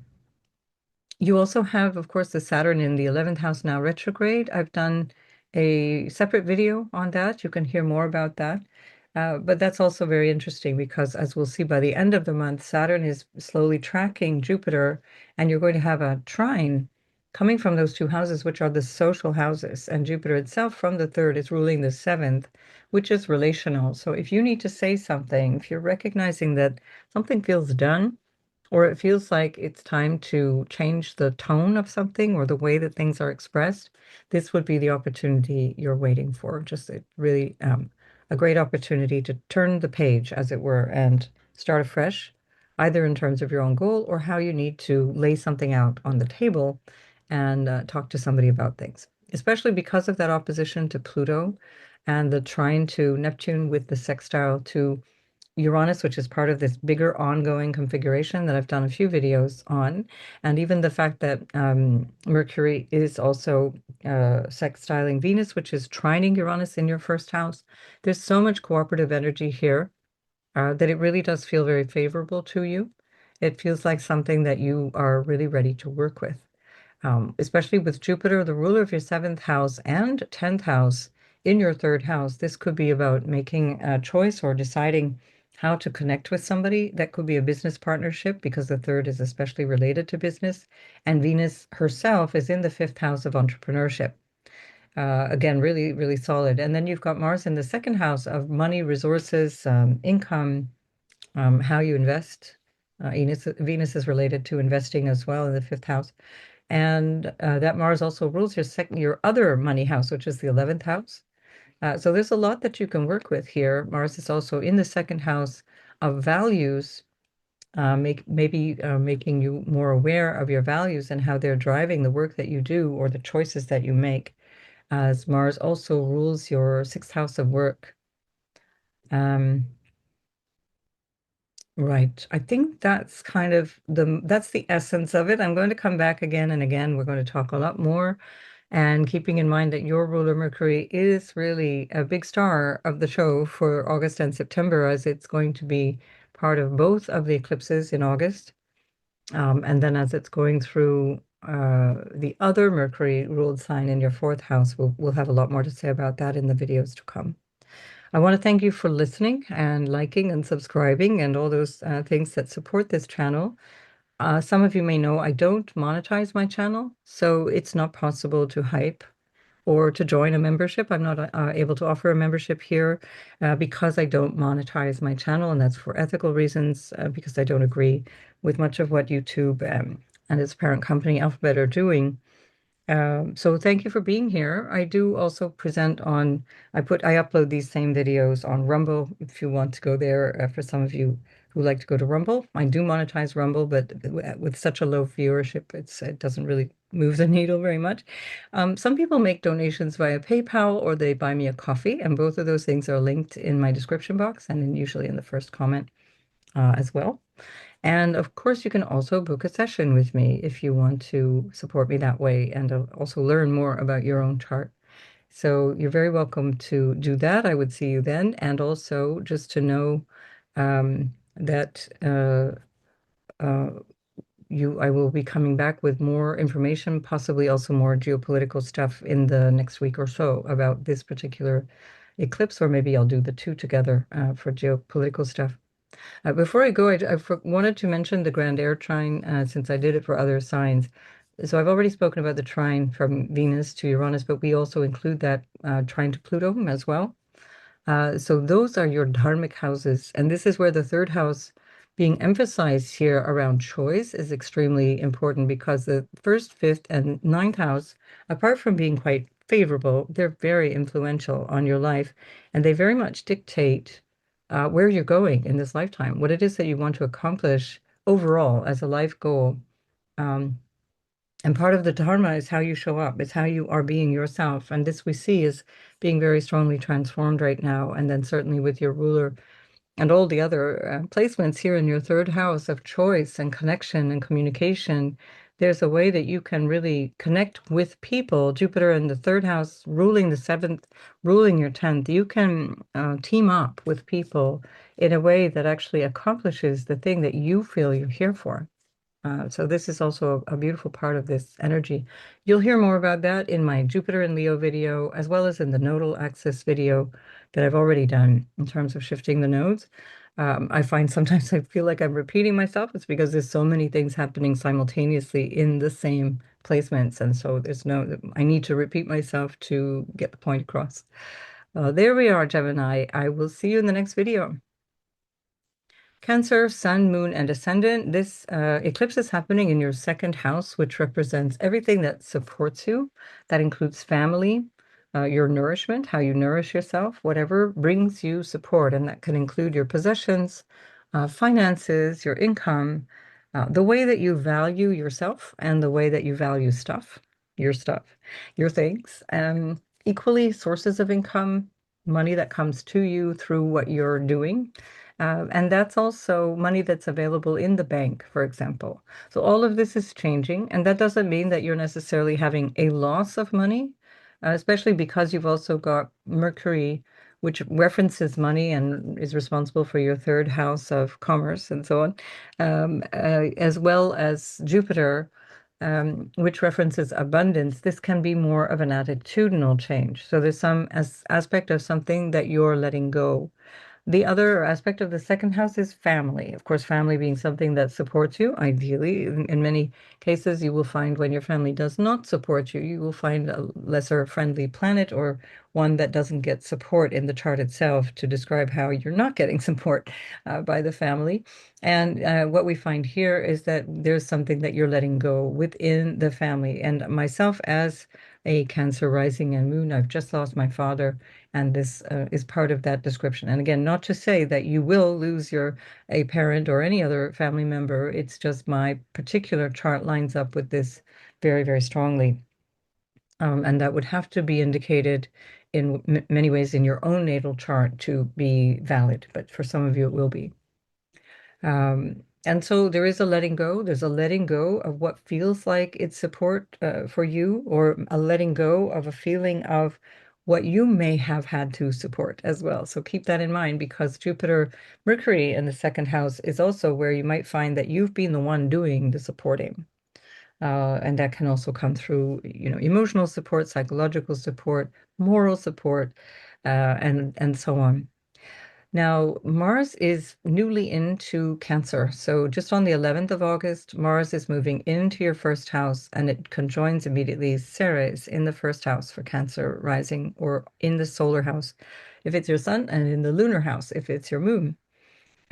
You also have, of course, the Saturn in the 11th house now retrograde. I've done a separate video on that. You can hear more about that. But that's also very interesting because, as we'll see by the end of the month, Saturn is slowly tracking Jupiter, and you're going to have a trine coming from those two houses, which are the social houses. And Jupiter itself from the third is ruling the seventh, which is relational. So if you need to say something, if you're recognizing that something feels done, or it feels like it's time to change the tone of something or the way that things are expressed, this would be the opportunity you're waiting for. Just really a great opportunity to turn the page, as it were, and start afresh, either in terms of your own goal or how you need to lay something out on the table and talk to somebody about things, especially because of that opposition to Pluto and the trine to Neptune with the sextile to Uranus, which is part of this bigger ongoing configuration that I've done a few videos on, and even the fact that Mercury is also sextiling Venus, which is trining Uranus in your first house. There's so much cooperative energy here that it really does feel very favorable to you. It feels like something that you are really ready to work with, especially with Jupiter, the ruler of your seventh house and 10th house in your third house. This could be about making a choice or deciding how to connect with somebody. That could be a business partnership because the third is especially related to business. And Venus herself is in the fifth house of entrepreneurship. Again, really, really solid. And then you've got Mars in the second house of money, resources, income, how you invest. Venus is related to investing as well in the fifth house. And that Mars also rules your other money house, which is the 11th house. So there's a lot that you can work with here. Mars is also in the second house of values, maybe making you more aware of your values and how they're driving the work that you do or the choices that you make, as Mars also rules your sixth house of work. Um, right. I think that's kind of that's the essence of it. I'm going to come back again and again. We're going to talk a lot more. And keeping in mind that your ruler Mercury is really a big star of the show for August and September, as it's going to be part of both of the eclipses in August. And then as it's going through the other Mercury ruled sign in your fourth house, we'll have a lot more to say about that in the videos to come. I want to thank you for listening and liking and subscribing and all those things that support this channel. Some of you may know I don't monetize my channel, so it's not possible to hype or to join a membership. I'm not able to offer a membership here because I don't monetize my channel, and that's for ethical reasons, because I don't agree with much of what YouTube and its parent company, Alphabet, are doing. So thank you for being here. I do also present on, I upload these same videos on Rumble if you want to go there, for some of you who like to go to Rumble. I do monetize Rumble, but with such a low viewership, it doesn't really move the needle very much. Some people make donations via PayPal or they buy me a coffee, and both of those things are linked in my description box and usually in the first comment as well. And of course, you can also book a session with me if you want to support me that way and also learn more about your own chart. So you're very welcome to do that. I would see you then. And also just to know that uh, I will be coming back with more information, possibly also more geopolitical stuff in the next week or so about this particular eclipse, or maybe I'll do the two together for geopolitical stuff. Before I go, wanted to mention the Grand Air trine since I did it for other signs. So I've already spoken about the trine from Venus to Uranus, but we also include that trine to Pluto as well. So those are your dharmic houses. And this is where the third house being emphasized here around choice is extremely important because the first, fifth, and ninth house, apart from being quite favorable, they're very influential on your life. And they very much dictate where you're going in this lifetime, what it is that you want to accomplish overall as a life goal. Um, and part of the dharma is how you show up, it's how you are being yourself. And this we see is being very strongly transformed right now. And then certainly with your ruler and all the other placements here in your third house of choice and connection and communication, there's a way that you can really connect with people. Jupiter in the third house, ruling the seventh, ruling your 10th. You can team up with people in a way that actually accomplishes the thing that you feel you're here for. So this is also a beautiful part of this energy. You'll hear more about that in my Jupiter and Leo video, as well as in the nodal axis video that I've already done in terms of shifting the nodes. I find sometimes I feel like I'm repeating myself. It's because there's so many things happening simultaneously in the same placements. And so I need to repeat myself to get the point across. There we are, Gemini. I will see you in the next video. Cancer, Sun, Moon, and Ascendant. This eclipse is happening in your second house, which represents everything that supports you. That includes family, your nourishment, how you nourish yourself, whatever brings you support. And that can include your possessions, finances, your income, the way that you value yourself, and the way that you value stuff, your things. Equally, sources of income, money that comes to you through what you're doing. And that's also money that's available in the bank, for example. So all of this is changing, and that doesn't mean that you're necessarily having a loss of money, especially because you've also got Mercury, which references money and is responsible for your third house of commerce and so on, as well as Jupiter, which references abundance. This can be more of an attitudinal change. So there's some aspect of something that you're letting go. The other aspect of the second house is family. Of course, family being something that supports you, ideally. In many cases, you will find when your family does not support you, you will find a lesser friendly planet or one that doesn't get support in the chart itself to describe how you're not getting support by the family. And what we find here is that there's something that you're letting go within the family. And myself, as a Cancer rising and moon, I've just lost my father, and this is part of that description. And again, not to say that you will lose a parent or any other family member. It's just my particular chart lines up with this very, very strongly. And that would have to be indicated in many ways in your own natal chart to be valid, but for some of you it will be. And so there is a letting go. There's a letting go of what feels like it's support for you, or a letting go of a feeling of what you may have had to support as well. So keep that in mind, because Jupiter, Mercury in the second house is also where you might find that you've been the one doing the supporting. And that can also come through, emotional support, psychological support, moral support, and so on. Now, Mars is newly into Cancer. So just on the 11th of August, Mars is moving into your first house and it conjoins immediately Ceres in the first house for Cancer rising, or in the solar house if it's your sun, and in the lunar house if it's your moon.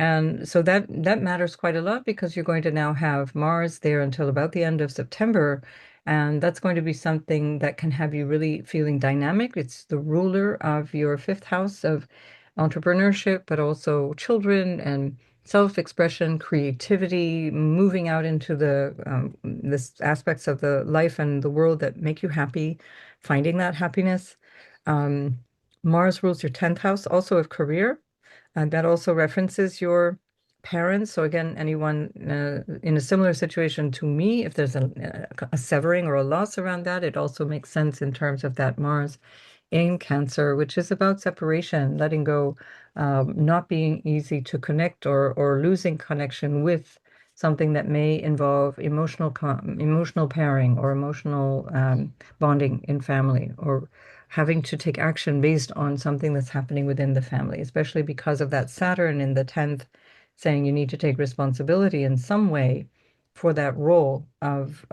And so that matters quite a lot because you're going to now have Mars there until about the end of September. And that's going to be something that can have you really feeling dynamic. It's the ruler of your fifth house of entrepreneurship, but also children and self-expression, creativity, moving out into the this aspects of the life and the world that make you happy, finding that happiness. Um, Mars rules your 10th house, also of career. And that also references your parents. So again, anyone in a similar situation to me, if there's a severing or a loss around that, it also makes sense in terms of that Mars in Cancer, which is about separation, letting go, not being easy to connect, or losing connection with something that may involve emotional pairing or emotional bonding in family, or having to take action based on something that's happening within the family, especially because of that Saturn in the 10th, saying you need to take responsibility in some way for that role of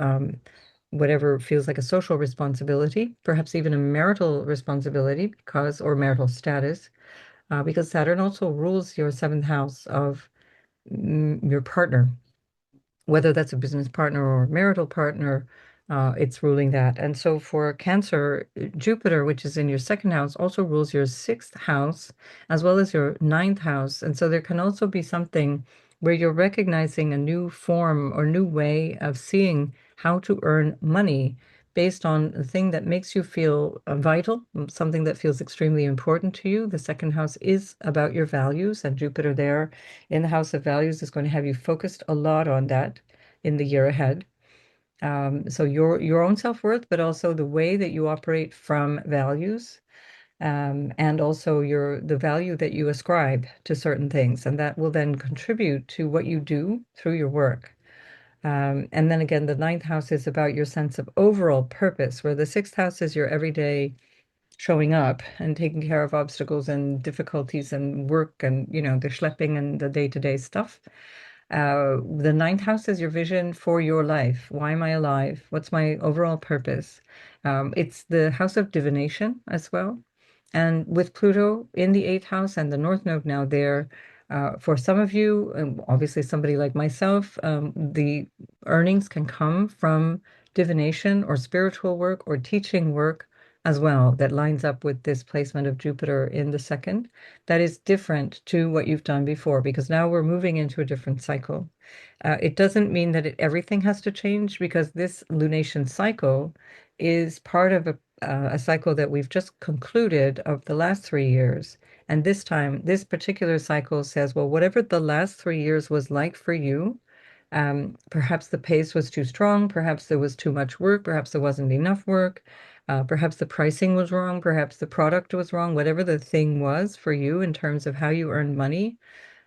whatever feels like a social responsibility, perhaps even a marital responsibility, or marital status, because Saturn also rules your seventh house of your partner, whether that's a business partner or a marital partner, it's ruling that. And so for Cancer, Jupiter, which is in your second house, also rules your sixth house as well as your ninth house. And so there can also be something where you're recognizing a new form or new way of seeing how to earn money based on a thing that makes you feel vital, something that feels extremely important to you. The second house is about your values, and Jupiter there in the house of values is going to have you focused a lot on that in the year ahead. So your own self-worth, but also the way that you operate from values, and also the value that you ascribe to certain things, and that will then contribute to what you do through your work. And then again, the ninth house is about your sense of overall purpose, where the sixth house is your everyday showing up and taking care of obstacles and difficulties and work and, the schlepping and the day-to-day stuff. The ninth house is your vision for your life. Why am I alive? What's my overall purpose? It's the house of divination as well. And with Pluto in the eighth house and the North Node now there, for some of you, obviously somebody like myself, the earnings can come from divination or spiritual work or teaching work as well, that lines up with this placement of Jupiter in the second. That is different to what you've done before, because now we're moving into a different cycle. It doesn't mean that everything has to change, because this lunation cycle is part of a cycle that we've just concluded of the last 3 years. And this time, this particular cycle says, well, whatever the last 3 years was like for you, perhaps the pace was too strong, perhaps there was too much work, perhaps there wasn't enough work, perhaps the pricing was wrong, perhaps the product was wrong, whatever the thing was for you in terms of how you earned money,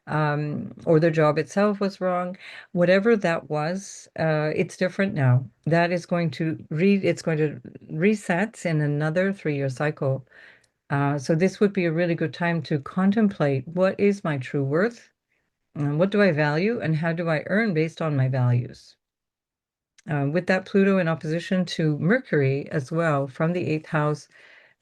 or the job itself was wrong, whatever that was, it's different now. That is going to it's going to reset in another 3-year cycle. So this would be a really good time to contemplate, what is my true worth? What do I value, and how do I earn based on my values? With that Pluto in opposition to Mercury as well, from the eighth house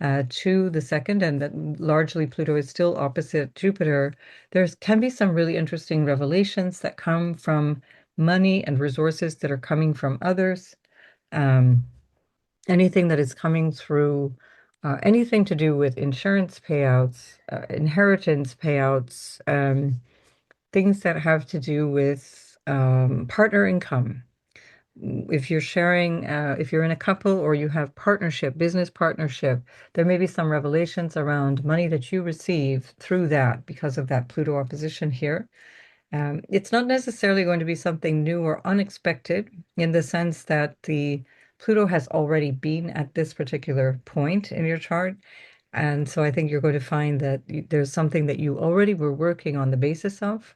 to the second, and that largely Pluto is still opposite Jupiter, there can be some really interesting revelations that come from money and resources that are coming from others. Um, Anything that is coming through, anything to do with insurance payouts, inheritance payouts, things that have to do with partner income. If you're sharing, if you're in a couple or you have partnership, business partnership, there may be some revelations around money that you receive through that because of that Pluto opposition here. It's not necessarily going to be something new or unexpected, in the sense that the Pluto has already been at this particular point in your chart. And so I think you're going to find that there's something that you already were working on the basis of.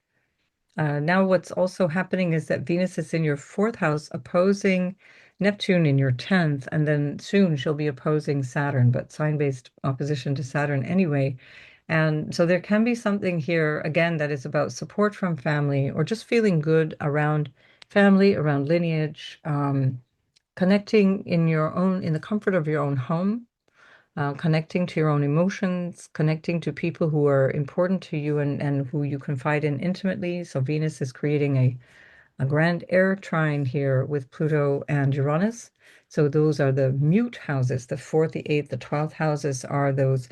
Now, what's also happening is that Venus is in your fourth house, opposing Neptune in your 10th, and then soon she'll be opposing Saturn, but sign-based opposition to Saturn anyway. And so there can be something here, again, that is about support from family or just feeling good around family, around lineage, connecting in the comfort of your own home, connecting to your own emotions, connecting to people who are important to you and who you confide in intimately. So Venus is creating a grand air trine here with Pluto and Uranus. So those are the mute houses. The fourth, the eighth, the 12th houses are those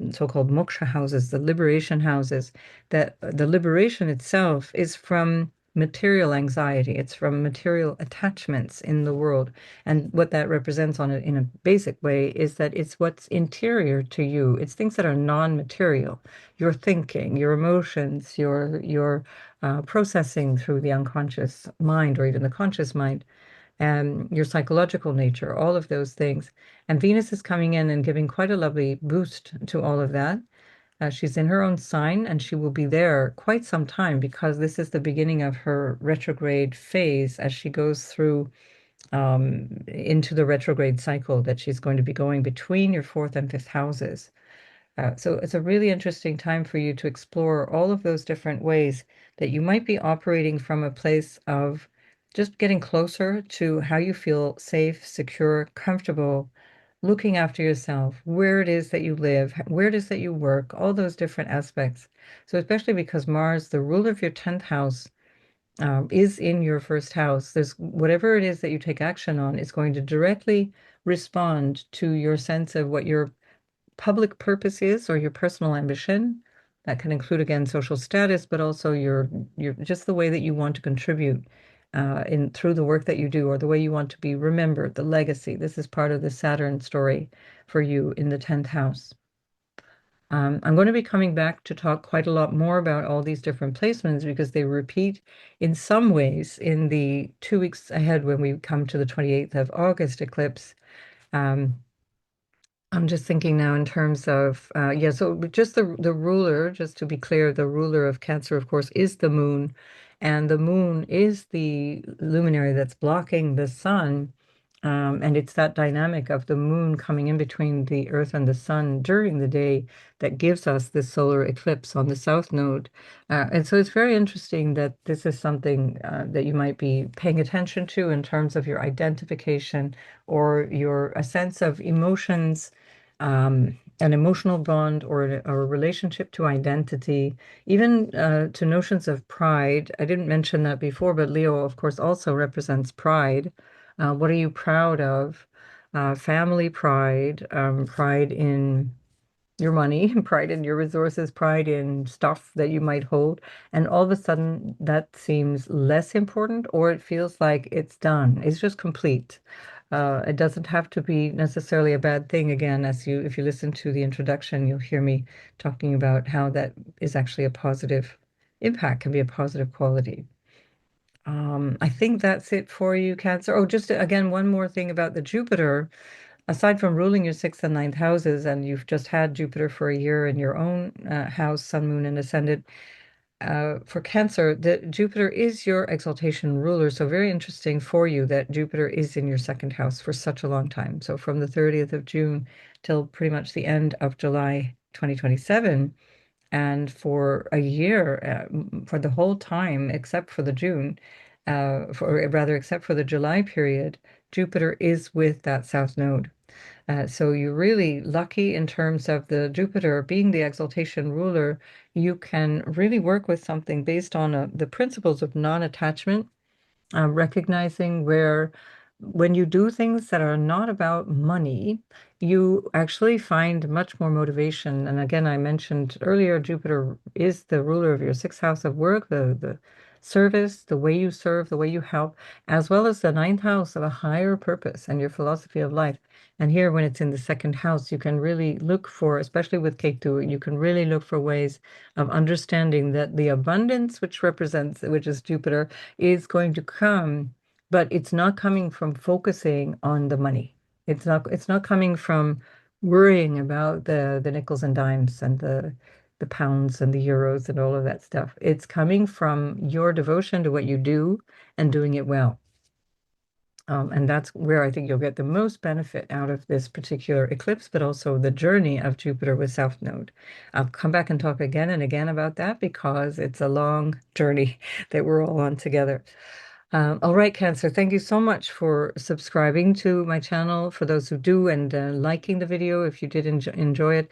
so-called moksha houses, the liberation houses, that the liberation itself is from material anxiety. It's from material attachments in the world. And what that represents in a basic way is that it's what's interior to you. It's things that are non-material. Your thinking, your emotions, your processing through the unconscious mind or even the conscious mind, and your psychological nature, all of those things. And Venus is coming in and giving quite a lovely boost to all of that. She's in her own sign and she will be there quite some time because this is the beginning of her retrograde phase as she goes through into the retrograde cycle that she's going to be going between your fourth and fifth houses. So it's a really interesting time for you to explore all of those different ways that you might be operating from a place of just getting closer to how you feel safe, secure, comfortable, looking after yourself, where it is that you live, where it is that you work, all those different aspects. So especially because Mars, the ruler of your 10th house, is in your first house, there's whatever it is that you take action on is going to directly respond to your sense of what your public purpose is or your personal ambition. That can include again social status, but also your just the way that you want to contribute in through the work that you do or the way you want to be remembered, the legacy. This is part of the Saturn story for you in the 10th house. I'm going to be coming back to talk quite a lot more about all these different placements because they repeat in some ways in the 2 weeks ahead when we come to the 28th of August eclipse. Um, I'm just thinking now in terms of yeah, so just the ruler, just to be clear, the ruler of Cancer, of course, is the moon, and the moon is the luminary that's blocking the sun. And it's that dynamic of the moon coming in between the Earth and the sun during the day that gives us this solar eclipse on the south node. And so it's very interesting that this is something that you might be paying attention to in terms of your identification or your a sense of emotions, an emotional bond or a relationship to identity, even to notions of pride. I didn't mention that before, but Leo, of course, also represents pride. What are you proud of? Family pride, pride in your money, pride in your resources, pride in stuff that you might hold. And all of a sudden, that seems less important, or it feels like it's done. It's just complete. It doesn't have to be necessarily a bad thing. Again, if you listen to the introduction, you'll hear me talking about how that is actually a positive impact, can be a positive quality. I think that's it for you, Cancer. Oh, just again, one more thing about the Jupiter. Aside from ruling your sixth and ninth houses, and you've just had Jupiter for a year in your own house, Sun, Moon, and Ascendant, for Cancer, the Jupiter is your exaltation ruler. So very interesting for you that Jupiter is in your second house for such a long time. So from the 30th of June till pretty much the end of July 2027 and for a year, for the whole time, except for the June, or rather, except for the July period, Jupiter is with that south node. So you're really lucky in terms of the Jupiter being the exaltation ruler. You can really work with something based on the principles of non-attachment, recognizing where when you do things that are not about money, you actually find much more motivation. And again, I mentioned earlier, Jupiter is the ruler of your sixth house of work, the service, the way you serve, the way you help, as well as the ninth house of a higher purpose and your philosophy of life. And here, when it's in the second house, you can really look for, especially with Ketu, you can really look for ways of understanding that the abundance, which is Jupiter, is going to come, but it's not coming from focusing on the money. It's not coming from worrying about the nickels and dimes and the pounds and the euros and all of that stuff. It's coming from your devotion to what you do and doing it well. And that's where I think you'll get the most benefit out of this particular eclipse, but also the journey of Jupiter with South Node. I'll come back and talk again and again about that because it's a long journey that we're all on together. All right, Cancer, thank you so much for subscribing to my channel, for those who do, and liking the video if you did enjoy it.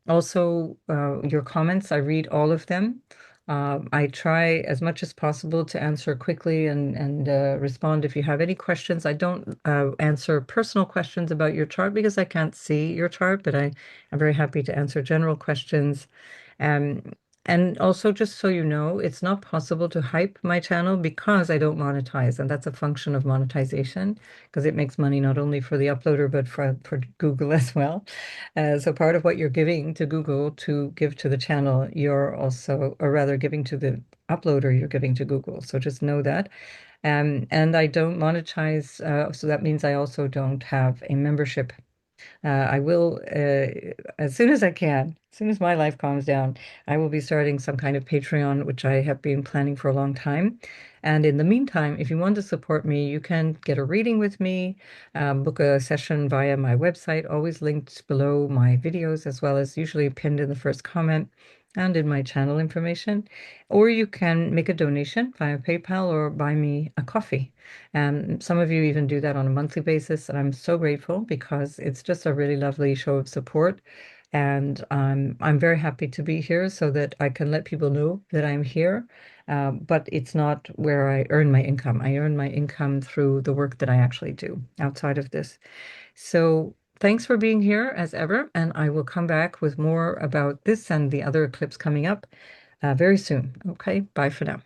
Also, your comments, I read all of them. I try as much as possible to answer quickly and respond if you have any questions. I don't answer personal questions about your chart because I can't see your chart, but I am very happy to answer general questions. Um, and also, just so you know, it's not possible to hype my channel because I don't monetize, and that's a function of monetization because it makes money not only for the uploader but for Google as well. So part of what you're giving to Google to give to the channel, you're also, or rather giving to the uploader, you're giving to Google. So just know that. And I don't monetize, so that means I also don't have a membership. I will, as soon as I can, as soon as my life calms down, I will be starting some kind of Patreon, which I have been planning for a long time. And in the meantime, if you want to support me, you can get a reading with me, book a session via my website, always linked below my videos, as well as usually pinned in the first comment and in my channel information. Or you can make a donation via PayPal or buy me a coffee. And some of you even do that on a monthly basis, and I'm so grateful because it's just a really lovely show of support. And I'm very happy to be here so that I can let people know that I'm here. But it's not where I earn my income. I earn my income through the work that I actually do outside of this. So thanks for being here as ever, and I will come back with more about this and the other eclipse coming up very soon. Okay, bye for now.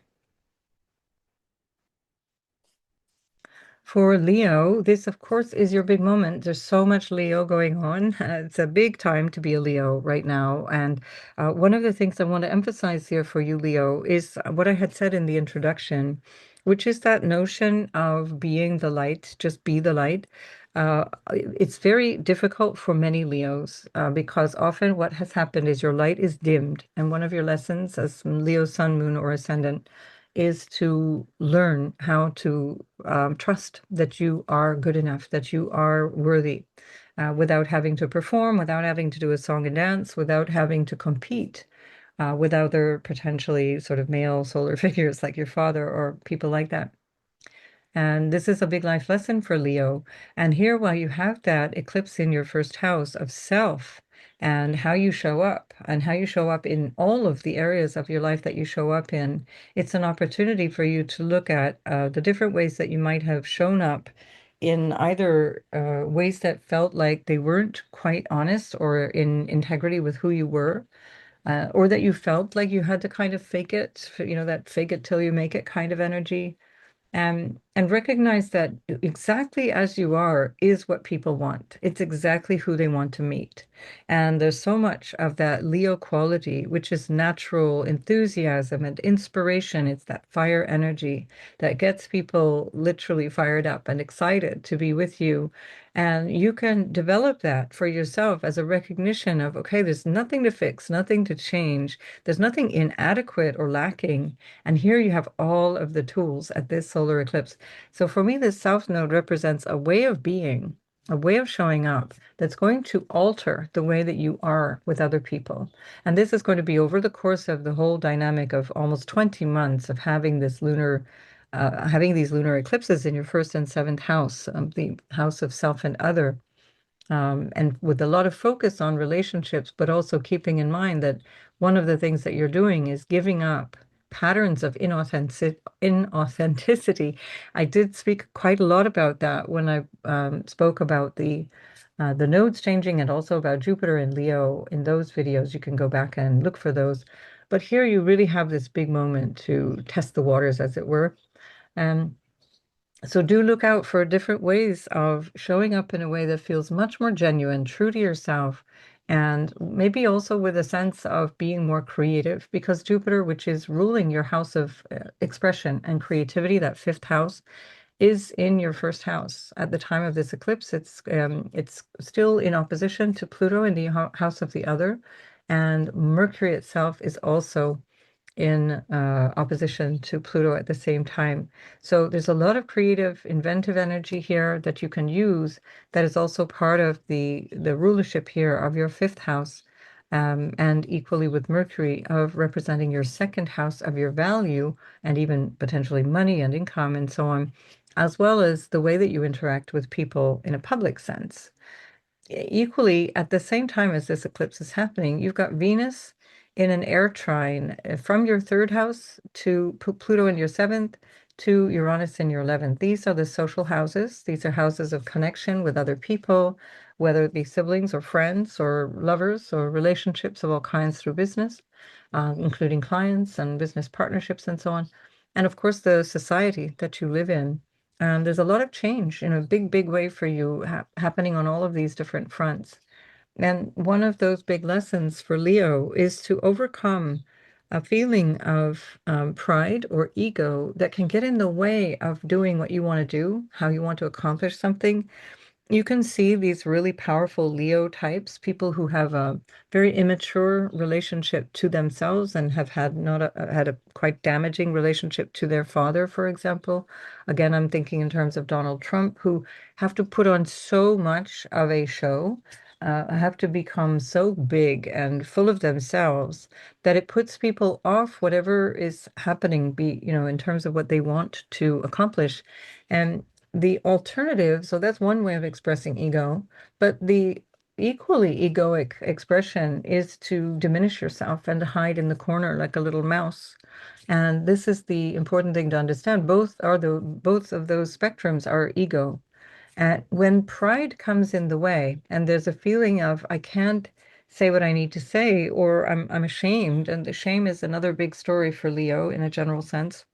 For Leo, this, of course, is your big moment. There's so much Leo going on. It's a big time to be a Leo right now. And one of the things I want to emphasize here for you, Leo, is what I had said in the introduction, which is that notion of being the light, just be the light. It's very difficult for many Leos because often what has happened is your light is dimmed. And one of your lessons as Leo, Sun, Moon, or Ascendant is to learn how to trust that you are good enough, that you are worthy, without having to perform, without having to do a song and dance, without having to compete with other potentially sort of male solar figures like your father or people like that. And this is a big life lesson for Leo. And here, while you have that eclipse in your first house of self and how you show up and how you show up in all of the areas of your life that you show up in, it's an opportunity for you to look at the different ways that you might have shown up in either ways that felt like they weren't quite honest or in integrity with who you were. Or that you felt like you had to kind of fake it, that fake it till you make it kind of energy, and recognize that exactly as you are is what people want. It's exactly who they want to meet. And there's so much of that Leo quality, which is natural enthusiasm and inspiration. It's that fire energy that gets people literally fired up and excited to be with you. And you can develop that for yourself as a recognition of, okay, there's nothing to fix, nothing to change. There's nothing inadequate or lacking. And here you have all of the tools at this solar eclipse. So for me, this South Node represents a way of being, a way of showing up that's going to alter the way that you are with other people. And this is going to be over the course of the whole dynamic of almost 20 months of having these lunar eclipses in your first and seventh house, the house of self and other, and with a lot of focus on relationships, but also keeping in mind that one of the things that you're doing is giving up patterns of inauthenticity. I did speak quite a lot about that when I spoke about the nodes changing and also about Jupiter and Leo in those videos. You can go back and look for those. But here you really have this big moment to test the waters, as it were. Um, so do look out for different ways of showing up in a way that feels much more genuine, true to yourself, and maybe also with a sense of being more creative, because Jupiter, which is ruling your house of expression and creativity, that fifth house, is in your first house. At the time of this eclipse, it's still in opposition to Pluto in the house of the other, and Mercury itself is also in opposition to Pluto at the same time. So there's a lot of creative, inventive energy here that you can use that is also part of the rulership here of your fifth house, and equally with Mercury of representing your second house of your value and even potentially money and income and so on, as well as the way that you interact with people in a public sense. Equally, at the same time as this eclipse is happening, you've got Venus in an air trine from your third house to Pluto in your seventh to Uranus in your 11th. These are the social houses. These are houses of connection with other people, whether it be siblings or friends or lovers or relationships of all kinds through business, including clients and business partnerships and so on. And of course, the society that you live in. And there's a lot of change in a big, big way for you happening on all of these different fronts. And one of those big lessons for Leo is to overcome a feeling of pride or ego that can get in the way of doing what you want to do, how you want to accomplish something. You can see these really powerful Leo types, people who have a very immature relationship to themselves and have had not had a quite damaging relationship to their father, for example. Again, I'm thinking in terms of Donald Trump, who have to put on so much of a show, have to become so big and full of themselves that it puts people off whatever is happening, in terms of what they want to accomplish. And the alternative, so that's one way of expressing ego, but the equally egoic expression is to diminish yourself and to hide in the corner like a little mouse. And this is the important thing to understand. Both of those spectrums are ego. And when pride comes in the way, and there's a feeling of I can't say what I need to say, or I'm ashamed, and the shame is another big story for Leo in a general sense.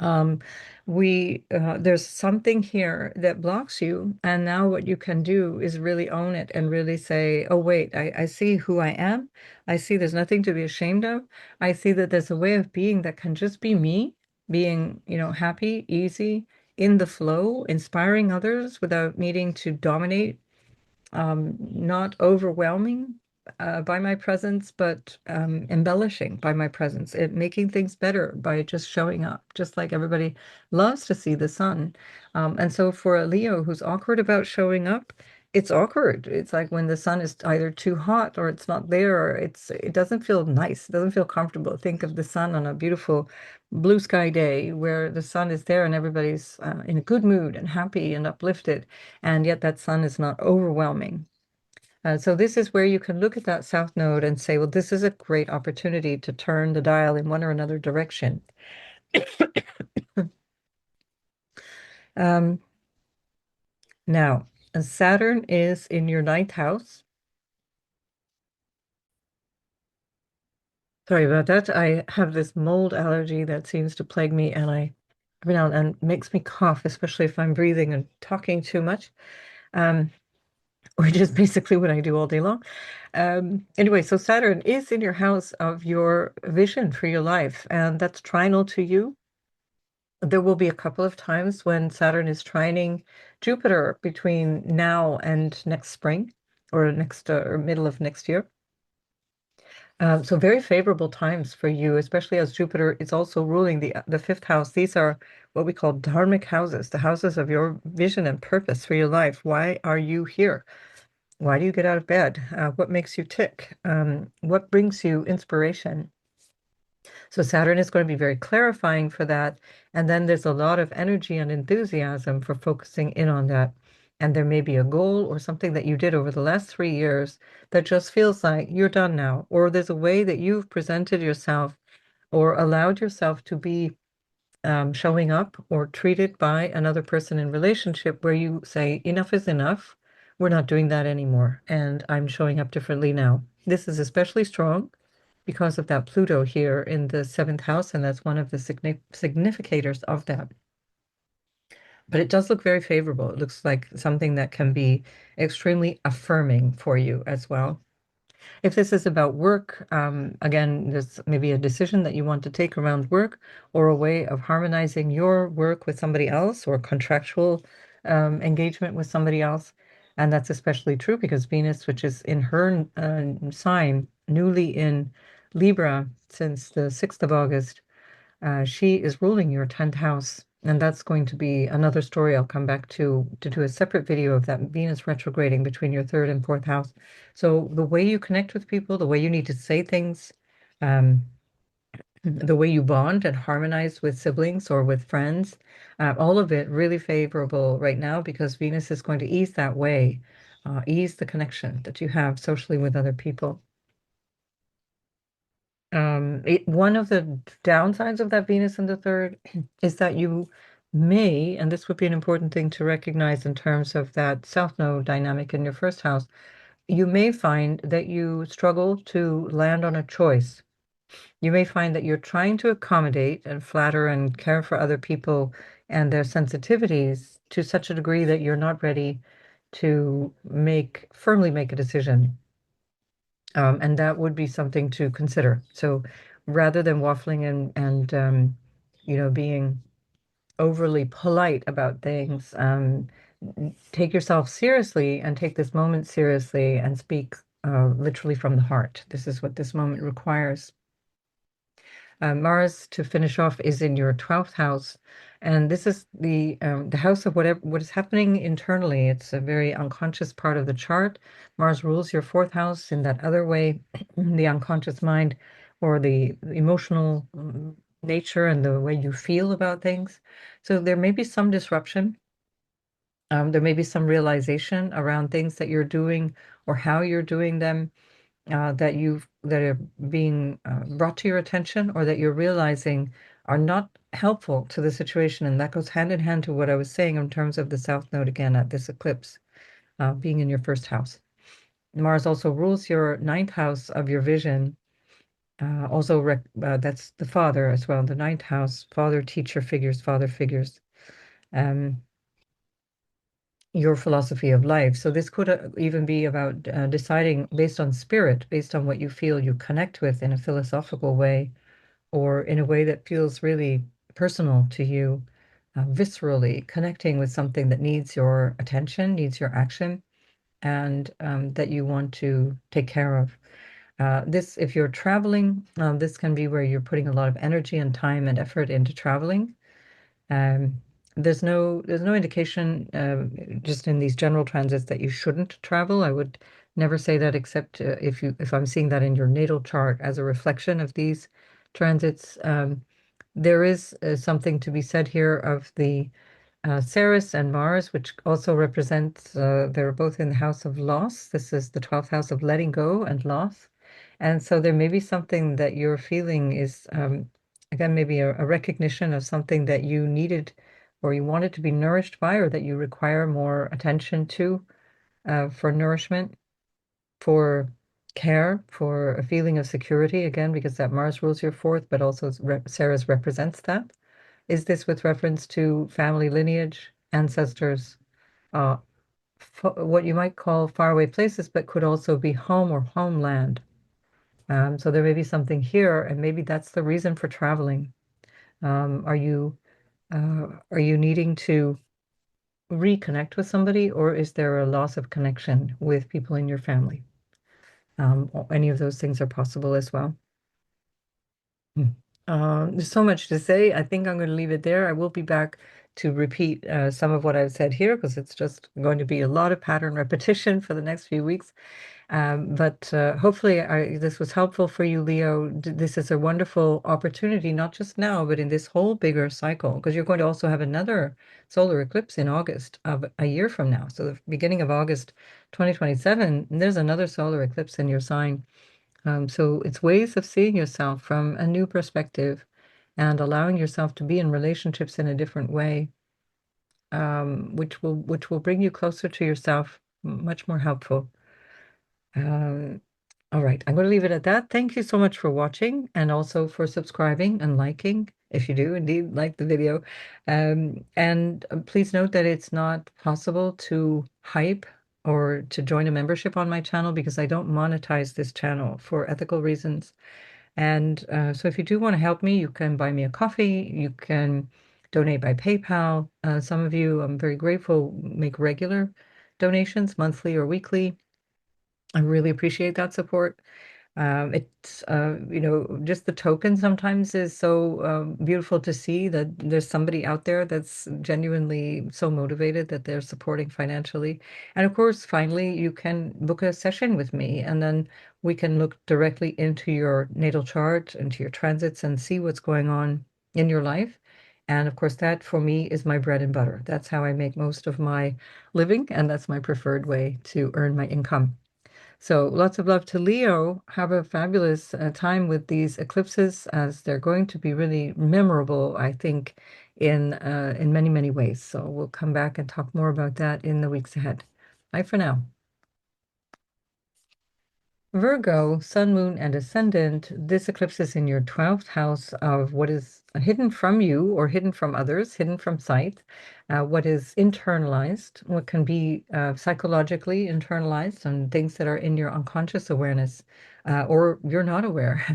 Um, we There's something here that blocks you, and now what you can do is really own it and really say, "Oh, wait, I see who I am. I see there's nothing to be ashamed of. I see that there's a way of being that can just be me, being, happy, easy, in the flow, inspiring others without needing to dominate, not overwhelming by my presence, but embellishing by my presence, making things better by just showing up, just like everybody loves to see the sun. And so for a Leo who's awkward about showing up, it's awkward. It's like when the sun is either too hot or it's not there, or it doesn't feel nice, it doesn't feel comfortable. Think of the sun on a beautiful blue sky day where the sun is there and everybody's in a good mood and happy and uplifted, and yet that sun is not overwhelming. So this is where you can look at that south node and say, well, this is a great opportunity to turn the dial in one or another direction. Um, Now, Saturn is in your ninth house. Sorry about that. I have this mold allergy that seems to plague me, and every now and then makes me cough, especially if I'm breathing and talking too much. Um, which is basically what I do all day long. Anyway, so Saturn is in your house of your vision for your life, and that's trinal to you. There will be a couple of times when Saturn is trining Jupiter between now and next spring or next or middle of next year. So very favorable times for you, especially as Jupiter is also ruling the fifth house. These are what we call dharmic houses, the houses of your vision and purpose for your life. Why are you here? Why do you get out of bed? What makes you tick? What brings you inspiration? So Saturn is going to be very clarifying for that. And then there's a lot of energy and enthusiasm for focusing in on that. And there may be a goal or something that you did over the last 3 years that just feels like you're done now, or there's a way that you've presented yourself or allowed yourself to be showing up or treated by another person in relationship where you say, enough is enough. We're not doing that anymore. And I'm showing up differently now. This is especially strong because of that Pluto here in the seventh house, and that's one of the significators of that. But it does look very favorable. It looks like something that can be extremely affirming for you as well. If this is about work, again, there's maybe a decision that you want to take around work or a way of harmonizing your work with somebody else or contractual engagement with somebody else. And that's especially true because Venus, which is in her sign, newly in Libra since the 6th of August. She is ruling your 10th house, and that's going to be another story I'll come back to do a separate video of that Venus retrograding between your third and fourth house. So the way you connect with people, the way you need to say things, um, the way you bond and harmonize with siblings or with friends, all of it really favorable right now because Venus is going to ease that way, ease the connection that you have socially with other people. One of the downsides of that Venus in the third is that you may, and this would be an important thing to recognize in terms of that South Node dynamic in your first house, you may find that you struggle to land on a choice. You may find that you're trying to accommodate and flatter and care for other people and their sensitivities to such a degree that you're not ready to firmly make a decision. And that would be something to consider. So rather than waffling and being overly polite about things, take yourself seriously and take this moment seriously and speak literally from the heart. This is what this moment requires. Mars, to finish off, is in your 12th house, and this is the house of what is happening internally. It's a very unconscious part of the chart. Mars rules your fourth house in that other way, the unconscious mind, or the emotional nature and the way you feel about things. So there may be some disruption. There may be some realization around things that you're doing or how you're doing them that are being brought to your attention or that you're realizing are not helpful to the situation. And that goes hand in hand to what I was saying in terms of the South Node again at this eclipse, being in your first house. Mars also rules your ninth house of your vision. That's the father as well. The ninth house, father, teacher figures, father figures. Um, your philosophy of life. So this could even be about deciding based on spirit, based on what you feel you connect with in a philosophical way, or in a way that feels really personal to you, viscerally connecting with something that needs your attention, needs your action, and that you want to take care of. If you're traveling, this can be where you're putting a lot of energy and time and effort into traveling. Um, there's no indication just in these general transits that you shouldn't travel. I would never say that except if I'm seeing that in your natal chart as a reflection of these transits. There is something to be said here of the Ceres and Mars, which also represents, they're both in the house of loss. This is the 12th house of letting go and loss. And so there may be something that you're feeling is, again, maybe a recognition of something that you needed or you wanted to be nourished by, or that you require more attention to for nourishment, for care, for a feeling of security, again, because that Mars rules your fourth, but also Ceres represents that. Is this with reference to family lineage, ancestors, uh, what you might call faraway places, but could also be home or homeland? So there may be something here, and maybe that's the reason for traveling. Um, are you are you needing to reconnect with somebody, or is there a loss of connection with people in your family? Any of those things are possible as well. Hmm. There's so much to say. I think I'm going to leave it there. I will be back to repeat some of what I've said here because it's just going to be a lot of pattern repetition for the next few weeks. But hopefully, this was helpful for you, Leo. This is a wonderful opportunity, not just now, but in this whole bigger cycle, because you're going to also have another solar eclipse in August of a year from now. So the beginning of August 2027, there's another solar eclipse in your sign. So it's ways of seeing yourself from a new perspective and allowing yourself to be in relationships in a different way, which will bring you closer to yourself, much more helpful. Um, all right, I'm going to leave it at that. Thank you so much for watching and also for subscribing and liking, if you do indeed like the video. And please note that it's not possible to hype or to join a membership on my channel because I don't monetize this channel for ethical reasons. And so if you do want to help me, you can buy me a coffee, you can donate by PayPal. Some of you, I'm very grateful, make regular donations, monthly or weekly. I really appreciate that support. It's, just the token sometimes is so beautiful to see that there's somebody out there that's genuinely so motivated that they're supporting financially. And of course, finally, you can book a session with me, and then we can look directly into your natal chart, into your transits, and see what's going on in your life. And of course, that for me is my bread and butter. That's how I make most of my living, and that's my preferred way to earn my income. So lots of love to Leo. Have a fabulous time with these eclipses, as they're going to be really memorable, I think, in many, many ways. So we'll come back and talk more about that in the weeks ahead. Bye for now. Virgo, Sun, Moon, and Ascendant, this eclipse is in your 12th house of what is hidden from you or hidden from others, hidden from sight, what is internalized, what can be psychologically internalized, and things that are in your unconscious awareness, or you're not aware.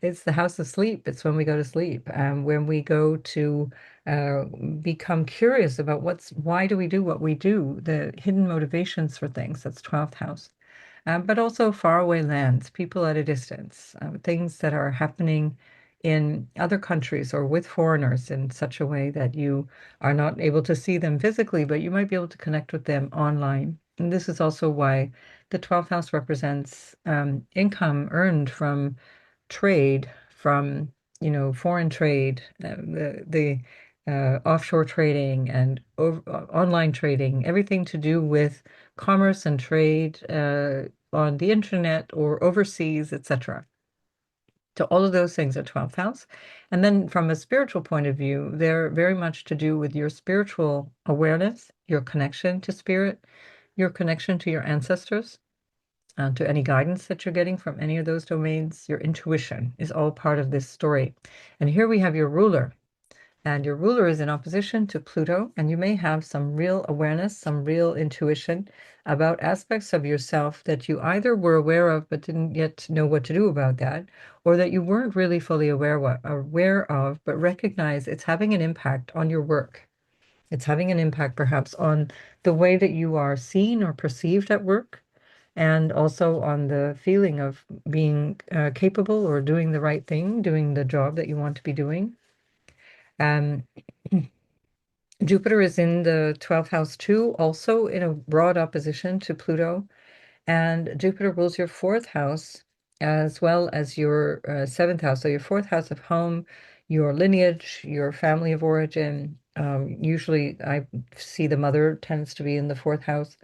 It's the house of sleep. It's when we go to sleep, when we go to uh, become curious about why do we do what we do, the hidden motivations for things. That's 12th house, but also faraway lands, people at a distance, things that are happening in other countries or with foreigners in such a way that you are not able to see them physically, but you might be able to connect with them online. And this is also why the 12th house represents income earned from trade, from foreign trade, the offshore trading and online trading, everything to do with commerce and trade on the internet or overseas, etc. So all of those things are 12th house. And then from a spiritual point of view, they're very much to do with your spiritual awareness, your connection to spirit, your connection to your ancestors, to any guidance that you're getting from any of those domains. Your intuition is all part of this story. And here we have your ruler. And your ruler is in opposition to Pluto, and you may have some real awareness, some real intuition about aspects of yourself that you either were aware of but didn't yet know what to do about that, or that you weren't really fully aware of, but recognize it's having an impact on your work. It's having an impact perhaps on the way that you are seen or perceived at work, and also on the feeling of being capable or doing the right thing, doing the job that you want to be doing. Um, Jupiter is in the 12th house too, also in a broad opposition to Pluto. And Jupiter rules your fourth house as well as your seventh house. So your fourth house of home, your lineage, your family of origin. Usually I see the mother tends to be in the fourth house.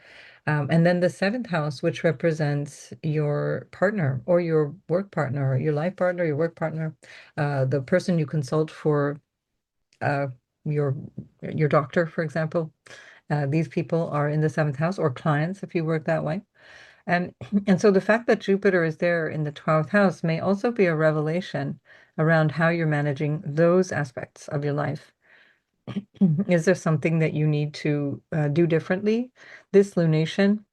And then the seventh house, which represents your partner or your work partner, or your life partner, your work partner, the person you consult for uh, your your doctor, for example. These people are in the seventh house, or clients if you work that way. And and so the fact that Jupiter is there in the 12th house may also be a revelation around how you're managing those aspects of your life. Is there something that you need to do differently? This lunation,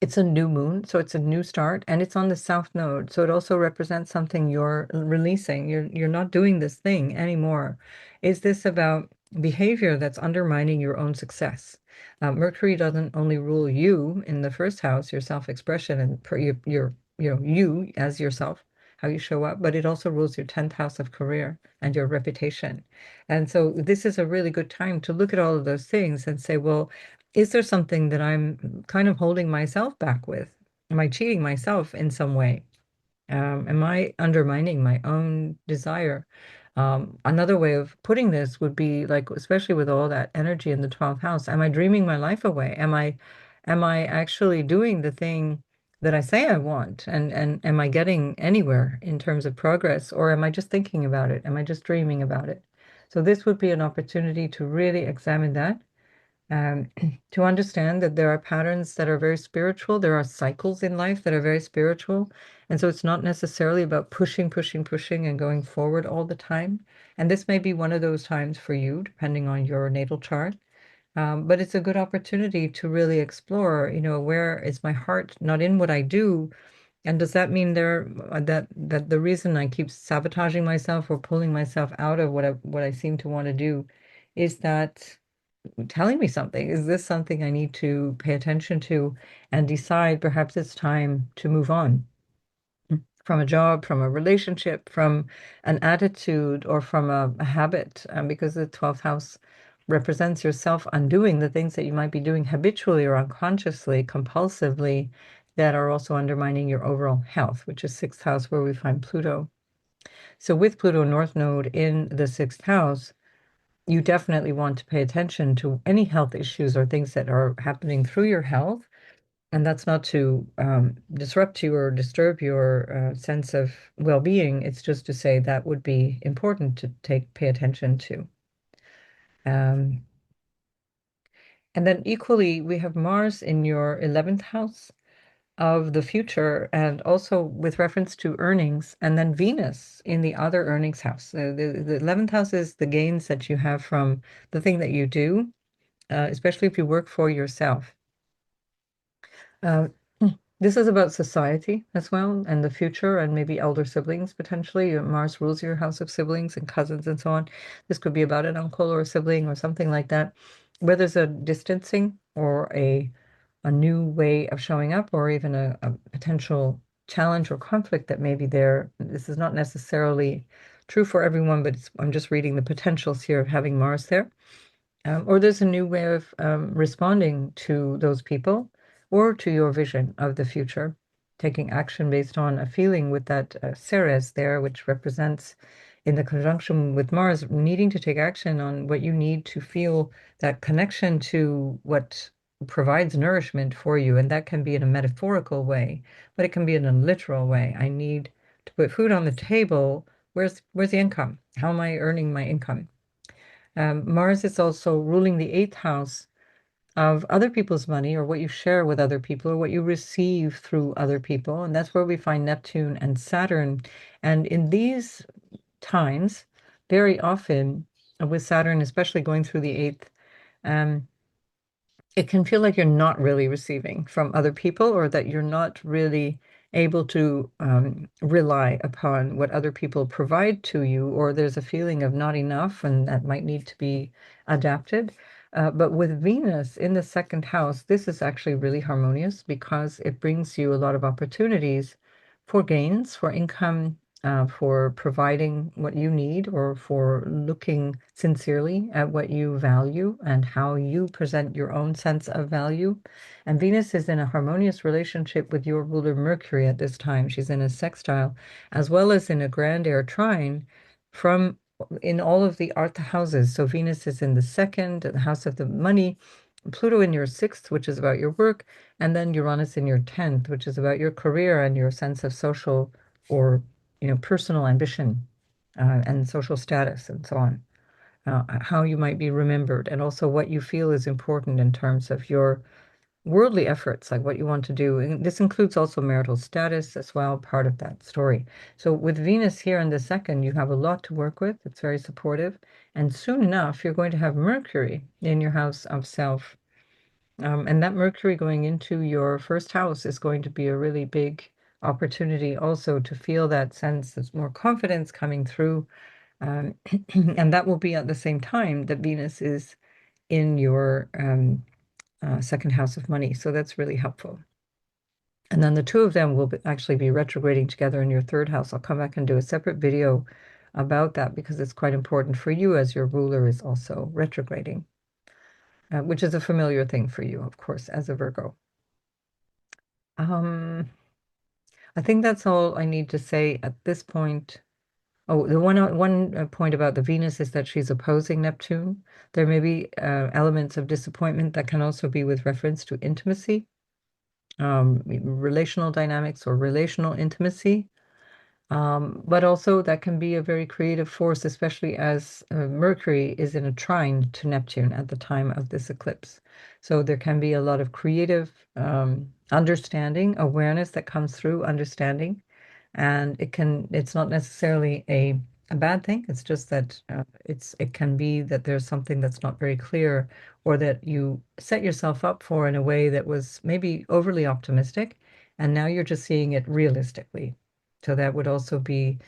it's a new moon, so it's a new start, and it's on the south node. So it also represents something you're releasing. You're not doing this thing anymore. Is this about behavior that's undermining your own success? Mercury doesn't only rule you in the first house, your self-expression and you as yourself, how you show up, but it also rules your 10th house of career and your reputation. And so this is a really good time to look at all of those things and say, well, is there something that I'm kind of holding myself back with? Am I cheating myself in some way? Am I undermining my own desire? Another way of putting this would be like, especially with all that energy in the 12th house, am I dreaming my life away? Am I actually doing the thing that I say I want? And am I getting anywhere in terms of progress? Or am I just thinking about it? Am I just dreaming about it? So this would be an opportunity to really examine that, um, to understand that there are patterns that are very spiritual. There are cycles in life that are very spiritual. And so it's not necessarily about pushing, pushing, pushing and going forward all the time. And this may be one of those times for you, depending on your natal chart. But it's a good opportunity to really explore, where is my heart not in what I do? And does that mean that the reason I keep sabotaging myself or pulling myself out of what I seem to want to do is that telling me something? Is this something I need to pay attention to and decide perhaps it's time to move on? from a job, from a relationship, from an attitude, or from a habit, because the 12th house represents yourself undoing the things that you might be doing habitually or unconsciously, compulsively, that are also undermining your overall health, which is sixth house where we find Pluto. So with Pluto North Node in the sixth house, you definitely want to pay attention to any health issues or things that are happening through your health. And that's not to disrupt you or disturb your sense of well-being. It's just to say that would be important to pay attention to. Um, and then equally, we have Mars in your 11th house of the future, and also with reference to earnings, and then Venus in the other earnings house. The 11th house is the gains that you have from the thing that you do, especially if you work for yourself. Uh, this is about society as well, and the future, and maybe elder siblings potentially. Mars rules your house of siblings and cousins and so on. This could be about an uncle or a sibling or something like that, where there's a distancing or a new way of showing up, or even a potential challenge or conflict that may be there. This is not necessarily true for everyone, but I'm just reading the potentials here of having Mars there. Or there's a new way of responding to those people or to your vision of the future, taking action based on a feeling with that Ceres there, which represents in the conjunction with Mars, needing to take action on what you need to feel that connection to what provides nourishment for you. And that can be in a metaphorical way, but it can be in a literal way. I need to put food on the table. Where's the income? How am I earning my income? Mars is also ruling the eighth house of other people's money, or what you share with other people, or what you receive through other people. And that's where we find Neptune and Saturn. And in these times, very often, with Saturn, especially going through the eighth, um, it can feel like you're not really receiving from other people, or that you're not really able to rely upon what other people provide to you, or there's a feeling of not enough, and that might need to be adapted. But with Venus in the second house, this is actually really harmonious because it brings you a lot of opportunities for gains, for income, for providing what you need, or for looking sincerely at what you value and how you present your own sense of value. And Venus is in a harmonious relationship with your ruler Mercury at this time. She's in a sextile, as well as in a grand air trine from in all of the art houses. So Venus is in the second, the house of the money, Pluto in your sixth, which is about your work, and then Uranus in your 10th, which is about your career and your sense of social or personal ambition and social status and so on. How you might be remembered, and also what you feel is important in terms of your worldly efforts, like what you want to do. And this includes also marital status as well, part of that story. So with Venus here in the second, you have a lot to work with. It's very supportive. And soon enough, you're going to have Mercury in your house of self. And that Mercury going into your first house is going to be a really big opportunity also to feel that sense of more confidence coming through. And that will be at the same time that Venus is in your second house of money. So that's really helpful. And then the two of them will actually be retrograding together in your third house. I'll come back and do a separate video about that because it's quite important for you, as your ruler is also retrograding, which is a familiar thing for you, of course, as a Virgo. I think that's all I need to say at this point. Oh, the one point about the Venus is that she's opposing Neptune. There may be elements of disappointment that can also be with reference to intimacy, relational dynamics or relational intimacy. But also that can be a very creative force, especially as Mercury is in a trine to Neptune at the time of this eclipse. So there can be a lot of creative understanding, awareness that comes through understanding. And it's not necessarily a bad thing. It's just that it can be that there's something that's not very clear, or that you set yourself up for in a way that was maybe overly optimistic, and now you're just seeing it realistically. So that would also be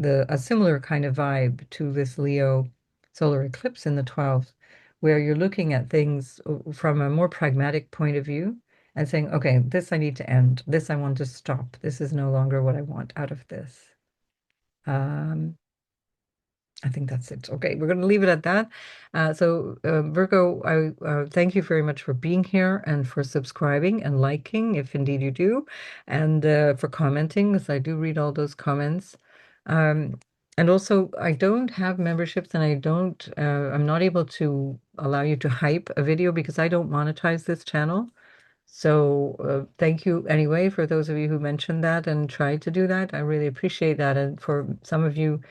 a similar kind of vibe to this Leo solar eclipse in the 12th, where you're looking at things from a more pragmatic point of view, and saying, okay, this I need to end. This I want to stop. This is no longer what I want out of this. Um, I think that's it. Okay, we're going to leave it at that. Virgo, I thank you very much for being here and for subscribing and liking, if indeed you do, and for commenting, because I do read all those comments. Um, and also, I don't have memberships, and I'm not able to allow you to hype a video because I don't monetize this channel. So thank you anyway for those of you who mentioned that and tried to do that. I really appreciate that. And for some of you,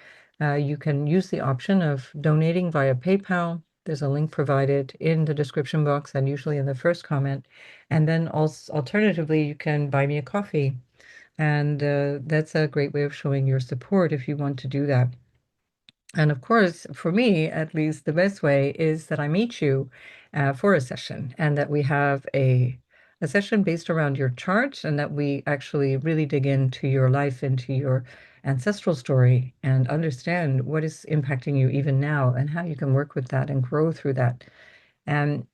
you can use the option of donating via PayPal. There's a link provided in the description box and usually in the first comment. And then also, alternatively, you can buy me a coffee. And that's a great way of showing your support if you want to do that. And of course, for me, at least, the best way is that I meet you for a session and that we have a session based around your chart and that we actually really dig into your life, into your ancestral story and understand what is impacting you even now and how you can work with that and grow through that. And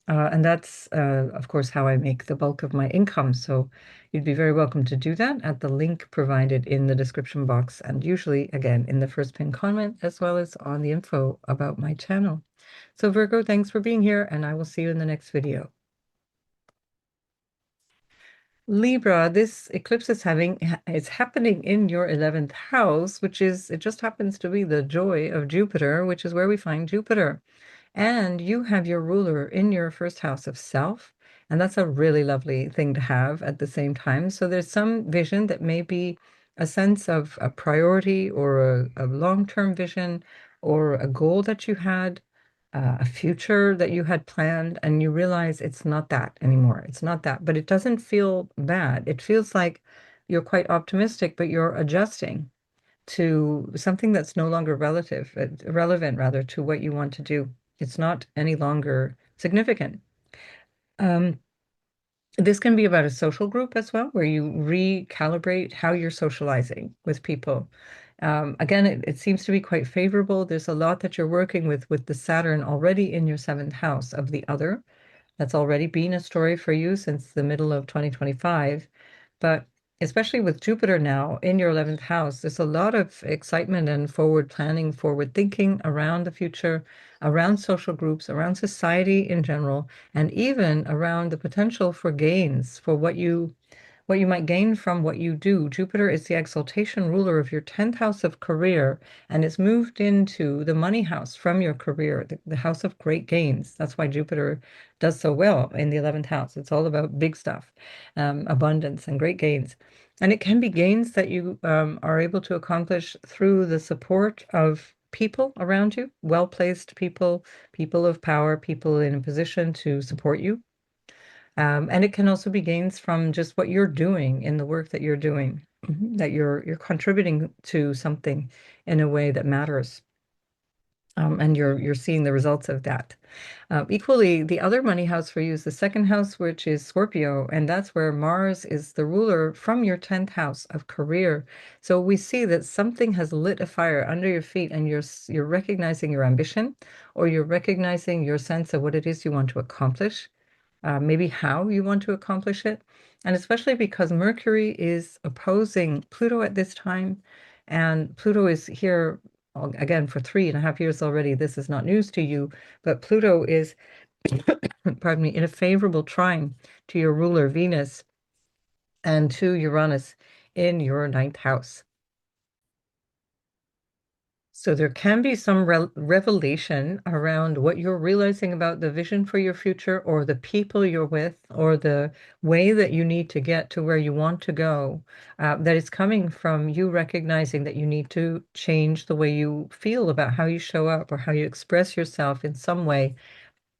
that's, of course, how I make the bulk of my income. So you'd be very welcome to do that at the link provided in the description box, and usually, again, in the first pinned comment, as well as on the info about my channel. So Virgo, thanks for being here, and I will see you in the next video. Libra, this eclipse is happening in your 11th house, it just happens to be the joy of Jupiter, which is where we find Jupiter. And you have your ruler in your first house of self. And that's a really lovely thing to have at the same time. So there's some vision that may be a sense of a priority or a long-term vision or a goal that you had, a future that you had planned, and you realize it's not that anymore. It's not that, but it doesn't feel bad. It feels like you're quite optimistic, but you're adjusting to something that's no longer relevant rather to what you want to do. It's not any longer significant. Um, this can be about a social group as well, where you recalibrate how you're socializing with people. Again, it seems to be quite favorable. There's a lot that you're working with the Saturn already in your seventh house of the other. That's already been a story for you since the middle of 2025. But especially with Jupiter now in your 11th house, there's a lot of excitement and forward planning, forward thinking around the future, around social groups, around society in general, and even around the potential for gains for what you might gain from what you do. Jupiter is the exaltation ruler of your 10th house of career, and it's moved into the money house from your career, the house of great gains. That's why Jupiter does so well in the 11th house. It's all about big stuff, abundance and great gains. And it can be gains that you are able to accomplish through the support of people around you, well-placed people, people of power, people in a position to support you. And it can also be gains from just what you're doing in the work that you're doing, that you're contributing to something in a way that matters. And you're seeing the results of that. Equally, the other money house for you is the second house, which is Scorpio, and that's where Mars is the ruler from your 10th house of career. So we see that something has lit a fire under your feet, and you're recognizing your ambition, or you're recognizing your sense of what it is you want to accomplish, maybe how you want to accomplish it. And especially because Mercury is opposing Pluto at this time, and Pluto is here again for 3.5 years already. This is not news to you, but Pluto is, pardon me, in a favorable trine to your ruler Venus and to Uranus in your ninth house. So there can be some revelation around what you're realizing about the vision for your future or the people you're with or the way that you need to get to where you want to go, that is coming from you recognizing that you need to change the way you feel about how you show up or how you express yourself in some way.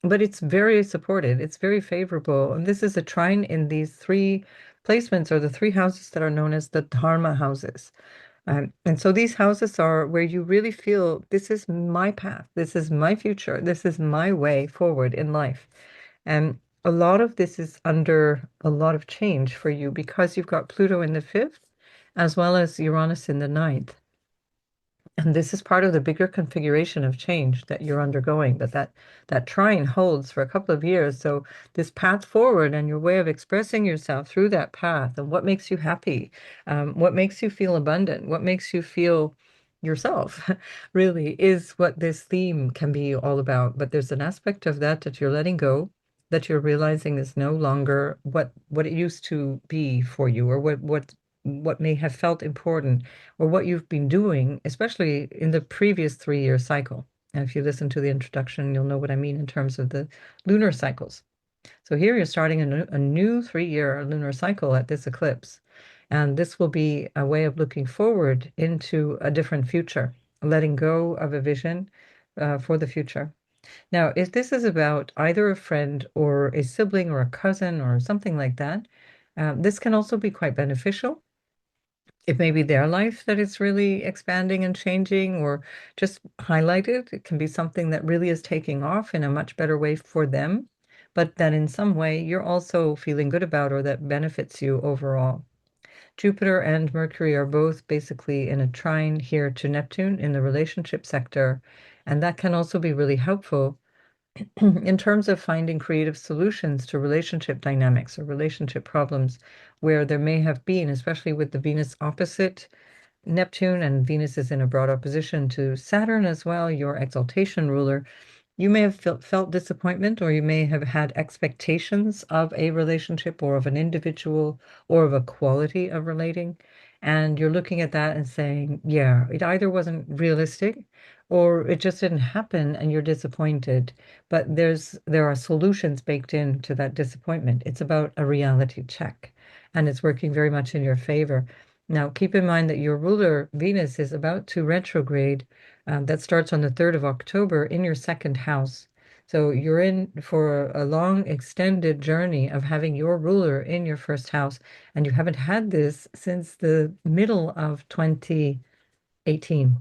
But it's very supported, it's very favorable. And this is a trine in these three placements or the three houses that are known as the Dharma houses. And so these houses are where you really feel this is my path, this is my future, this is my way forward in life. And a lot of this is under a lot of change for you because you've got Pluto in the fifth as well as Uranus in the ninth. And this is part of the bigger configuration of change that you're undergoing, that trine holds for a couple of years. So this path forward and your way of expressing yourself through that path and what makes you happy, what makes you feel abundant, what makes you feel yourself, really is what this theme can be all about. But there's an aspect of that that you're letting go, that you're realizing is no longer what it used to be for you, or what may have felt important, or what you've been doing, especially in the previous 3 year cycle. And if you listen to the introduction, you'll know what I mean in terms of the lunar cycles. So here you're starting a new 3 year lunar cycle at this eclipse. And this will be a way of looking forward into a different future, letting go of a vision for the future. Now, if this is about either a friend or a sibling or a cousin or something like that, this can also be quite beneficial. It may be their life that is really expanding and changing, or just highlighted. It can be something that really is taking off in a much better way for them, but that in some way you're also feeling good about, or that benefits you overall. Jupiter and Mercury are both basically in a trine here to Neptune in the relationship sector, and that can also be really helpful in terms of finding creative solutions to relationship dynamics or relationship problems where there may have been, especially with the Venus opposite Neptune, and Venus is in a broad opposition to Saturn as well, your exaltation ruler. You may have felt disappointment, or you may have had expectations of a relationship or of an individual or of a quality of relating. And you're looking at that and saying, yeah, it either wasn't realistic or it just didn't happen and you're disappointed. But there are solutions baked into that disappointment. It's about a reality check, and it's working very much in your favor. Now, keep in mind that your ruler, Venus, is about to retrograde. That starts on the 3rd of October in your second house. So you're in for a long, extended journey of having your ruler in your first house, and you haven't had this since the middle of 2018.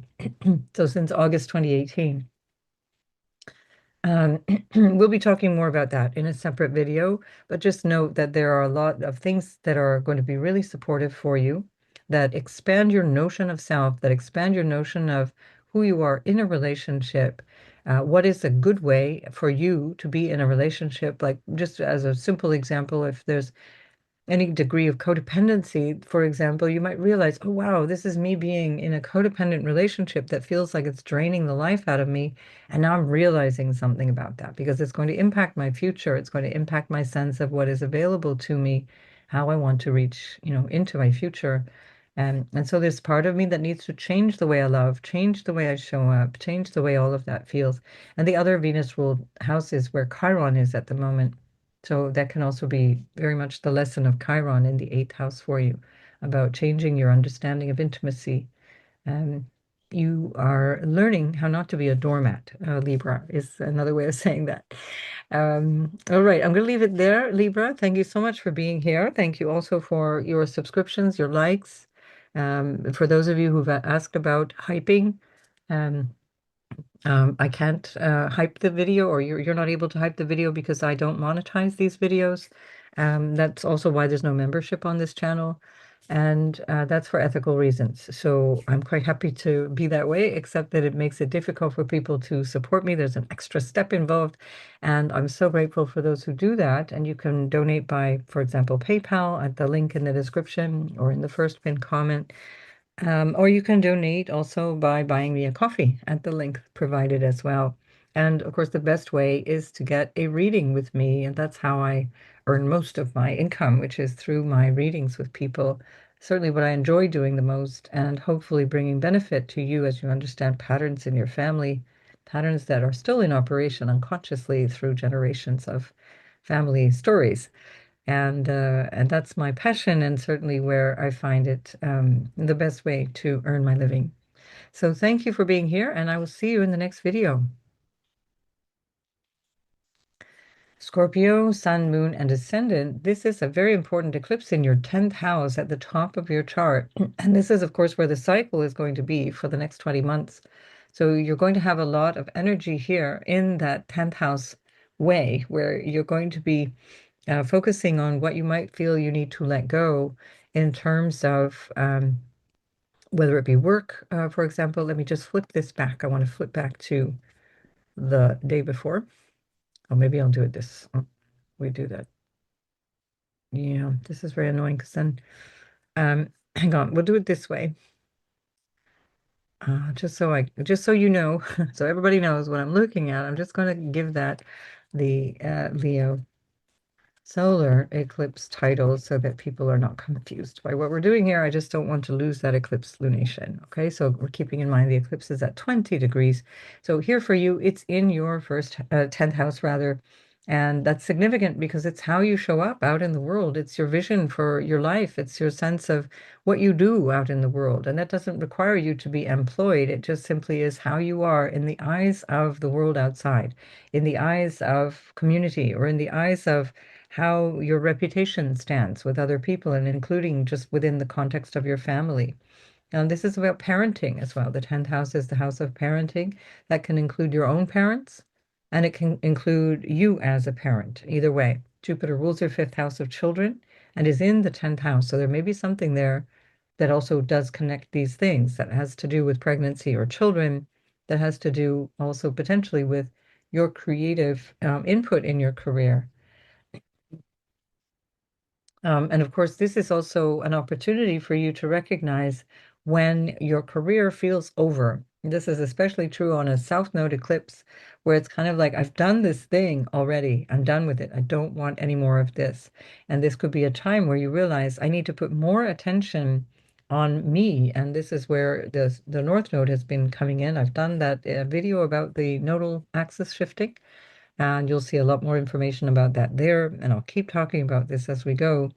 So since August 2018. We'll be talking more about that in a separate video, but just note that there are a lot of things that are going to be really supportive for you, that expand your notion of self, that expand your notion of who you are in a relationship. What is a good way for you to be in a relationship? Like, just as a simple example, if there's any degree of codependency, for example, you might realize, oh, wow, this is me being in a codependent relationship that feels like it's draining the life out of me. And now I'm realizing something about that because it's going to impact my future. It's going to impact my sense of what is available to me, how I want to reach, into my future. And so there's part of me that needs to change the way I love, change the way I show up, change the way all of that feels. And the other Venus ruled house is where Chiron is at the moment. So that can also be very much the lesson of Chiron in the eighth house for you, about changing your understanding of intimacy. Um, you are learning how not to be a doormat. Libra is another way of saying that. All right, I'm going to leave it there, Libra. Thank you so much for being here. Thank you also for your subscriptions, your likes. For those of you who've asked about hyping, um, I can't hype the video, or you're not able to hype the video because I don't monetize these videos. That's also why there's no membership on this channel, and that's for ethical reasons. So I'm quite happy to be that way, except that it makes it difficult for people to support me. There's an extra step involved, and I'm so grateful for those who do that. And you can donate by, for example, PayPal at the link in the description or in the first pinned comment. Or you can donate also by buying me a coffee at the link provided as well. And of course, the best way is to get a reading with me, and that's how I earn most of my income, which is through my readings with people. Certainly what I enjoy doing the most, and hopefully bringing benefit to you as you understand patterns in your family, patterns that are still in operation unconsciously through generations of family stories. And that's my passion, and certainly where I find it the best way to earn my living. So thank you for being here, and I will see you in the next video. Scorpio, Sun, Moon, and Ascendant. This is a very important eclipse in your 10th house at the top of your chart. And this is, of course, where the cycle is going to be for the next 20 months. So you're going to have a lot of energy here in that 10th house way, where you're going to be focusing on what you might feel you need to let go in terms of whether it be work, for example. Let me just flip this back. I want to flip back to the day before. Oh, maybe I'll do it this. We do that. Yeah, this is very annoying because then, hang on, we'll do it this way. Just so you know, so everybody knows what I'm looking at. I'm just going to give that the Leo solar eclipse title so that people are not confused by what we're doing here. I just don't want to lose that eclipse lunation. Okay, so we're keeping in mind the eclipse is at 20 degrees. So here for you, it's in your first 10th house rather. And that's significant because it's how you show up out in the world. It's your vision for your life. It's your sense of what you do out in the world. And that doesn't require you to be employed. It just simply is how you are in the eyes of the world outside, in the eyes of community, or in the eyes of how your reputation stands with other people, and including just within the context of your family. And this is about parenting as well. The 10th house is the house of parenting. That can include your own parents, and it can include you as a parent. Either way, Jupiter rules your fifth house of children and is in the 10th house. So there may be something there that also does connect these things that has to do with pregnancy or children, that has to do also potentially with your creative input in your career. And of course, this is also an opportunity for you to recognize when your career feels over. This is especially true on a South Node eclipse, where it's kind of like, I've done this thing already. I'm done with it. I don't want any more of this. And this could be a time where you realize I need to put more attention on me. And this is where the North Node has been coming in. I've done that video about the nodal axis shifting, and you'll see a lot more information about that there. And I'll keep talking about this as we go.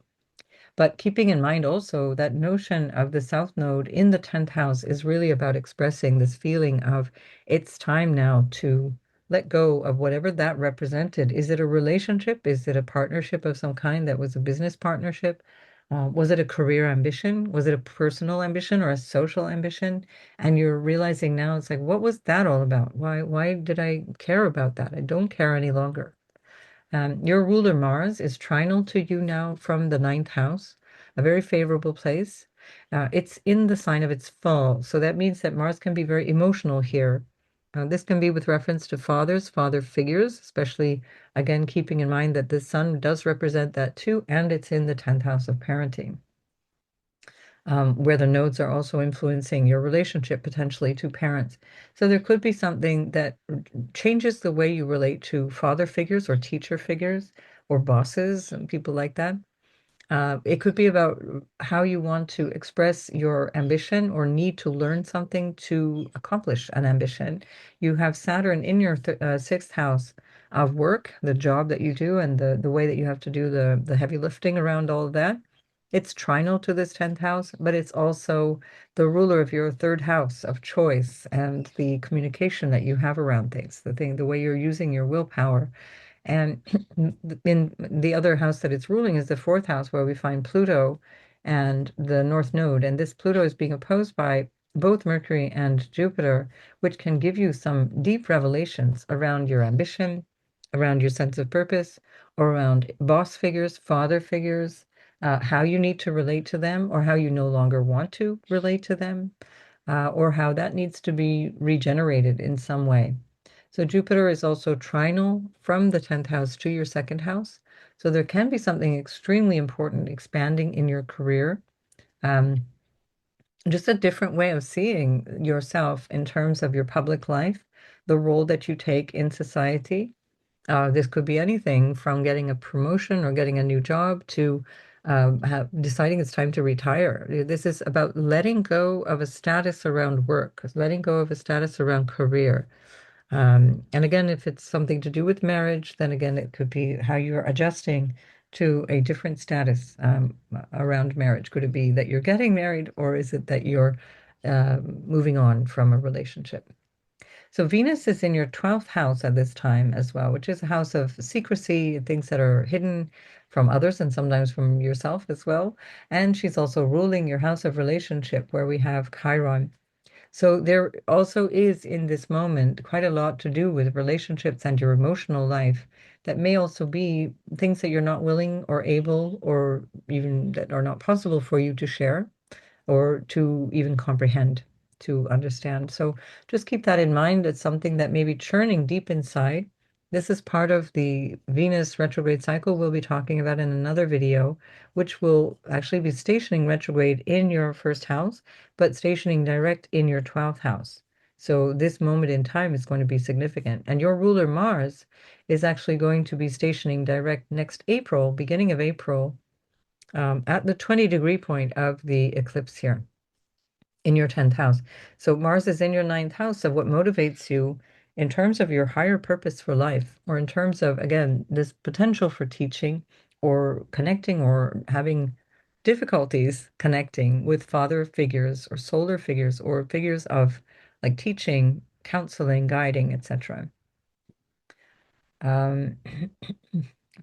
But keeping in mind also that notion of the South Node in the 10th house is really about expressing this feeling of it's time now to let go of whatever that represented. Is it a relationship? Is it a partnership of some kind that was a business partnership? Was it a career ambition? Was it a personal ambition or a social ambition? And you're realizing now it's like, what was that all about? Why did I care about that? I don't care any longer. Your ruler Mars is trinal to you now from the ninth house, a very favorable place. It's in the sign of its fall, so that means that Mars can be very emotional here. This can be with reference to fathers, father figures, especially again keeping in mind that the sun does represent that too, and it's in the 10th house of parenting, where the nodes are also influencing your relationship potentially to parents. So there could be something that changes the way you relate to father figures or teacher figures or bosses and people like that. It could be about how you want to express your ambition or need to learn something to accomplish an ambition. You have Saturn in your sixth house of work, the job that you do, and the way that you have to do the heavy lifting around all of that. It's trinal to this 10th house, but it's also the ruler of your third house of choice and the communication that you have around things, the way you're using your willpower. And in the other house that it's ruling is the fourth house, where we find Pluto and the North Node. And this Pluto is being opposed by both Mercury and Jupiter, which can give you some deep revelations around your ambition, around your sense of purpose, or around boss figures, father figures, how you need to relate to them, or how you no longer want to relate to them, or how that needs to be regenerated in some way. So Jupiter is also trinal from the 10th house to your second house. So there can be something extremely important expanding in your career. Um, just a different way of seeing yourself in terms of your public life, the role that you take in society. This could be anything from getting a promotion or getting a new job to deciding it's time to retire. This is about letting go of a status around work, letting go of a status around career. And again, if it's something to do with marriage, then again, it could be how you're adjusting to a different status around marriage. Could it be that you're getting married, or is it that you're moving on from a relationship? So Venus is in your 12th house at this time as well, which is a house of secrecy, things that are hidden from others and sometimes from yourself as well. And she's also ruling your house of relationship, where we have Chiron. So there also is in this moment quite a lot to do with relationships and your emotional life that may also be things that you're not willing or able or even that are not possible for you to share. or to even comprehend, to understand. So just keep that in mind. It's something that may be churning deep inside. This is part of the Venus retrograde cycle we'll be talking about in another video, which will actually be stationing retrograde in your first house, but stationing direct in your 12th house. So this moment in time is going to be significant. And your ruler Mars is actually going to be stationing direct next April, beginning of April, at the 20-degree point of the eclipse here in your 10th house. So Mars is in your 9th house of what motivates you in terms of your higher purpose for life, or in terms of, again, this potential for teaching or connecting or having difficulties connecting with father figures or solar figures or figures of like teaching, counseling, guiding, etc. Um,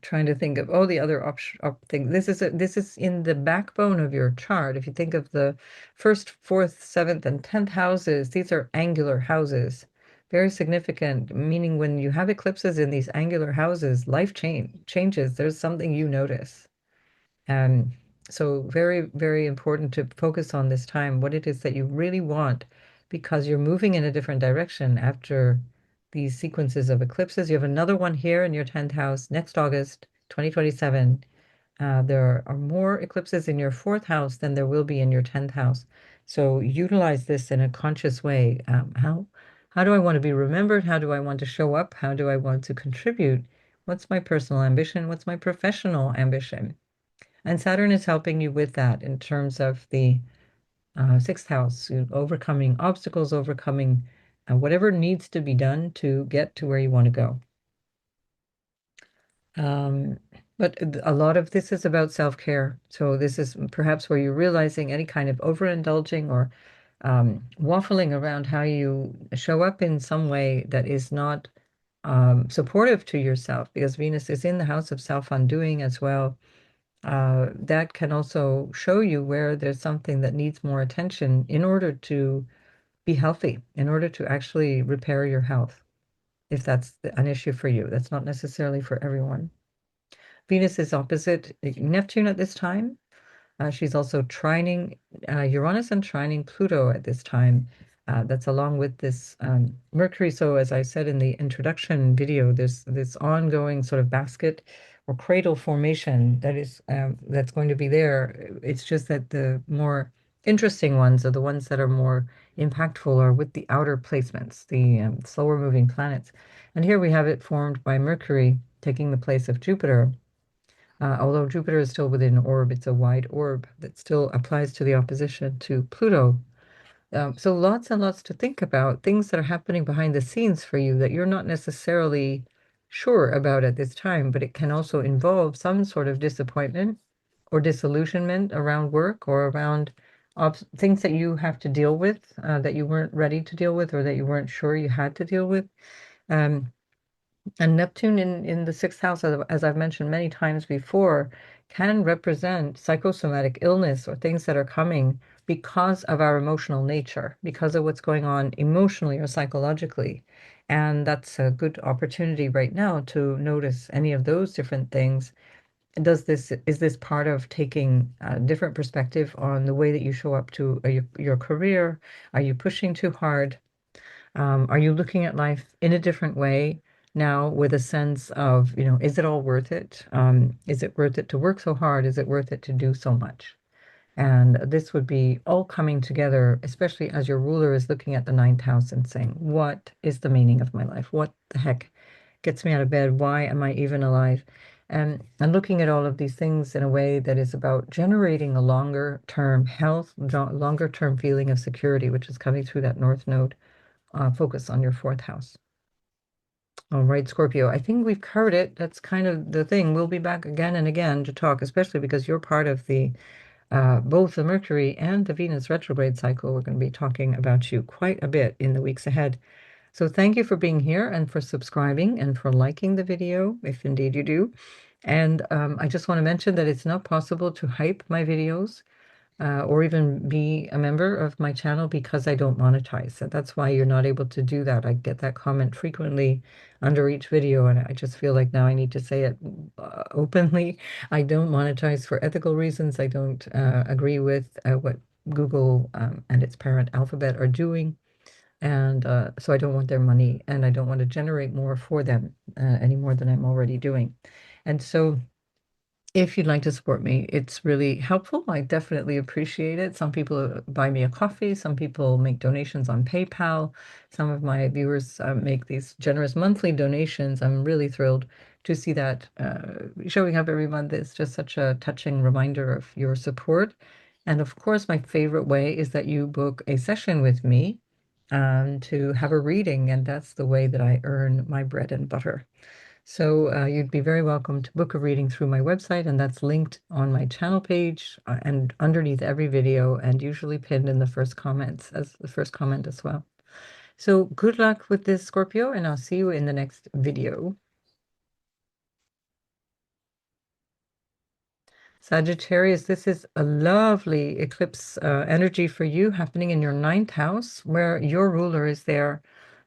trying to think of the other thing. This is in the backbone of your chart. If you think of the first, fourth, seventh, and 10th houses, these are angular houses. Very significant, meaning when you have eclipses in these angular houses, life changes. There's something you notice. Um, so very, very important to focus on this time, what it is that you really want, because you're moving in a different direction after these sequences of eclipses. You have another one here in your 10th house next August 2027. There are more eclipses in your fourth house than there will be in your 10th house. So utilize this in a conscious way. How do I want to be remembered? How do I want to show up? How do I want to contribute? What's my personal ambition? What's my professional ambition? And Saturn is helping you with that in terms of the sixth house, overcoming obstacles, overcoming whatever needs to be done to get to where you want to go. Um, but a lot of this is about self-care. So this is perhaps where you're realizing any kind of overindulging or waffling around how you show up in some way that is not supportive to yourself, because Venus is in the house of self-undoing as well. That can also show you where there's something that needs more attention in order to be healthy, in order to actually repair your health, if that's an issue for you. That's not necessarily for everyone. Venus is opposite Neptune at this time. She's also trining Uranus and trining Pluto at this time. That's along with this Mercury. So as I said in the introduction video, there's this ongoing sort of basket or cradle formation that's going to be there. It's just that the more interesting ones are the ones that are more impactful are with the outer placements, the slower moving planets. And here we have it formed by Mercury taking the place of Jupiter. Although Jupiter is still within an orb, it's a wide orb that still applies to the opposition to Pluto. So lots and lots to think about, things that are happening behind the scenes for you that you're not necessarily sure about at this time, but it can also involve some sort of disappointment or disillusionment around work or around things that you have to deal with that you weren't ready to deal with or that you weren't sure you had to deal with. Um, and Neptune in the sixth house, as I've mentioned many times before, can represent psychosomatic illness or things that are coming because of our emotional nature, because of what's going on emotionally or psychologically. And that's a good opportunity right now to notice any of those different things. Is this part of taking a different perspective on the way that you show up to your career? Are you pushing too hard? Are you looking at life in a different way now with a sense of, is it all worth it? Is it worth it to work so hard? Is it worth it to do so much? And this would be all coming together, especially as your ruler is looking at the ninth house and saying, what is the meaning of my life? What the heck gets me out of bed? Why am I even alive? And looking at all of these things in a way that is about generating a longer term health, longer term feeling of security, which is coming through that North Node focus on your fourth house. All right, Scorpio, I think we've covered it. That's kind of the thing. We'll be back again and again to talk, especially because you're part of the both the Mercury and the Venus retrograde cycle. We're going to be talking about you quite a bit in the weeks ahead. So thank you for being here and for subscribing and for liking the video, if indeed you do. And I just want to mention that it's not possible to hype my videos or even be a member of my channel because I don't monetize. So that's why you're not able to do that. I get that comment frequently under each video, and I just feel like now I need to say it openly. I don't monetize for ethical reasons. I don't agree with what Google and its parent Alphabet are doing. And so I don't want their money, and I don't want to generate more for them any more than I'm already doing. And so if you'd like to support me, it's really helpful. I definitely appreciate it. Some people buy me a coffee, some people make donations on PayPal. Some of my viewers make these generous monthly donations. I'm really thrilled to see that showing up every month. Is just such a touching reminder of your support. And of course, my favorite way is that you book a session with me to have a reading, and that's the way that I earn my bread and butter. So you'd be very welcome to book a reading through my website, and that's linked on my channel page and underneath every video, and usually pinned in the first comments as the first comment as well. So good luck with this, Scorpio, and I'll see you in the next video. Sagittarius, this is a lovely eclipse energy for you happening in your ninth house where your ruler is there.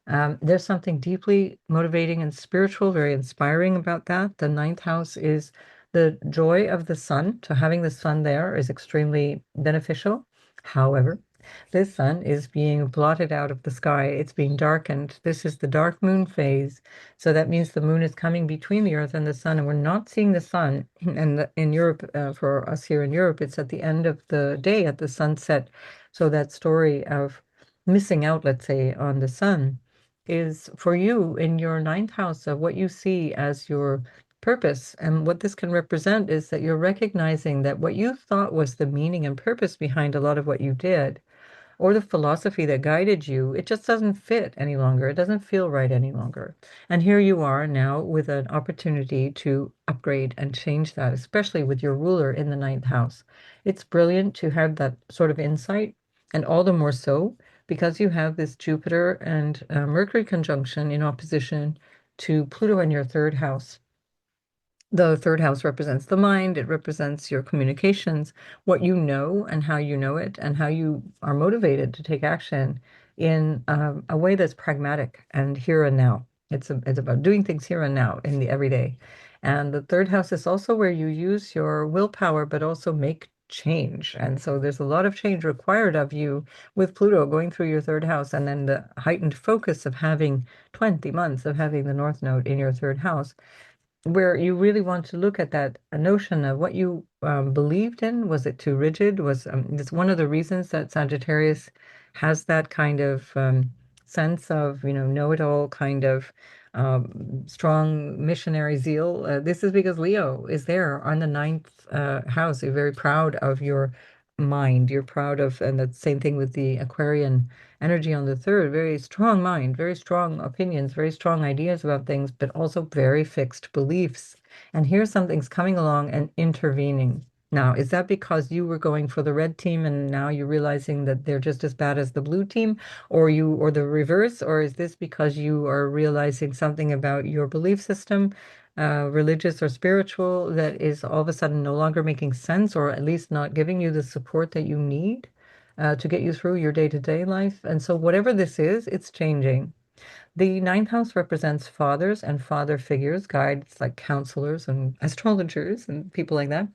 There's something deeply motivating and spiritual, very inspiring about that. The ninth house is the joy of the sun. So having the sun there is extremely beneficial. However, this sun is being blotted out of the sky. It's being darkened. This is the dark moon phase. So that means the moon is coming between the Earth and the sun, and we're not seeing the sun. And in Europe, for us here in Europe, it's at the end of the day at the sunset. So that story of missing out, let's say, on the sun is for you in your ninth house of what you see as your purpose. And what this can represent is that you're recognizing that what you thought was the meaning and purpose behind a lot of what you did or the philosophy that guided you, it just doesn't fit any longer. It doesn't feel right any longer. And here you are now with an opportunity to upgrade and change that, especially with your ruler in the ninth house. It's brilliant to have that sort of insight, and all the more so because you have this Jupiter and Mercury conjunction in opposition to Pluto in your third house. The third house represents the mind. It represents your communications, what you know and how you know it, and how you are motivated to take action in a way that's pragmatic and here and now. It's about doing things here and now in the everyday. And the third house is also where you use your willpower, but also make change. And so there's a lot of change required of you with Pluto going through your third house, and then the heightened focus of having 20 months of having the North Node in your third house where you really want to look at that notion of what you believed in. Was it too rigid? Was it's one of the reasons that Sagittarius has that kind of sense of, know-it-all kind of strong missionary zeal. This is because Leo is there on the ninth house. You're very proud of your mind. You're proud of, and the same thing with the Aquarian energy on the third, very strong mind, very strong opinions, very strong ideas about things, but also very fixed beliefs. And here something's coming along and intervening. Now, is that because you were going for the red team and now you're realizing that they're just as bad as the blue team, or the reverse, or is this because you are realizing something about your belief system, religious or spiritual, that is all of a sudden no longer making sense, or at least not giving you the support that you need? To get you through your day-to-day life. And so whatever this is, it's changing. The ninth house represents fathers and father figures, guides like counselors and astrologers and people like that.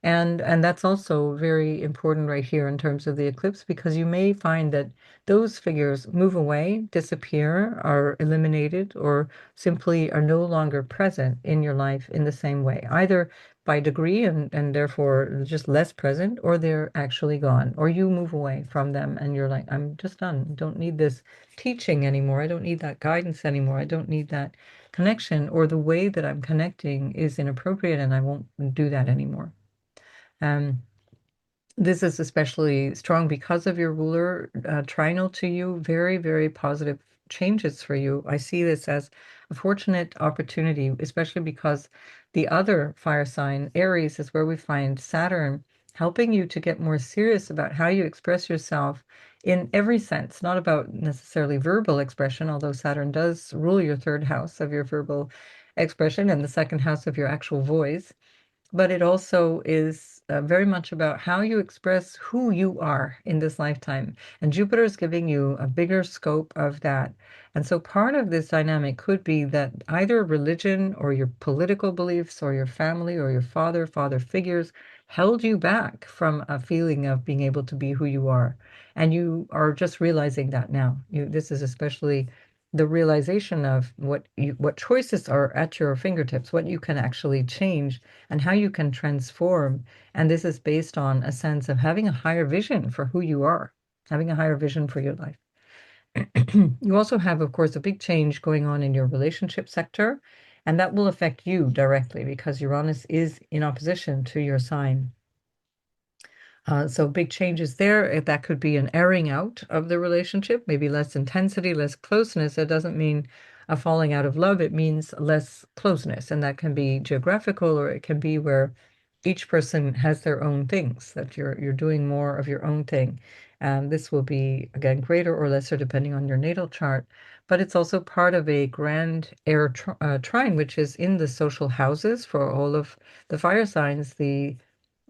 And that's also very important right here in terms of the eclipse, because you may find that those figures move away, disappear, are eliminated, or simply are no longer present in your life in the same way, either by degree and therefore just less present, or they're actually gone, or you move away from them and you're like, I'm just done. Don't need this teaching anymore. I don't need that guidance anymore. I don't need that connection, or the way that I'm connecting is inappropriate and I won't do that anymore. Um, this is especially strong because of your ruler trinal to you. Very, very positive changes for you. I see this as a fortunate opportunity, especially because the other fire sign, Aries, is where we find Saturn helping you to get more serious about how you express yourself in every sense, not about necessarily verbal expression, although Saturn does rule your third house of your verbal expression and the second house of your actual voice, but it also is very much about how you express who you are in this lifetime. And Jupiter is giving you a bigger scope of that. And so part of this dynamic could be that either religion or your political beliefs or your family or your father figures held you back from a feeling of being able to be who you are. And you are just realizing that now. This is especially the realization of what choices are at your fingertips, what you can actually change, and how you can transform. And this is based on a sense of having a higher vision for who you are, having a higher vision for your life. You also have, of course, a big change going on in your relationship sector, and that will affect you directly because Uranus is in opposition to your sign. So big changes there. That could be an airing out of the relationship, maybe less intensity, less closeness. It doesn't mean a falling out of love. It means less closeness, and that can be geographical, or it can be where each person has their own things, that you're doing more of your own thing. And this will be, again, greater or lesser depending on your natal chart. But it's also part of a grand air trine, which is in the social houses for all of the fire signs. The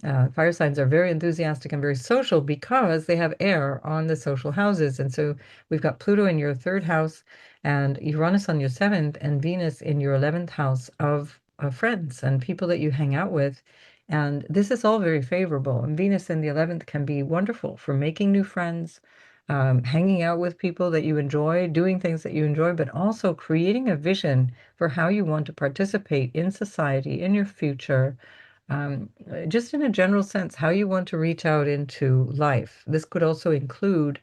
fire signs are very enthusiastic and very social because they have air on the social houses. And so we've got Pluto in your third house and Uranus on your seventh and Venus in your 11th house of friends and people that you hang out with. And this is all very favorable. And Venus in the 11th can be wonderful for making new friends, hanging out with people that you enjoy, doing things that you enjoy, but also creating a vision for how you want to participate in society, in your future, just in a general sense, how you want to reach out into life. This could also include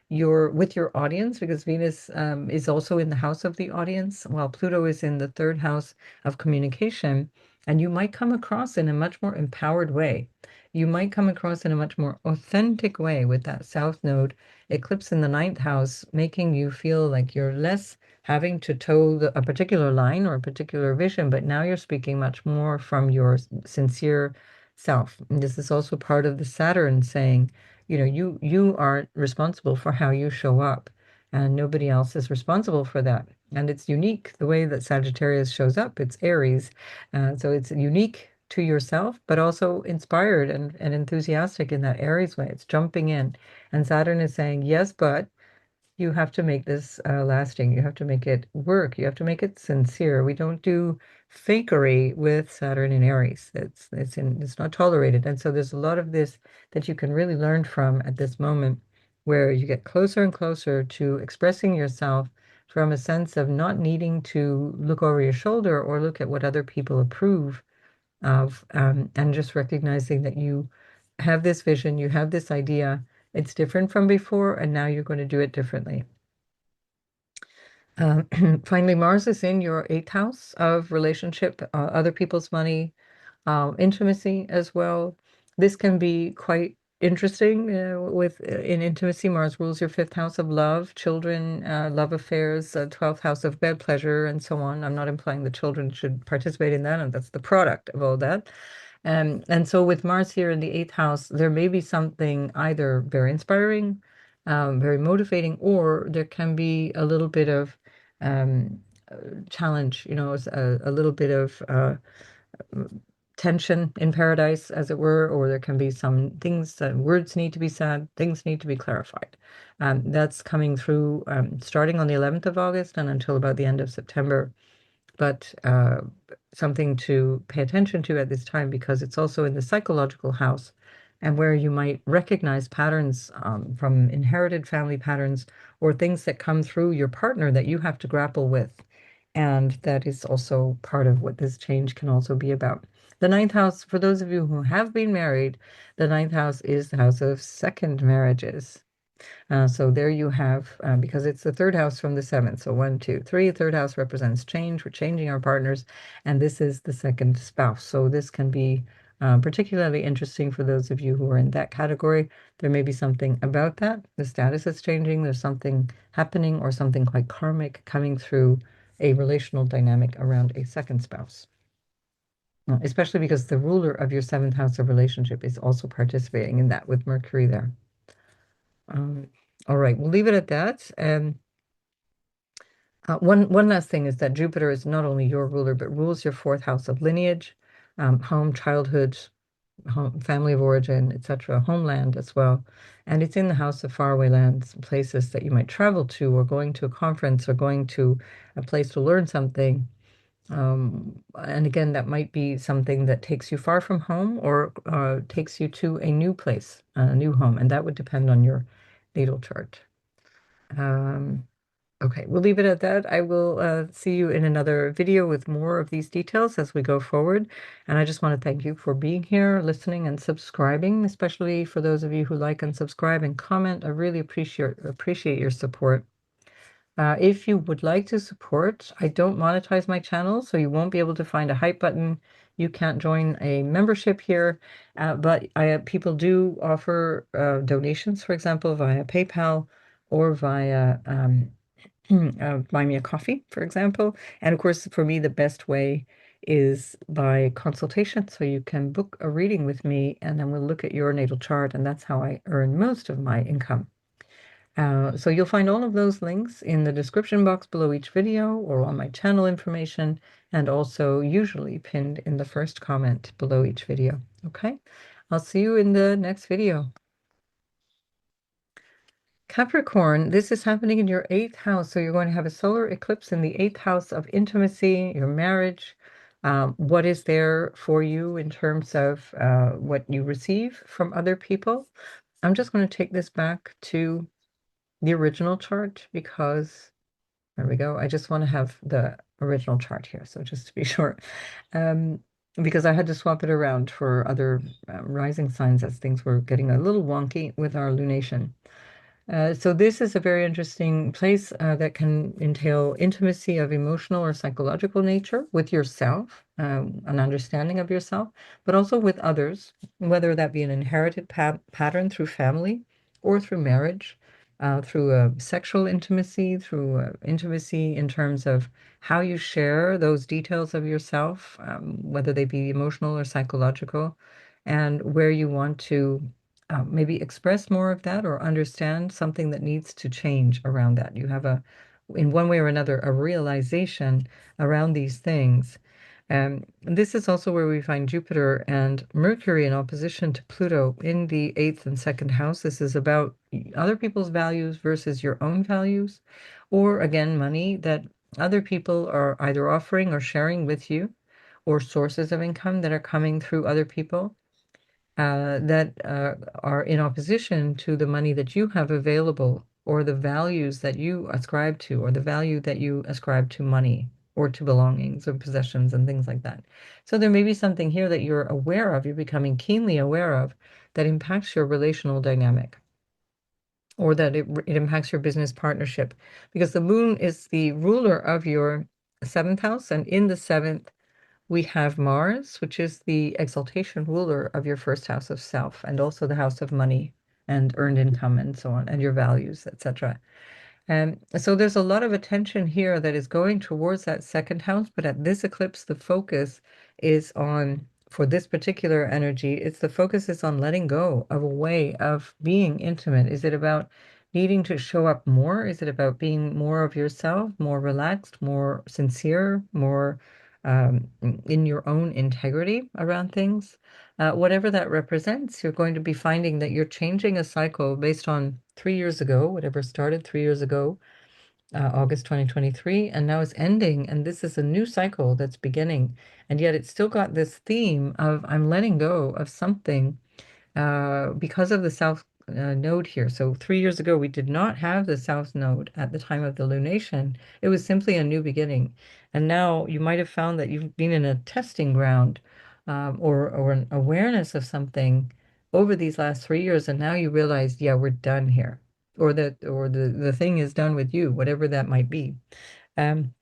with your audience, because Venus is also in the house of the audience, while Pluto is in the third house of communication. And you might come across in a much more empowered way. You might come across in a much more authentic way with that South Node eclipse in the ninth house, making you feel like you're less having to toe a particular line or a particular vision, but now you're speaking much more from your sincere self. And this is also part of the Saturn saying, you are responsible for how you show up, and nobody else is responsible for that. And it's unique the way that Sagittarius shows up. It's Aries, so it's unique to yourself, but also inspired and enthusiastic in that Aries way. It's jumping in, and Saturn is saying, yes, but you have to make this lasting. You have to make it work. You have to make it sincere. We don't do fakery with Saturn in Aries. It's not tolerated. And so there's a lot of this that you can really learn from at this moment, where you get closer and closer to expressing yourself from a sense of not needing to look over your shoulder or look at what other people approve of, and just recognizing that you have this vision, you have this idea, it's different from before, and now you're going to do it differently. Finally, Mars is in your eighth house of relationship, other people's money, intimacy as well. This can be quite interesting in intimacy. Mars rules your fifth house of love, children, love affairs, 12th house of bed pleasure, and so on. I'm not implying the children should participate in that, and that's the product of all that. And so with Mars here in the eighth house, there may be something either very inspiring, very motivating, or there can be a little bit of um, challenge, a little bit of tension in paradise, as it were, or there can be some things that words need to be said, things need to be clarified. That's coming through starting on the 11th of August and until about the end of September. But something to pay attention to at this time, because it's also in the psychological house, and where you might recognize patterns from inherited family patterns or things that come through your partner that you have to grapple with. And that is also part of what this change can also be about. The ninth house, for those of you who have been married, the ninth house is the house of second marriages. So there you have, because it's the third house from the seventh. So 1, 2, 3, third house represents change. We're changing our partners. And this is the second spouse. So this can be particularly interesting for those of you who are in that category. There may be something about that. The status is changing. There's something happening or something quite karmic coming through a relational dynamic around a second spouse. Especially because the ruler of your seventh house of relationship is also participating in that with Mercury there. Um, all right, we'll leave it at that. One last thing is that Jupiter is not only your ruler, but rules your fourth house of lineage, home, childhood, home, family of origin, etc., homeland as well. And it's in the house of faraway lands, places that you might travel to, or going to a conference, or going to a place to learn something. And again, that might be something that takes you far from home or takes you to a new place, a new home, and that would depend on your natal chart. Um, okay, we'll leave it at that. I will see you in another video with more of these details as we go forward. And I just want to thank you for being here, listening, and subscribing, especially for those of you who like and subscribe and comment. I really appreciate your support. If you would like to support, I don't monetize my channel, so you won't be able to find a hype button. You can't join a membership here, but people do offer donations, for example, via PayPal or via Buy Me a Coffee, for example. And of course, for me, the best way is by consultation. So you can book a reading with me, and then we'll look at your natal chart, and that's how I earn most of my income. So you'll find all of those links in the description box below each video or on my channel information, and also usually pinned in the first comment below each video. Okay, I'll see you in the next video. Capricorn, this is happening in your 8th house. So you're going to have a solar eclipse in the 8th house of intimacy, your marriage. What is there for you in terms of what you receive from other people? I'm just going to take this back to the original chart because there we go. I just want to have the original chart here. So just to be sure, um, because I had to swap it around for other rising signs as things were getting a little wonky with our lunation. So this is a very interesting place that can entail intimacy of emotional or psychological nature with yourself, an understanding of yourself, but also with others, whether that be an inherited pattern through family or through marriage, through sexual intimacy, through intimacy in terms of how you share those details of yourself, whether they be emotional or psychological, and where you want to maybe express more of that or understand something that needs to change around that. You have in one way or another, a realization around these things. This is also where we find Jupiter and Mercury in opposition to Pluto in the 8th and 2nd house. This is about other people's values versus your own values, or again, money that other people are either offering or sharing with you, or sources of income that are coming through other people that are in opposition to the money that you have available, or the values that you ascribe to, or the value that you ascribe to money, or to belongings or possessions and things like that. So there may be something here that you're aware of, you're becoming keenly aware of, that impacts your relational dynamic, or that it impacts your business partnership, because the moon is the ruler of your 7th house, and in the 7th, we have Mars, which is the exaltation ruler of your 1st house of self, and also the house of money and earned income and so on, and your values, etc. So there's a lot of attention here that is going towards that 2nd house, but at this eclipse, the focus is on, for this particular energy, the focus is on letting go of a way of being intimate. Is it about needing to show up more? Is it about being more of yourself, more relaxed, more sincere, more in your own integrity around things? Whatever that represents, you're going to be finding that you're changing a cycle based on 3 years ago, whatever started 3 years ago, August 2023, and now it's ending. And this is a new cycle that's beginning. And yet it's still got this theme of I'm letting go of something because of the South node here. So 3 years ago, we did not have the South node at the time of the lunation. It was simply a new beginning. And now you might have found that you've been in a testing ground or an awareness of something over these last 3 years, and now you realize, yeah, we're done here, or the thing is done with you, whatever that might be. Um,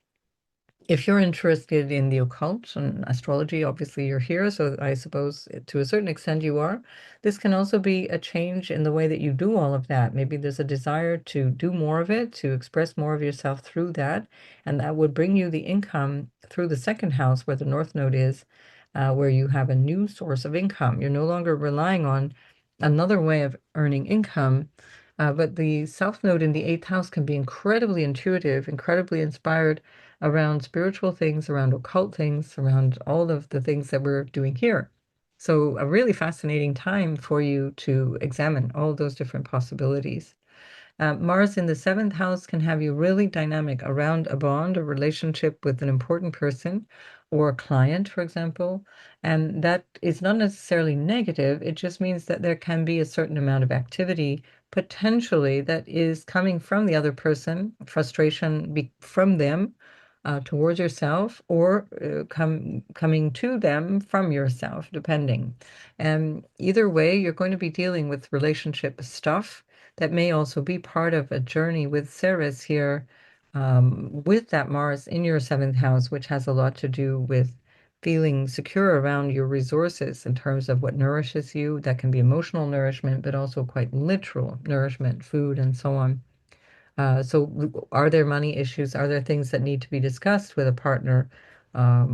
if you're interested in the occult and astrology, obviously you're here, so I suppose to a certain extent you are. This can also be a change in the way that you do all of that. Maybe there's a desire to do more of it, to express more of yourself through that, and that would bring you the income through the 2nd house where the North Node is, where you have a new source of income. You're no longer relying on another way of earning income. But the South Node in the 8th house can be incredibly intuitive, incredibly inspired around spiritual things, around occult things, around all of the things that we're doing here. So a really fascinating time for you to examine all those different possibilities. Mars in the seventh house can have you really dynamic around a bond, a relationship with an important person or a client, for example. And that is not necessarily negative. It just means that there can be a certain amount of activity potentially that is coming from the other person, frustration from them towards yourself, or coming to them from yourself, depending. And either way, you're going to be dealing with relationship stuff that may also be part of a journey with Ceres here, with that Mars in your seventh house, which has a lot to do with feeling secure around your resources in terms of what nourishes you. That can be emotional nourishment, but also quite literal nourishment, food, and so on. So are there money issues? Are there things that need to be discussed with a partner,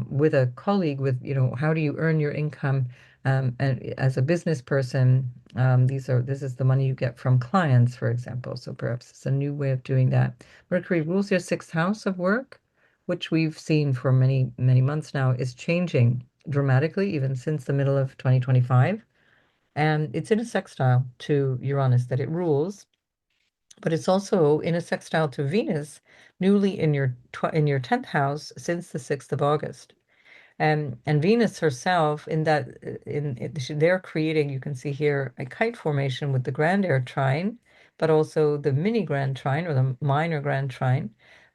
with a colleague, with, how do you earn your income? And as a business person, this is the money you get from clients, for example. So perhaps it's a new way of doing that. Mercury rules your sixth house of work, which we've seen for many, many months now, is changing dramatically, even since the middle of 2025. And it's in a sextile to Uranus that it rules, but it's also in a sextile to Venus, newly in your 10th house since the 6th of August. And Venus herself, they're creating, you can see here, a kite formation with the grand air trine, but also the mini grand trine or the minor grand trine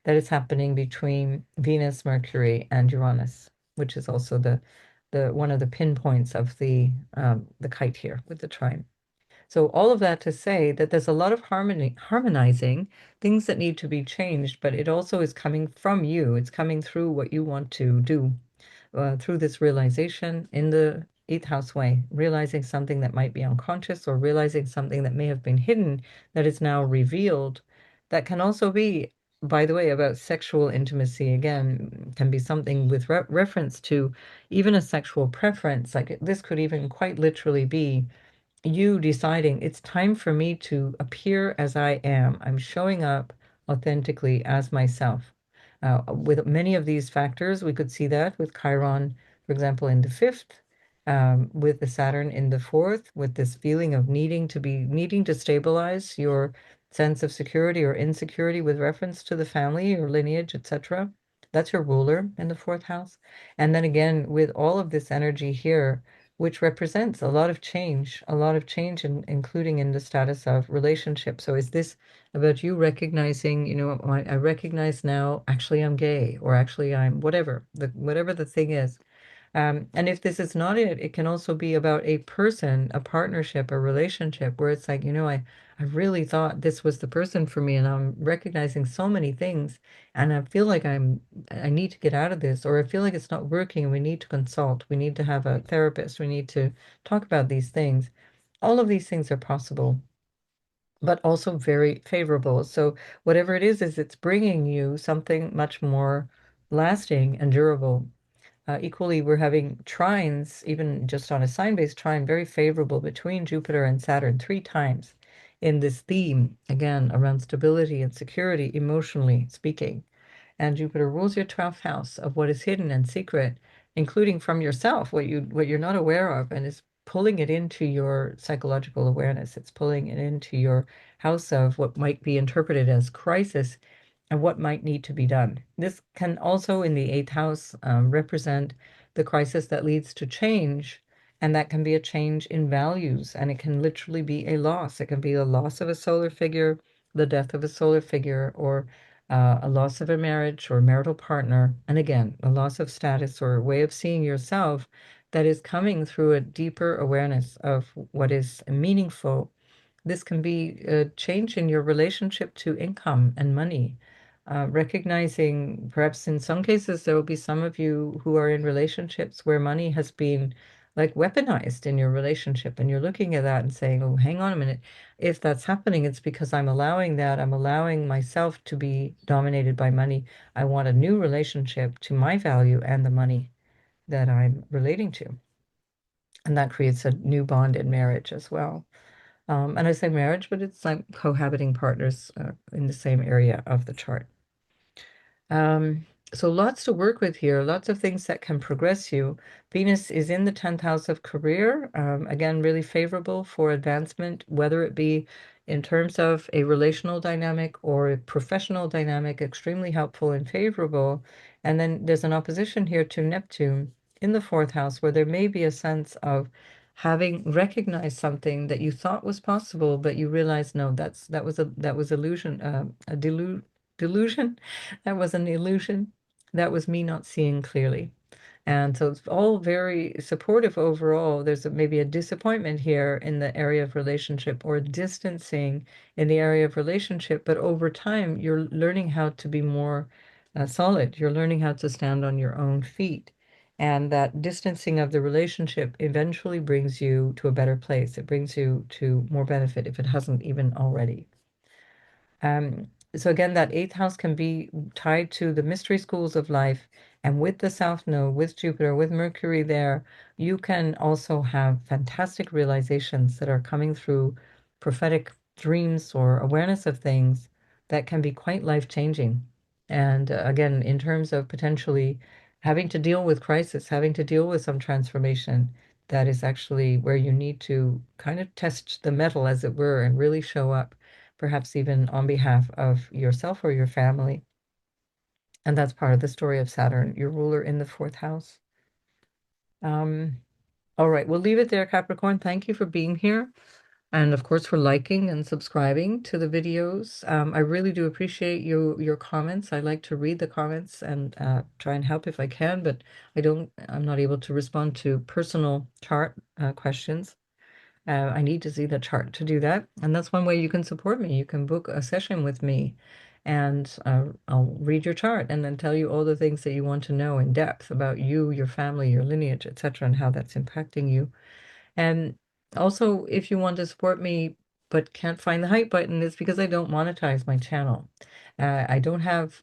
that is happening between Venus, Mercury, and Uranus, which is also the one of the pinpoints of the kite here with the trine. So all of that to say that there's a lot of harmonizing, things that need to be changed, but it also is coming from you. It's coming through what you want to do, through this realization in the eighth house way, realizing something that might be unconscious or realizing something that may have been hidden that is now revealed. That can also be, by the way, about sexual intimacy. Again, can be something with reference to even a sexual preference. Like this could even quite literally be you deciding it's time for me to appear as I am. I'm showing up authentically as myself. With many of these factors, we could see that with Chiron, for example, in the fifth, with the Saturn in the fourth, with this feeling of needing to stabilize your sense of security or insecurity with reference to the family or lineage, etc. That's your ruler in the fourth house. And then again, with all of this energy here, which represents a lot of change, including in the status of relationship. So is this about you recognizing, I recognize now, actually I'm gay, or actually I'm whatever the thing is. And if this is not it, it can also be about a person, a partnership, a relationship where it's like, I really thought this was the person for me, and I'm recognizing so many things, and I feel like I need to get out of this, or I feel like it's not working, and we need to consult, we need to have a therapist, we need to talk about these things. All of these things are possible, but also very favorable. So whatever it is it's bringing you something much more lasting and durable. Equally, we're having trines, even just on a sign-based trine, very favorable between Jupiter and Saturn 3 times in this theme, again, around stability and security, emotionally speaking. And Jupiter rules your 12th house of what is hidden and secret, including from yourself, what you're not aware of, and is pulling it into your psychological awareness. It's pulling it into your house of what might be interpreted as crisis and what might need to be done. This can also, in the eighth house, represent the crisis that leads to change, and that can be a change in values, and it can literally be a loss. It can be a loss of a solar figure, the death of a solar figure, or a loss of a marriage or marital partner, and again, a loss of status or a way of seeing yourself that is coming through a deeper awareness of what is meaningful. This can be a change in your relationship to income and money. Recognizing, perhaps in some cases, there will be some of you who are in relationships where money has been like weaponized in your relationship, and you're looking at that and saying, oh, hang on a minute. If that's happening, it's because I'm allowing that. I'm allowing myself to be dominated by money. I want a new relationship to my value and the money that I'm relating to. And that creates a new bond in marriage as well. And I say marriage, but it's like cohabiting partners in the same area of the chart. Um, so lots to work with here, lots of things that can progress you. Venus is in the 10th house of career. Again, really favorable for advancement, whether it be in terms of a relational dynamic or a professional dynamic, extremely helpful and favorable. And then there's an opposition here to Neptune in the fourth house, where there may be a sense of having recognized something that you thought was possible, but you realize no, that was illusion, delusion. That was an illusion. That was me not seeing clearly. And so it's all very supportive overall. There's maybe a disappointment here in the area of relationship or distancing in the area of relationship, but over time, you're learning how to be more solid. You're learning how to stand on your own feet. And that distancing of the relationship eventually brings you to a better place. It brings you to more benefit if it hasn't even already. Um, so again, that eighth house can be tied to the mystery schools of life. And with the South Node, with Jupiter, with Mercury there, you can also have fantastic realizations that are coming through prophetic dreams or awareness of things that can be quite life-changing. And again, in terms of potentially having to deal with crisis, having to deal with some transformation, that is actually where you need to kind of test the metal, as it were, and really show up perhaps even on behalf of yourself or your family. And that's part of the story of Saturn, your ruler in the fourth house. Um, all right, we'll leave it there, Capricorn. Thank you for being here. And of course, for liking and subscribing to the videos. I really do appreciate your comments. I like to read the comments and try and help if I can, but I'm not able to respond to personal chart questions. I need to see the chart to do that. And that's one way you can support me. You can book a session with me and I'll read your chart and then tell you all the things that you want to know in depth about you, your family, your lineage, etc., and how that's impacting you. And also, if you want to support me but can't find the hype button, it's because I don't monetize my channel. I don't have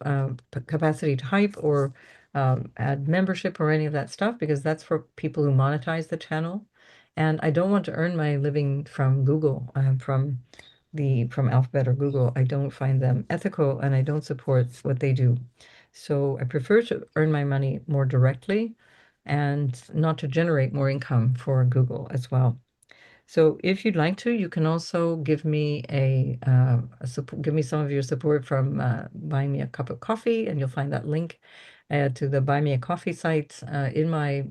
capacity to hype or add membership or any of that stuff because that's for people who monetize the channel. And I don't want to earn my living from Google, from Alphabet or Google. I don't find them ethical and I don't support what they do. So I prefer to earn my money more directly and not to generate more income for Google as well. So if you'd like to, you can also give me give me some of your support from buying me a cup of coffee, and you'll find that link to the Buy Me a Coffee site in my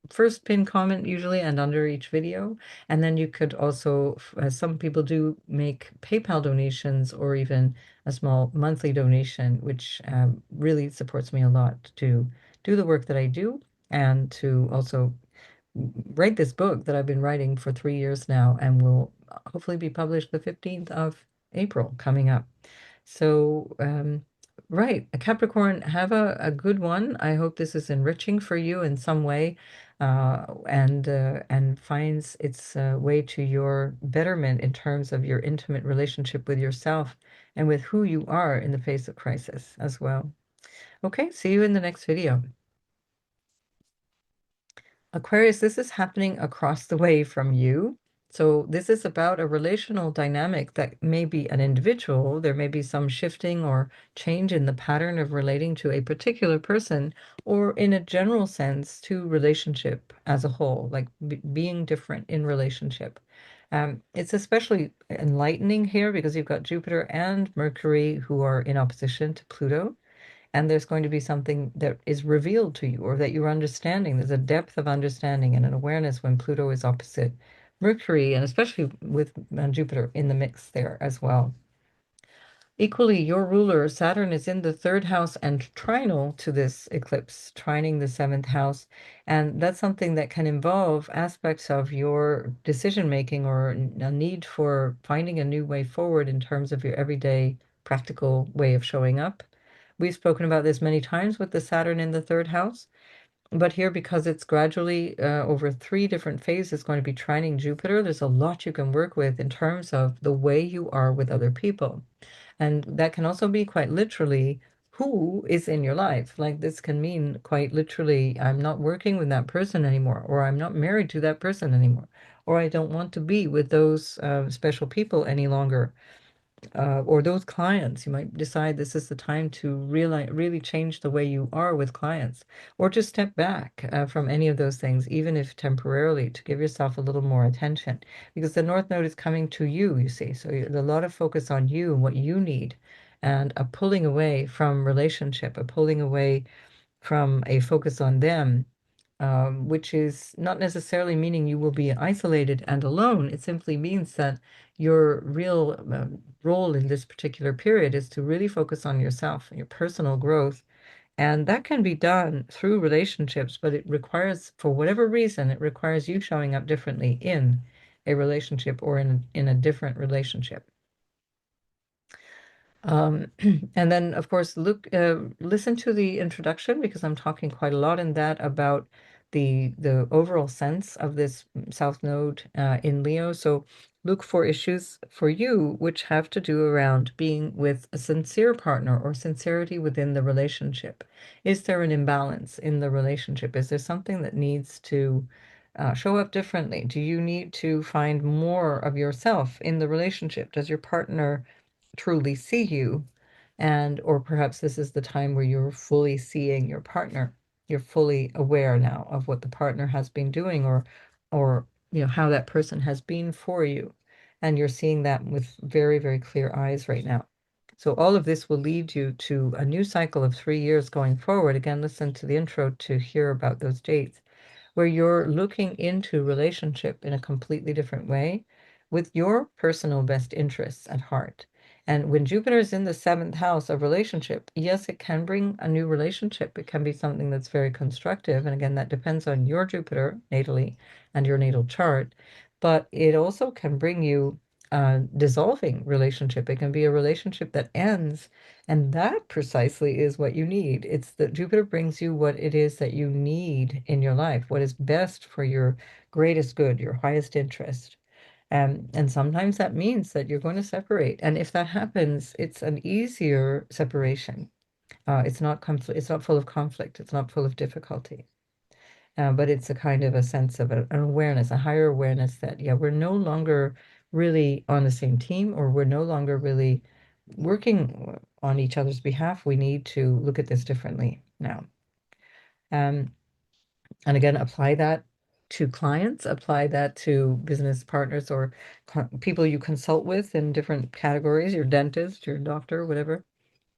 first pinned comment usually and under each video. And then you could also, as some people do, make PayPal donations or even a small monthly donation, which really supports me a lot to do the work that I do and to also write this book that I've been writing for 3 years now and will hopefully be published the 15th of April coming up. So, right, a Capricorn, have a good one. I hope this is enriching for you in some way, and finds its way to your betterment in terms of your intimate relationship with yourself and with who you are in the face of crisis as well. Okay, see you in the next video. Aquarius, this is happening across the way from you. So this is about a relational dynamic that may be an individual. There may be some shifting or change in the pattern of relating to a particular person, or in a general sense to relationship as a whole, like being different in relationship. It's especially enlightening here because you've got Jupiter and Mercury who are in opposition to Pluto. And there's going to be something that is revealed to you or that you're understanding. There's a depth of understanding and an awareness when Pluto is opposite Mercury, and especially with Jupiter in the mix there as well. Equally, your ruler, Saturn, is in the third house and trinal to this eclipse, trining the seventh house. And that's something that can involve aspects of your decision making or a need for finding a new way forward in terms of your everyday practical way of showing up. We've spoken about this many times with the Saturn in the third house, but here, because it's gradually over 3 different phases going to be trining Jupiter, there's a lot you can work with in terms of the way you are with other people. And that can also be quite literally who is in your life. Like this can mean quite literally, I'm not working with that person anymore, or I'm not married to that person anymore, or I don't want to be with those special people any longer. or those clients, you might decide this is the time to really change the way you are with clients, or to step back from any of those things, even if temporarily, to give yourself a little more attention, because the North Node is coming to you, you see. So there's a lot of focus on you and what you need, and a pulling away from relationship, a pulling away from a focus on them, which is not necessarily meaning you will be isolated and alone. It simply means that your real role in this particular period is to really focus on yourself and your personal growth. And that can be done through relationships, but it requires, for whatever reason, it requires you showing up differently in a relationship or in a different relationship. Um, and then, of course, listen to the introduction, because I'm talking quite a lot in that about the overall sense of this South Node in Leo. So look for issues for you which have to do around being with a sincere partner or sincerity within the relationship. Is there an imbalance in the relationship? Is there something that needs to show up differently? Do you need to find more of yourself in the relationship? Does your partner truly see you? And or perhaps this is the time where you're fully seeing your partner. You're fully aware now of what the partner has been doing, or how that person has been for you, and you're seeing that with very, very clear eyes right now. So all of this will lead you to a new cycle of 3 years going forward. Again, listen to the intro to hear about those dates, where you're looking into relationship in a completely different way, with your personal best interests at heart. And when Jupiter is in the seventh house of relationship, yes, it can bring a new relationship. It can be something that's very constructive. And again, that depends on your Jupiter natally and your natal chart. But it also can bring you a dissolving relationship. It can be a relationship that ends, and that precisely is what you need. It's that Jupiter brings you what it is that you need in your life, what is best for your greatest good, your highest interest. And sometimes that means that you're going to separate. And if that happens, it's an easier separation. It's not it's not full of conflict. It's not full of difficulty. But it's a kind of a sense of an awareness, a higher awareness that, yeah, we're no longer really on the same team, or we're no longer really working on each other's behalf. We need to look at this differently now. Um, and again, apply that to clients, apply that to business partners, or people you consult with in different categories, your dentist, your doctor, whatever.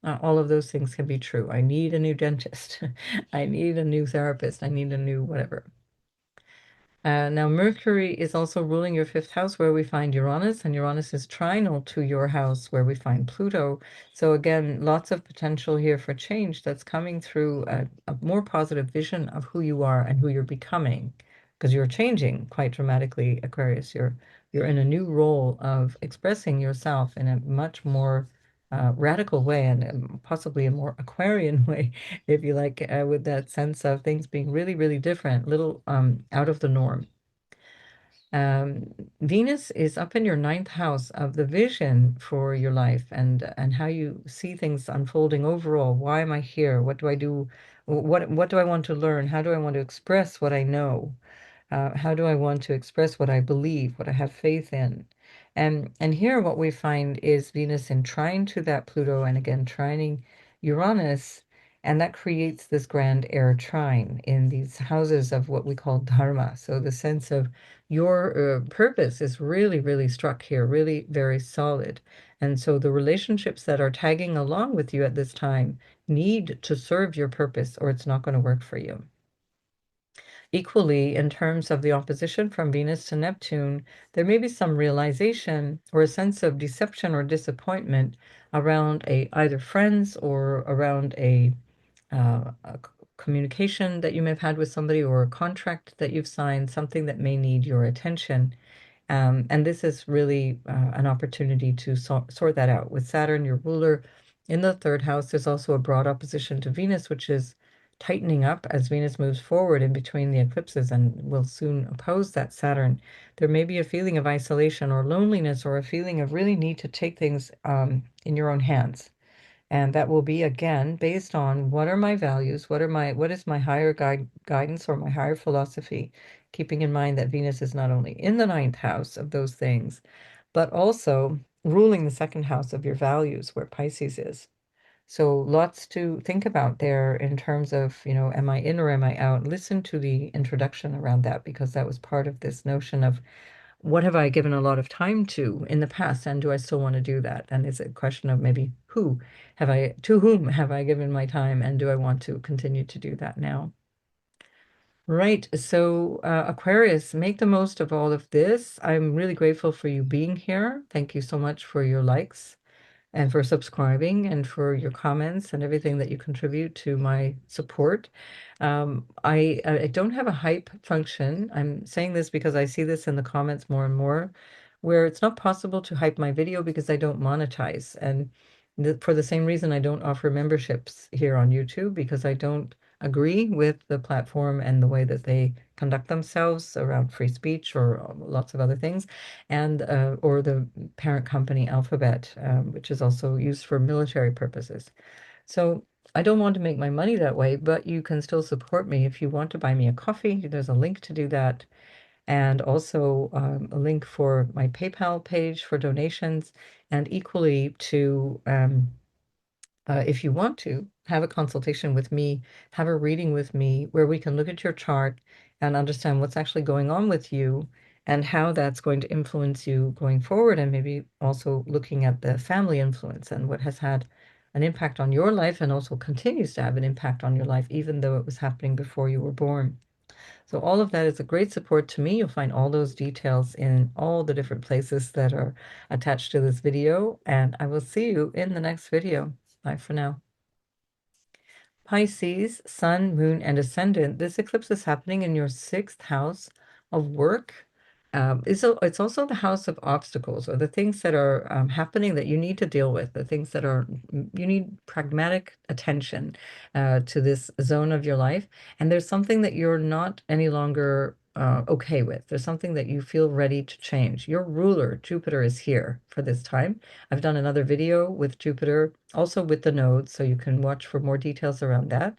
All of those things can be true. I need a new dentist. I need a new therapist. I need a new whatever. Now, Mercury is also ruling your fifth house, where we find Uranus, and Uranus is trinal to your house, where we find Pluto. So again, lots of potential here for change that's coming through a more positive vision of who you are and who you're becoming, because you're changing quite dramatically, Aquarius. You're in a new role of expressing yourself in a much more radical way, and possibly a more Aquarian way, if you like, with that sense of things being really, really different, little out of the norm. Um, Venus is up in your ninth house of the vision for your life, and how you see things unfolding overall. Why am I here? What do I do? What do I want to learn? How do I want to express what I know? How do I want to express what I believe, what I have faith in? And here what we find is Venus in trine to that Pluto, and again trining Uranus, and that creates this grand air trine in these houses of what we call dharma. So the sense of your purpose is really, really struck here, really very solid. And so the relationships that are tagging along with you at this time need to serve your purpose, or it's not going to work for you. Equally, in terms of the opposition from Venus to Neptune, there may be some realization or a sense of deception or disappointment around either friends, or around a communication that you may have had with somebody, or a contract that you've signed, something that may need your attention. And this is really an opportunity to sort that out. With Saturn, your ruler, in the third house, there's also a broad opposition to Venus, which is tightening up as Venus moves forward in between the eclipses and will soon oppose that Saturn. There may be a feeling of isolation or loneliness, or a feeling of really need to take things in your own hands. And that will be again based on, what are my values, what is my higher guidance, or my higher philosophy, keeping in mind that Venus is not only in the ninth house of those things, but also ruling the second house of your values, where Pisces is. So lots to think about there in terms of, am I in or am I out? Listen to the introduction around that, because that was part of this notion of what have I given a lot of time to in the past, and do I still want to do that? And is it a question of maybe to whom have I given my time, and do I want to continue to do that now? Right. So, Aquarius, make the most of all of this. I'm really grateful for you being here. Thank you so much for your likes and for subscribing and for your comments and everything that you contribute to my support. I don't have a hype function. I'm saying this because I see this in the comments more and more, where it's not possible to hype my video because I don't monetize. And for the same reason, I don't offer memberships here on YouTube, because I don't agree with the platform and the way that they conduct themselves around free speech or lots of other things, and or the parent company Alphabet, which is also used for military purposes. So I don't want to make my money that way, but you can still support me if you want to buy me a coffee. There's a link to do that, and also a link for my PayPal page for donations, and equally to if you want to have a consultation with me, have a reading with me where we can look at your chart and understand what's actually going on with you and how that's going to influence you going forward, and maybe also looking at the family influence and what has had an impact on your life and also continues to have an impact on your life, even though it was happening before you were born. So all of that is a great support to me. You'll find all those details in all the different places that are attached to this video, and I will see you in the next video. Bye for now. Pisces, Sun, Moon, and Ascendant. This eclipse is happening in your sixth house of work. It's also the house of obstacles, or the things that are happening that you need to deal with, the things that are, you need pragmatic attention to this zone of your life. And there's something that you're not any longer okay with. There's something that you feel ready to change. Your ruler, Jupiter, is here for this time. I've done another video with Jupiter, also with the nodes, so you can watch for more details around that.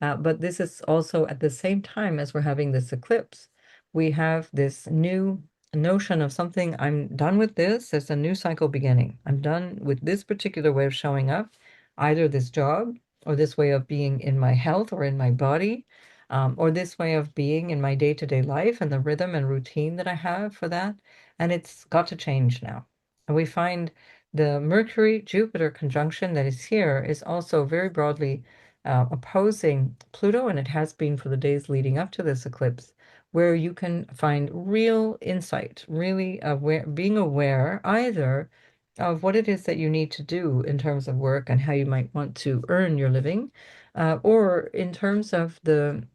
But this is also at the same time as we're having this eclipse. We have this new notion of something. I'm done with this. There's a new cycle beginning. I'm done with this particular way of showing up, either this job or this way of being in my health or in my body, or this way of being in my day-to-day life and the rhythm and routine that I have for that. And it's got to change now. And we find the Mercury-Jupiter conjunction that is here is also very broadly opposing Pluto, and it has been for the days leading up to this eclipse, where you can find real insight, really being aware either of what it is that you need to do in terms of work and how you might want to earn your living, or in terms of the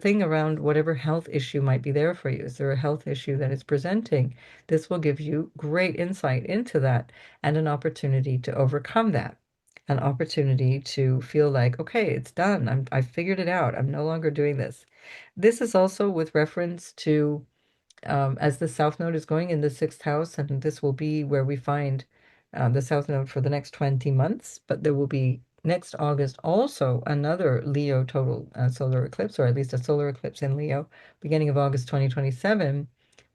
thing around whatever health issue might be there for you. Is there a health issue that is presenting? This will give you great insight into that and an opportunity to overcome that, an opportunity to feel like, okay, it's done. I figured it out. I'm no longer doing this. This is also with reference to as the South Node is going in the sixth house, and this will be where we find the South Node for the next 20 months. But there will be next August also another Leo total solar eclipse, or at least a solar eclipse in Leo, beginning of August 2027.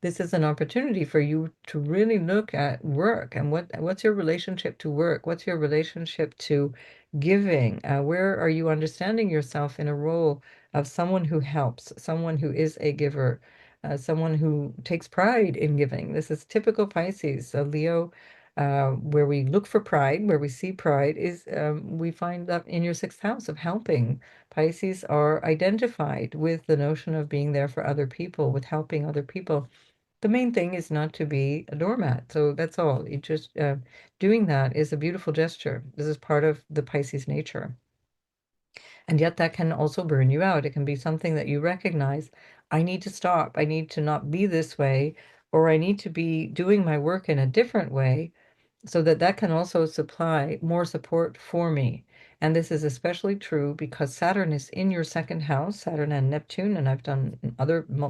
This is an opportunity for you to really look at work and what's your relationship to work? What's your relationship to giving? Where are you understanding yourself in a role of someone who helps, someone who is a giver, someone who takes pride in giving? This is typical Pisces. Leo, where we look for pride, where we see pride, is we find that in your sixth house of helping. Pisces are identified with the notion of being there for other people, with helping other people. The main thing is not to be a doormat. So that's all. It just doing that is a beautiful gesture. This is part of the Pisces nature. And yet that can also burn you out. It can be something that you recognize, I need to stop. I need to not be this way, or I need to be doing my work in a different way, so that can also supply more support for me. And this is especially true because Saturn is in your second house, Saturn and Neptune, and I've done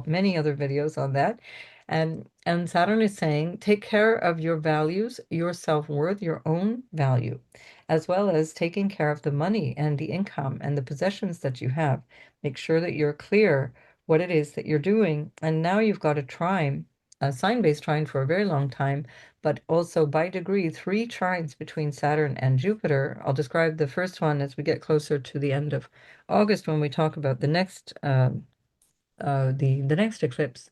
many other videos on that. And Saturn is saying, take care of your values, your self-worth, your own value, as well as taking care of the money and the income and the possessions that you have. Make sure that you're clear what it is that you're doing. And now you've got a trine sign-based trine for a very long time, but also by degree, 3 trines between Saturn and Jupiter. I'll describe the first one as we get closer to the end of August when we talk about the next eclipse,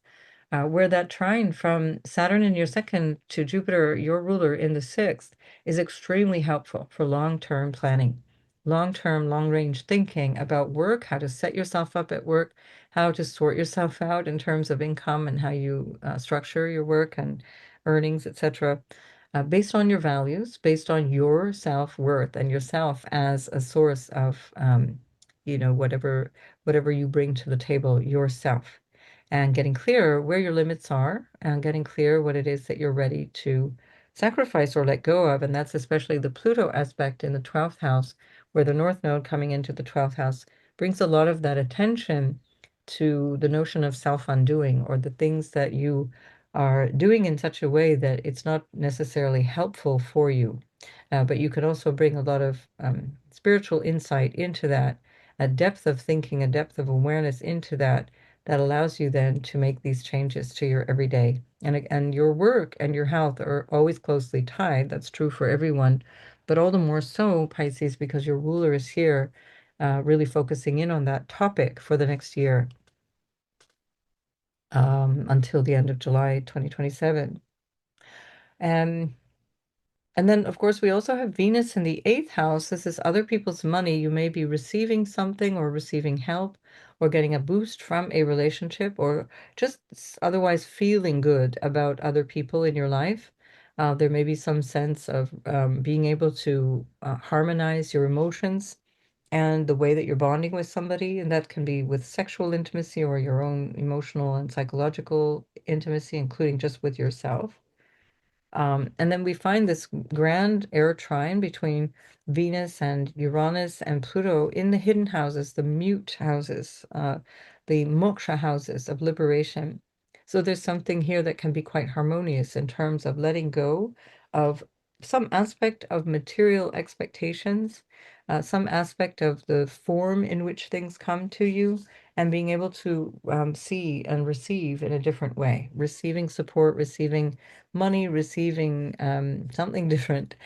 where that trine from Saturn in your second to Jupiter, your ruler, in the sixth, is extremely helpful for long-term planning, long-term, long-range thinking about work, how to set yourself up at work, how to sort yourself out in terms of income and how you structure your work and earnings, etc., based on your values, based on your self-worth and yourself as a source of, whatever you bring to the table yourself, and getting clear where your limits are and getting clear what it is that you're ready to sacrifice or let go of. And that's especially the Pluto aspect in the 12th house, where the North Node coming into the 12th house brings a lot of that attention to the notion of self-undoing, or the things that you are doing in such a way that it's not necessarily helpful for you. But you could also bring a lot of spiritual insight into that, a depth of thinking, a depth of awareness into that, that allows you then to make these changes to your everyday. And your work and your health are always closely tied. That's true for everyone, but all the more so, Pisces, because your ruler is here, really focusing in on that topic for the next year, until the end of July 2027. And then, of course, we also have Venus in the eighth house. This is other people's money. You may be receiving something or receiving help or getting a boost from a relationship, or just otherwise feeling good about other people in your life. There may be some sense of being able to harmonize your emotions and the way that you're bonding with somebody. And that can be with sexual intimacy or your own emotional and psychological intimacy, including just with yourself. And then we find this grand air trine between Venus and Uranus and Pluto in the hidden houses, the mute houses, the moksha houses of liberation. So there's something here that can be quite harmonious in terms of letting go of some aspect of material expectations, some aspect of the form in which things come to you, and being able to see and receive in a different way, receiving support, receiving money, receiving something different,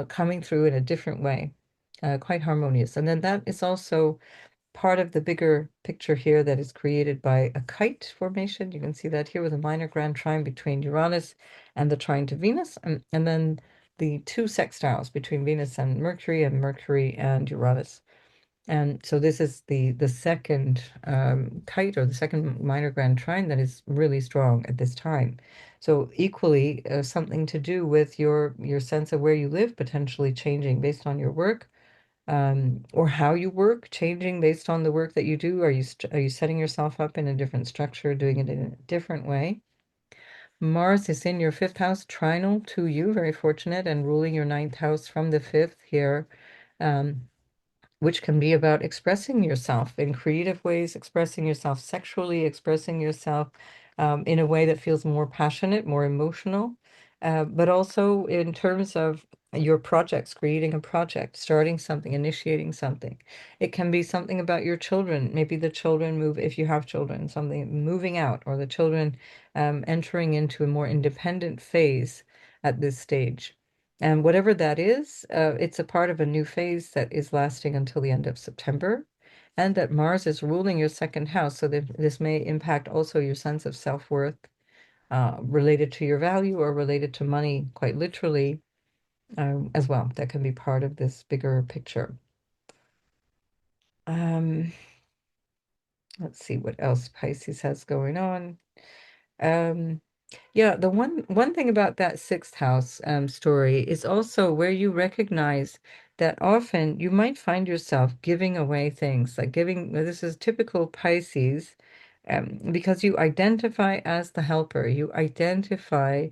coming through in a different way, quite harmonious. And then that is also part of the bigger picture here that is created by a kite formation. You can see that here with a minor grand trine between Uranus and the trine to Venus, and then the 2 sextiles between Venus and Mercury and Uranus. And so this is the second kite, or the second minor grand trine, that is really strong at this time. So equally, something to do with your sense of where you live potentially changing based on your work, or how you work changing based on the work that you do. Are you setting yourself up in a different structure, doing it in a different way? Mars is in your fifth house, trinal to you, very fortunate, and ruling your ninth house from the fifth here. Which can be about expressing yourself in creative ways, expressing yourself sexually, expressing yourself in a way that feels more passionate, more emotional, but also in terms of your projects, creating a project, starting something, initiating something. It can be something about your children. Maybe the children move, if you have children, something moving out, or the children entering into a more independent phase at this stage. And whatever that is, it's a part of a new phase that is lasting until the end of September, and that Mars is ruling your second house. So that this may impact also your sense of self-worth, related to your value or related to money, quite literally, as well. That can be part of this bigger picture. Um, let's see what else Pisces has going on. Um, Yeah, the one thing about that sixth house story is also where you recognize that often you might find yourself giving away things, like giving, this is typical Pisces, because you identify as the helper, you identify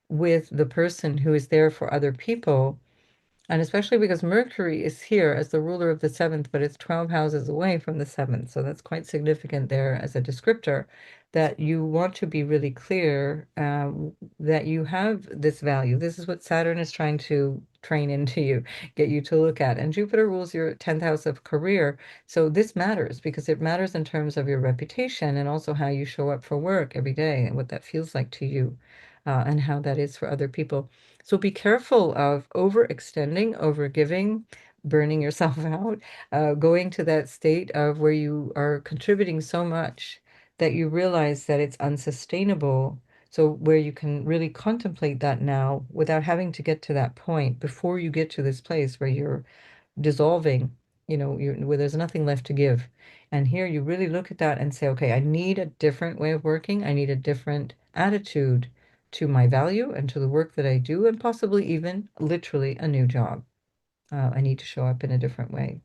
with the person who is there for other people, And especially because Mercury is here as the ruler of the seventh, but it's 12 houses away from the seventh. So that's quite significant there as a descriptor that you want to be really clear that you have this value. This is what Saturn is trying to train into you, get you to look at. And Jupiter rules your 10th house of career. So this matters because it matters in terms of your reputation and also how you show up for work every day and what that feels like to you and how that is for other people. So be careful of overextending, overgiving, burning yourself out, going to that state of where you are contributing so much that you realize that it's unsustainable. So where you can really contemplate that now without having to get to that point before you get to this place where you're dissolving, where there's nothing left to give. And here you really look at that and say, okay, I need a different way of working. I need a different attitude to my value and to the work that I do, and possibly even literally a new job. I need to show up in a different way.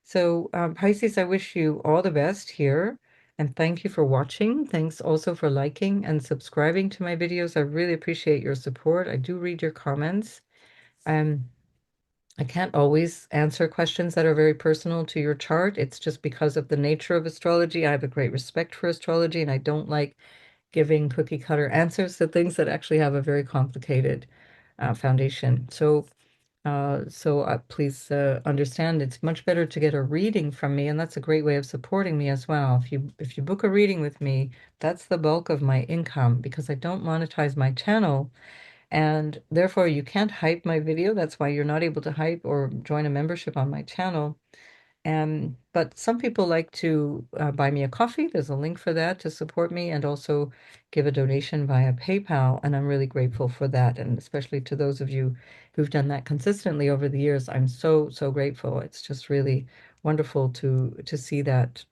So, Pisces, I wish you all the best here. And thank you for watching. Thanks also for liking and subscribing to my videos. I really appreciate your support. I do read your comments. Um, I can't always answer questions that are very personal to your chart. It's just because of the nature of astrology. I have a great respect for astrology, and I don't like giving cookie cutter answers to things that actually have a very complicated foundation. So please understand it's much better to get a reading from me, and that's a great way of supporting me as well. If you book a reading with me, that's the bulk of my income because I don't monetize my channel. And therefore, you can't hype my video. That's why you're not able to hype or join a membership on my channel. But some people like to buy me a coffee. There's a link for that to support me and also give a donation via PayPal. And I'm really grateful for that. And especially to those of you who've done that consistently over the years, I'm so, so grateful. It's just really wonderful to see that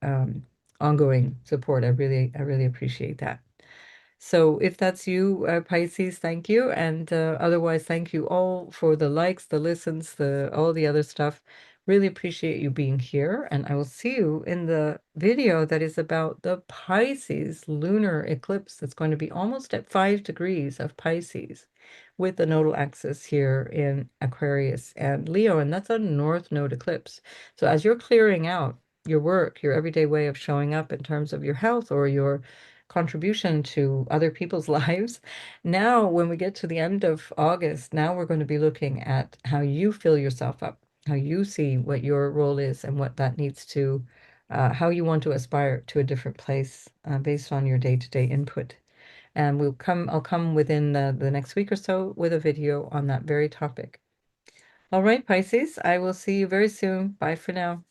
ongoing support. I really appreciate that. So if that's you, Pisces, thank you. And otherwise, thank you all for the likes, the listens, all the other stuff. Really appreciate you being here. And I will see you in the video that is about the Pisces lunar eclipse that's going to be almost at 5 degrees of Pisces with the nodal axis here in Aquarius and Leo. And that's a north node eclipse. So as you're clearing out your work, your everyday way of showing up in terms of your health or your contribution to other people's lives. Now, when we get to the end of August, now we're going to be looking at how you fill yourself up, how you see what your role is and what that needs to, how you want to aspire to a different place based on your day-to-day input. And I'll come within the next week or so with a video on that very topic. All right, Pisces, I will see you very soon. Bye for now.